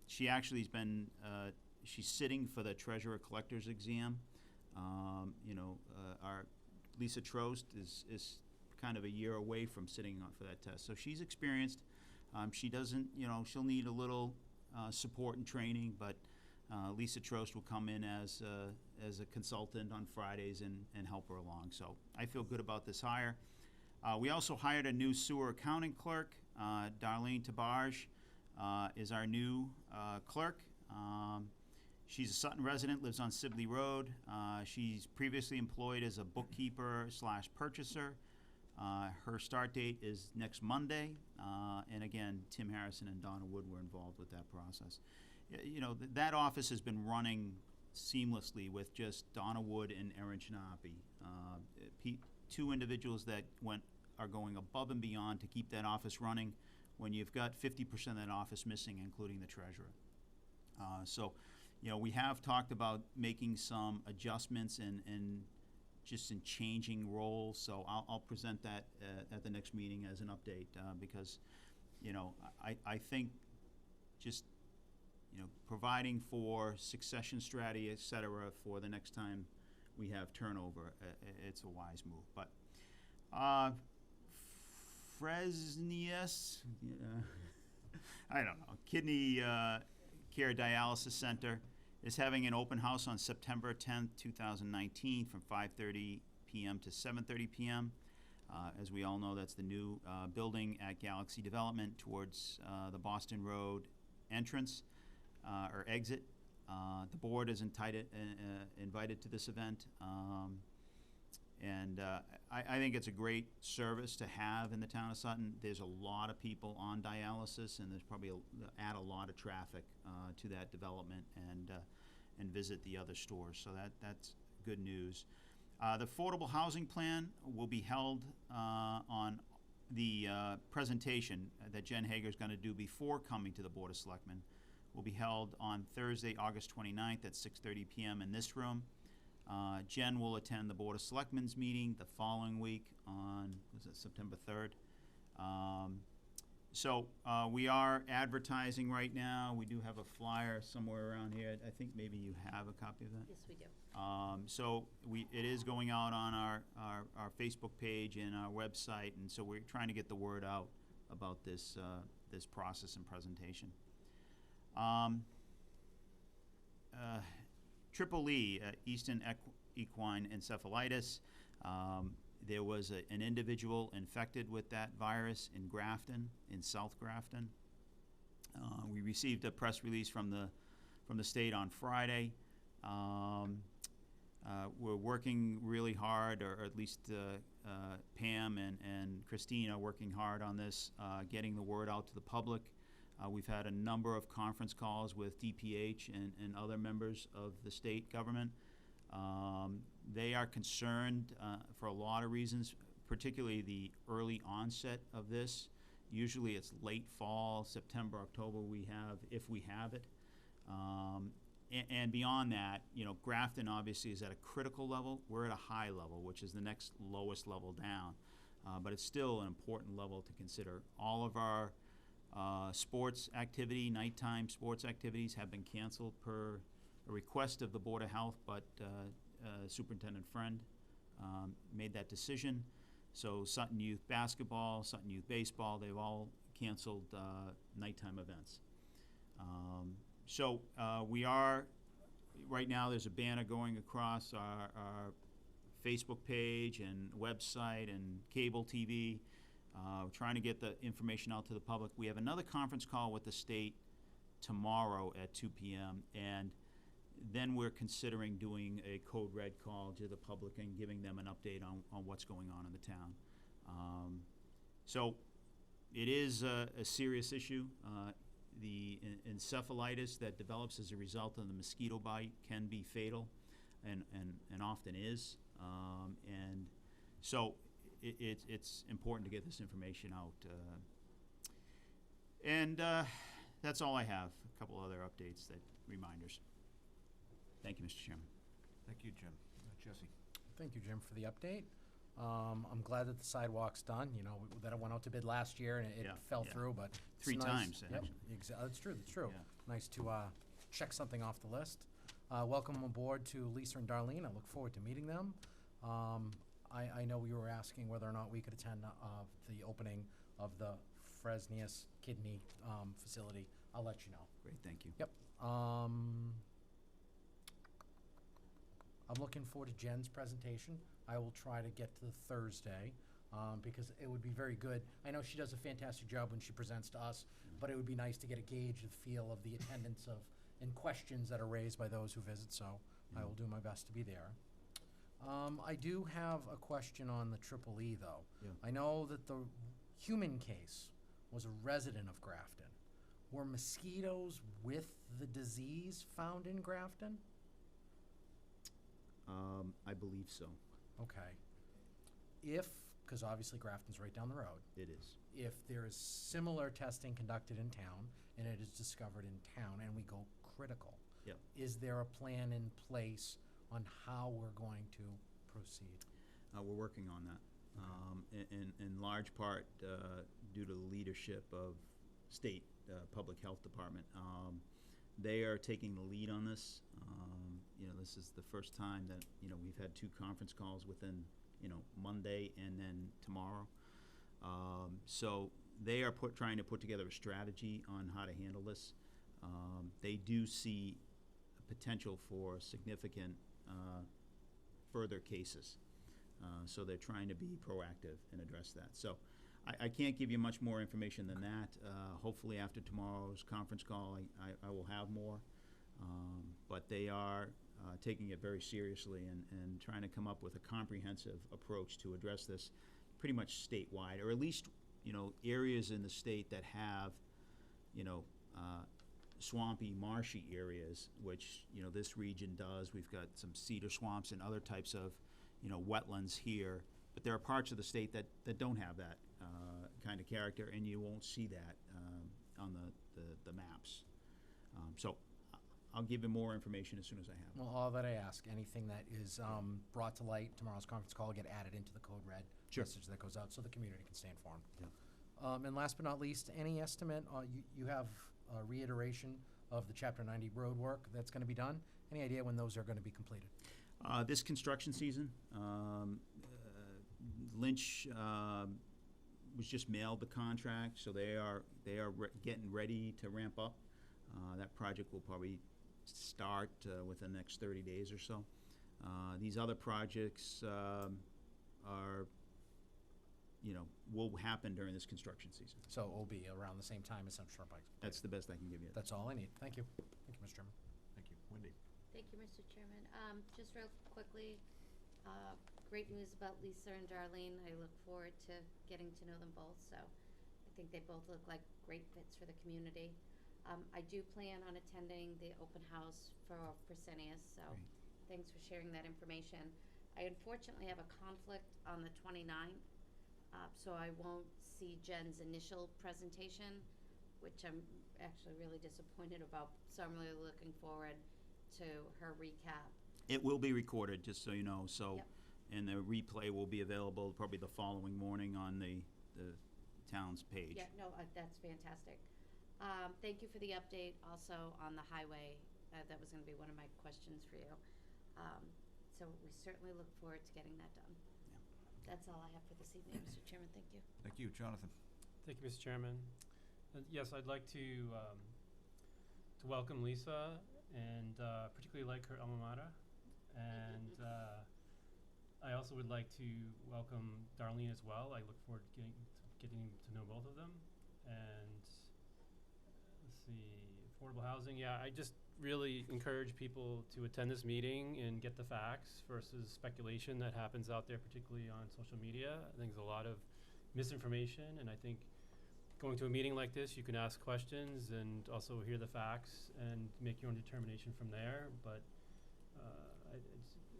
She actually has been, she's sitting for the treasurer collector's exam. Our Lisa Trost is kind of a year away from sitting for that test. So she's experienced. She doesn't, she'll need a little support and training, but Lisa Trost will come in as a consultant on Fridays and help her along. So I feel good about this hire. We also hired a new sewer accounting clerk. Darlene Tabarge is our new clerk. She's a Sutton resident, lives on Sibley Road. She's previously employed as a bookkeeper / purchaser. Her start date is next Monday. And again, Tim Harrison and Donna Wood were involved with that process. That office has been running seamlessly with just Donna Wood and Erin Chinapi. Two individuals that are going above and beyond to keep that office running when you've got 50% of that office missing, including the treasurer. We have talked about making some adjustments and just in changing roles. So I'll present that at the next meeting as an update because, I think just, providing for succession strategy, et cetera, for the next time we have turnover, it's a wise move. But Fresnius, I don't know, Kidney Care Dialysis Center is having an open house on September 10th, 2019 from 5:30 p.m. to 7:30 p.m. As we all know, that's the new building at Galaxy Development towards the Boston Road entrance or exit. The board is invited to this event. I think it's a great service to have in the town of Sutton. There's a lot of people on dialysis, and there's probably add a lot of traffic to that development and visit the other stores. So that's good news. The affordable housing plan will be held on the presentation that Jen Hager is going to do before coming to the Board of Selectmen. Will be held on Thursday, August 29th at 6:30 p.m. in this room. Jen will attend the Board of Selectmen's meeting the following week on, was it September 3rd? We are advertising right now. We do have a flyer somewhere around here. I think maybe you have a copy of that? Yes, we do. It is going out on our Facebook page and our website, and so we're trying to get the word out about this process and presentation. Triple E, Eastern Equine Encephalitis. There was an individual infected with that virus in Grafton, in South Grafton. We received a press release from the state on Friday. We're working really hard, or at least Pam and Christine are working hard on this, getting the word out to the public. We've had a number of conference calls with DPH and other members of the state government. They are concerned for a lot of reasons, particularly the early onset of this. Usually it's late fall, September, October if we have it. And beyond that, Grafton obviously is at a critical level. We're at a high level, which is the next lowest level down. But it's still an important level to consider. All of our sports activity, nighttime sports activities have been canceled per a request of the Board of Health, but Superintendent Friend made that decision. So Sutton Youth Basketball, Sutton Youth Baseball, they've all canceled nighttime events. We are, right now there's a banner going across our Facebook page and website and cable TV. We're trying to get the information out to the public. We have another conference call with the state tomorrow at 2 p.m. and then we're considering doing a code red call to the public and giving them an update on what's going on in the town. So it is a serious issue. The encephalitis that develops as a result of the mosquito bite can be fatal and often is. It's important to get this information out. That's all I have. A couple other updates, reminders. Thank you, Mr. Chairman. Thank you, Jim. Jesse? Thank you, Jim, for the update. I'm glad that the sidewalk's done, that it went out to bid last year and it Yeah, fell yeah. through, but. it's 3 nice- times, Yep, actually. that's true. Yeah. Nice to check something off the list. Welcome aboard to Lisa and Darlene. I look forward to meeting them. I know you were asking whether or not we could attend the opening of the Fresnius Kidney facility. I'll let you know. Great, thank you. Yep. I'm looking forward to Jen's presentation. I will try to get to the Thursday because it would be very good. I know she does a fantastic job when she presents to us, but it would be nice to get a gauge of feel of the attendance and questions that are raised by those who visit, so I will do my best to be there. I do have a question on the Triple E, though. Yeah. I know that the human case was a resident of Grafton. Were mosquitoes with the disease found in Grafton? I believe so. Okay. Because obviously Grafton's right down the road. It is. If there is similar testing conducted in town and it is discovered in town and we go critical, Yep. is there a plan in place on how we're going to proceed? We're working on that. In large part due to the leadership of state public health department. They are taking the lead on this, this is the first time that, we've had 2 conference calls within, Monday and then tomorrow. So they are trying to put together a strategy on how to handle this. They do see potential for significant further cases. So they're trying to be proactive and address that. So I can't give you much more information than that. Hopefully after tomorrow's conference call, I will have more. But they are taking it very seriously and trying to come up with a comprehensive approach to address this pretty much statewide, or at least, areas in the state that have, swampy, marshy areas, which, this region does. We've got some cedar swamps and other types of, wetlands here. But there are parts of the state that don't have that kind of character, and you won't see that on the maps. So I'll give you more information as soon as I have it. Well, all that I ask, anything that is brought to light, tomorrow's conference call, get added into the code red message that goes out so the community can stay informed. Yeah. And last but not least, any estimate, you have a reiteration of the Chapter 90 road work that's going to be done? Any idea when those are going to be completed? This construction season, Lynch was just mailed the contract, so they are getting ready to ramp up. That project will probably start within the next 30 days or so. These other projects are, will happen during this construction season. So it will be around the same time as Central Shore Bike. That's the best I can give you. That's all I need. Thank you. Thank you, Mr. Chairman. Thank you. Wendy? Thank you, Mr. Chairman. Just real quickly, great news about Lisa and Darlene. I look forward to getting to know them both, so I think they both look like great fits for the community. I do plan on attending the open house for Fresenius, so thanks for sharing that information. I unfortunately have a conflict on the 29th, so I won't see Jen's initial presentation, which I'm actually really disappointed about, so I'm really looking forward to her recap. It will be recorded, just so you know, so, Yep. and the replay will be available probably the following morning on the town's page. Yeah, no, that's fantastic. Thank you for the update also on the highway. That was going to be one of my questions for you. So we certainly look forward to getting that done. Yeah. That's all I have for this evening, Mr. Chairman. Thank you. Thank you. Jonathan? Thank you, Mr. Chairman. Yes, I'd like to welcome Lisa, and particularly like her alma mater. And I also would like to welcome Darlene as well. I look forward to getting to know both of them. And let's see, affordable housing. Yeah, I just really encourage people to attend this meeting and get the facts versus speculation that happens out there, particularly on social media. I think there's a lot of misinformation, and I think going to a meeting like this, you can ask questions and also hear the facts and make your own determination from there. But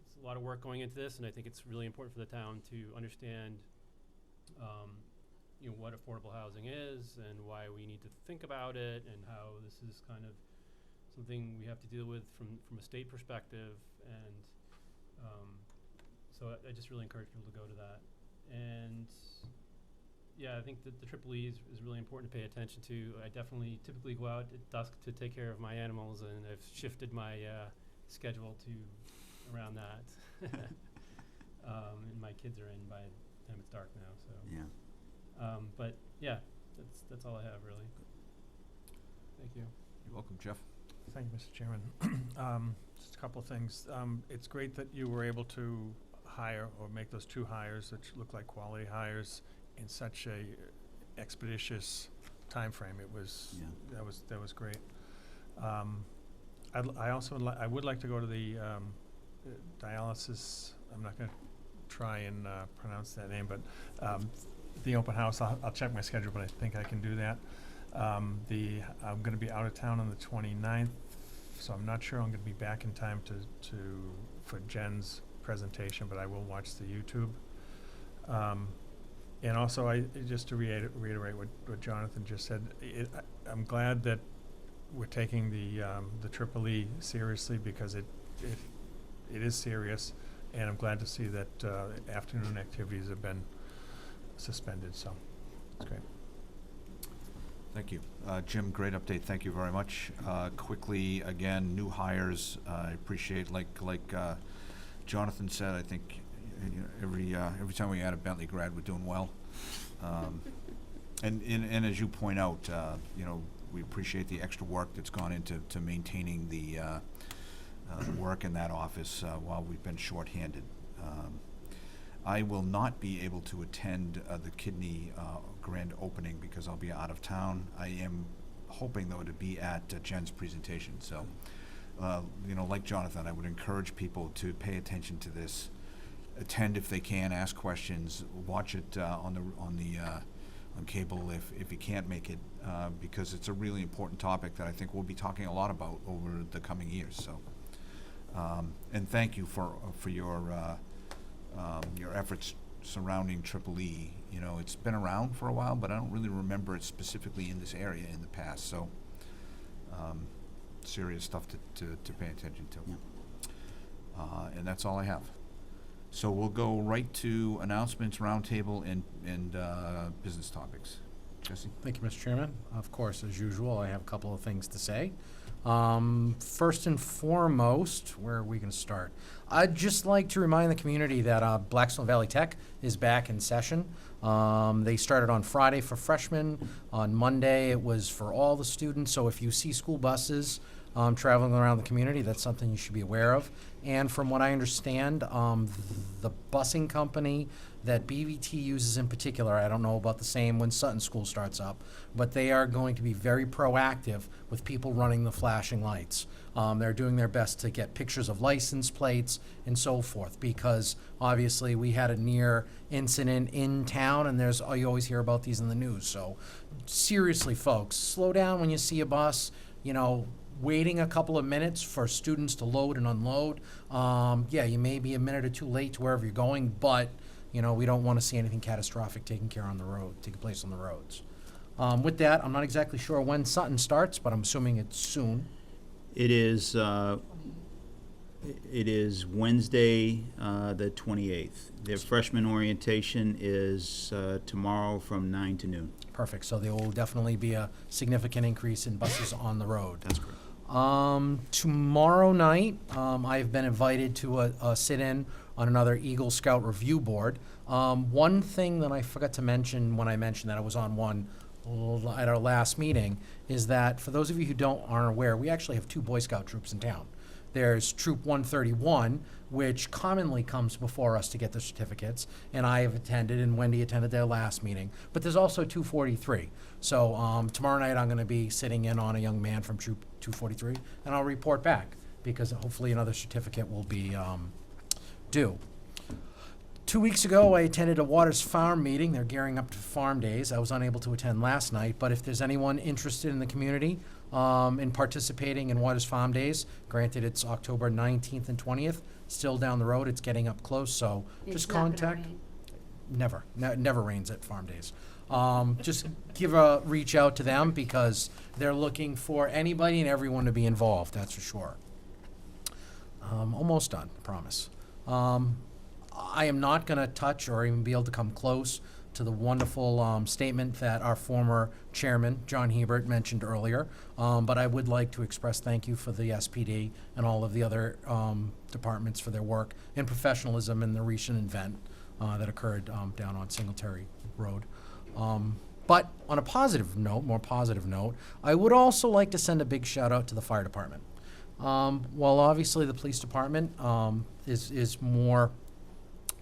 it's a lot of work going into this, and I think it's really important for the town to understand what affordable housing is and why we need to think about it, and how this is kind of something we have to deal with from a state perspective. And so I just really encourage people to go to that. And yeah, I think that the EEE is really important to pay attention to. I typically go out at dusk to take care of my animals, and I've shifted my schedule to around that. And my kids are in by the time it's dark now, so. Yeah. But yeah, that's all I have really. Thank you. You're welcome. Jeff? Thank you, Mr. Chairman. Just a couple of things. It's great that you were able to hire or make those 2 hires that look like quality hires in such a expeditious time frame. It was, Yeah. that was great. I also I would like to go to the dialysis. I'm not going to try and pronounce that name, but the open house. I'll check my schedule, but I think I can do that. I'm going to be out of town on the 29th, so I'm not sure I'm going to be back in time for Jen's presentation, but I will watch the YouTube. And also, just to reiterate what Jonathan just said, I'm glad that we're taking the EEE seriously, because it is serious, and I'm glad to see that afternoon activities have been suspended. So it's great. Thank you. Jim, great update. Thank you very much. Quickly, again, new hires, I appreciate, like Jonathan said, I think, you know, every time we add a Bentley grad, we're doing well. And as you point out, you know, we appreciate the extra work that's gone into maintaining the work in that office while we've been shorthanded. I will not be able to attend the kidney grand opening because I'll be out of town. I am hoping, though, to be at Jen's presentation. So, you know, like Jonathan, I would encourage people to pay attention to this, attend if they can, ask questions, watch it on cable if you can't make it, because it's a really important topic that I think we'll be talking a lot about over the coming years. So, and thank you for your efforts surrounding Triple E. You know, it's been around for a while, but I don't really remember it specifically in this area in the past. So, serious stuff to pay attention to. Yeah. And that's all I have. So we'll go right to announcements, roundtable, and business topics. Jesse? Thank you, Mr. Chairman. Of course, as usual, I have a couple of things to say. First and foremost, where are we going to start? I'd just like to remind the community that Blackstone Valley Tech is back in session. They started on Friday for freshmen. On Monday, it was for all the students. So if you see school buses traveling around the community, that's something you should be aware of. And from what I understand, the busing company that BVT uses in particular, I don't know about the same when Sutton School starts up, but they are going to be very proactive with people running the flashing lights. They're doing their best to get pictures of license plates and so forth, because obviously we had a near incident in town, and you always hear about these in the news. So seriously, folks, slow down when you see a bus. You know, waiting a couple of minutes for students to load and unload. Yeah, you may be a minute or two late to wherever you're going, but you know, we don't want to see anything catastrophic taking place on the roads. With that, I'm not exactly sure when Sutton starts, but I'm assuming it's soon. It is Wednesday, the 28th. Their freshman orientation is tomorrow from 9 to noon. Perfect. So there will definitely be a significant increase in buses on the road. That's correct. Tomorrow night, I've been invited to a sit-in on another Eagle Scout review board. One thing that I forgot to mention when I mentioned that I was on one at our last meeting is that, for those of you who aren't aware, we actually have 2 Boy Scout troops in town. There's Troop 131, which commonly comes before us to get the certificates, and I have attended, and Wendy attended their last meeting. But there's also 243. So tomorrow night I'm going to be sitting in on a young man from Troop 243, and I'll report back, because hopefully another certificate will be due. 2 weeks ago, I attended a Waters Farm meeting. They're gearing up to farm days. I was unable to attend last night, but if there's anyone interested in the community in participating in Waters Farm Days, granted it's October 19th and 20th, still down the road, it's getting up close, so just contact. Never rains at farm days. Just reach out to them, because they're looking for anybody and everyone to be involved, that's for sure. Almost done, I promise. I am not going to touch or even be able to come close to the wonderful statement that our former chairman, John Hebert, mentioned earlier. But I would like to express thank you for the SPD and all of the other departments for their work and professionalism in the recent event that occurred down on Singletary Road. But on a more positive note, I would also like to send a big shout out to the fire department. While obviously the police department is more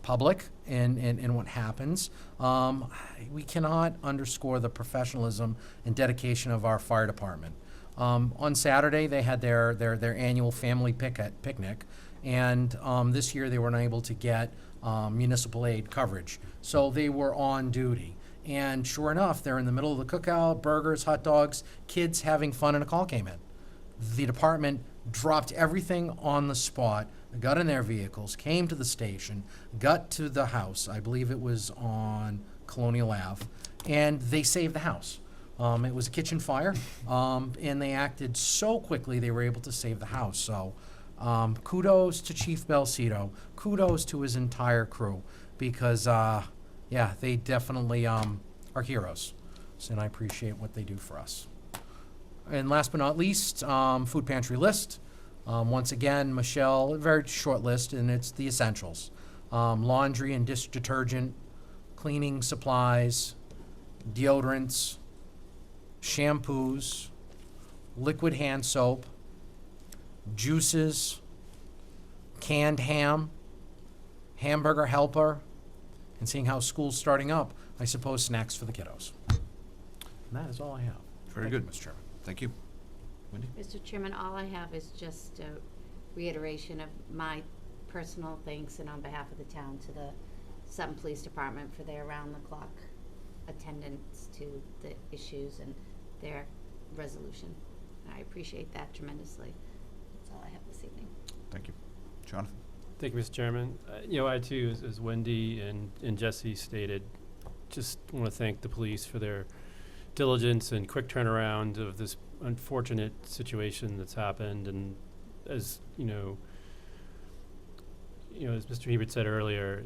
public in what happens, we cannot underscore the professionalism and dedication of our fire department. On Saturday, they had their annual family picnic, and this year they were unable to get municipal aid coverage, so they were on duty. And sure enough, they're in the middle of the cookout, burgers, hot dogs, kids having fun, and a call came in. The department dropped everything on the spot, got in their vehicles, came to the station, got to the house, I believe it was on Colonial Ave, and they saved the house. It was a kitchen fire, and they acted so quickly they were able to save the house. So kudos to Chief Belcito, kudos to his entire crew, because yeah, they definitely are heroes. and I appreciate what they do for us. And last but not least, food pantry list. Once again, Michelle, a very short list, and it's the essentials. Laundry and dish detergent, cleaning supplies, deodorants, shampoos, liquid hand soap, juices, canned ham, hamburger helper, and seeing how school's starting up, I suppose snacks for the kiddos. And that is all I have. Very Thank you, good. Mr. Chairman. Thank you. Wendy? Mr. Chairman, all I have is just a reiteration of my personal thanks and on behalf of the town to the Sutton Police Department for their round-the-clock attendance to the issues and their resolution. I appreciate that tremendously. That's all I have this evening. Thank you. Jonathan? Thank you, Mr. Chairman. I too, as Wendy and Jesse stated, just want to thank the police for their diligence and quick turnaround of this unfortunate situation that's happened. And as as Mr. Hebert said earlier,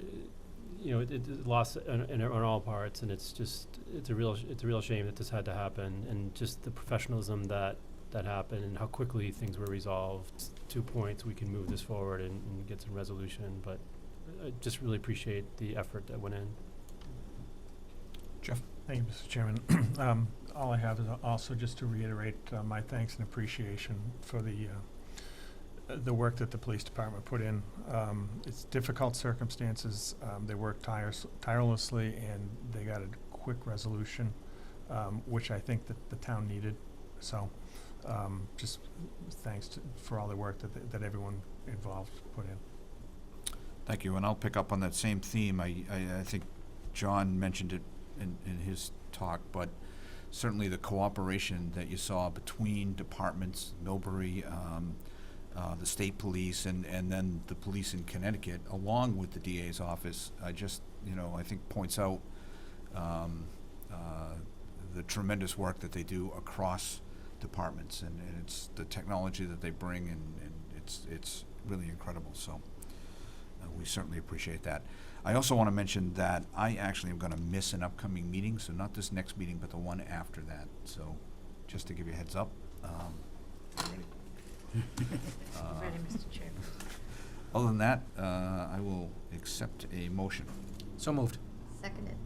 it lost on all parts, and it's a real shame that this had to happen, and just the professionalism that happened and how quickly things were resolved to points we can move this forward and get some resolution. But I just really appreciate the effort that went in. Jeff? Thank you, Mr. Chairman. All I have is also just to reiterate my thanks and appreciation for the work that the police department put in. It's difficult circumstances. They worked tirelessly, and they got a quick resolution, which I think that the town needed. So just thanks for all the work that everyone involved put in. Thank you, and I'll pick up on that same theme. I think John mentioned it in his talk, but certainly the cooperation that you saw between departments, Millbury, the state police, and then the police in Connecticut, along with the DA's office, I think points out the tremendous work that they do across departments, and it's the technology that they bring, and it's really incredible. So we certainly appreciate that. I also want to mention that I actually am going to miss an upcoming meeting, so not this next meeting, but the one after that. So just to give you a heads up. Ready? Ready, Mr. Chairman. Other than that, I will accept a motion. So moved. Seconded.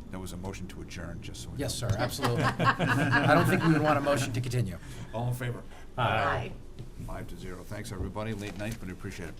That was a motion to adjourn, just so we Yes, know. sir, absolutely. I don't think we would want a motion to continue. All in favor? Aye. 5-0. Thanks, everybody. Late night, but I appreciate it.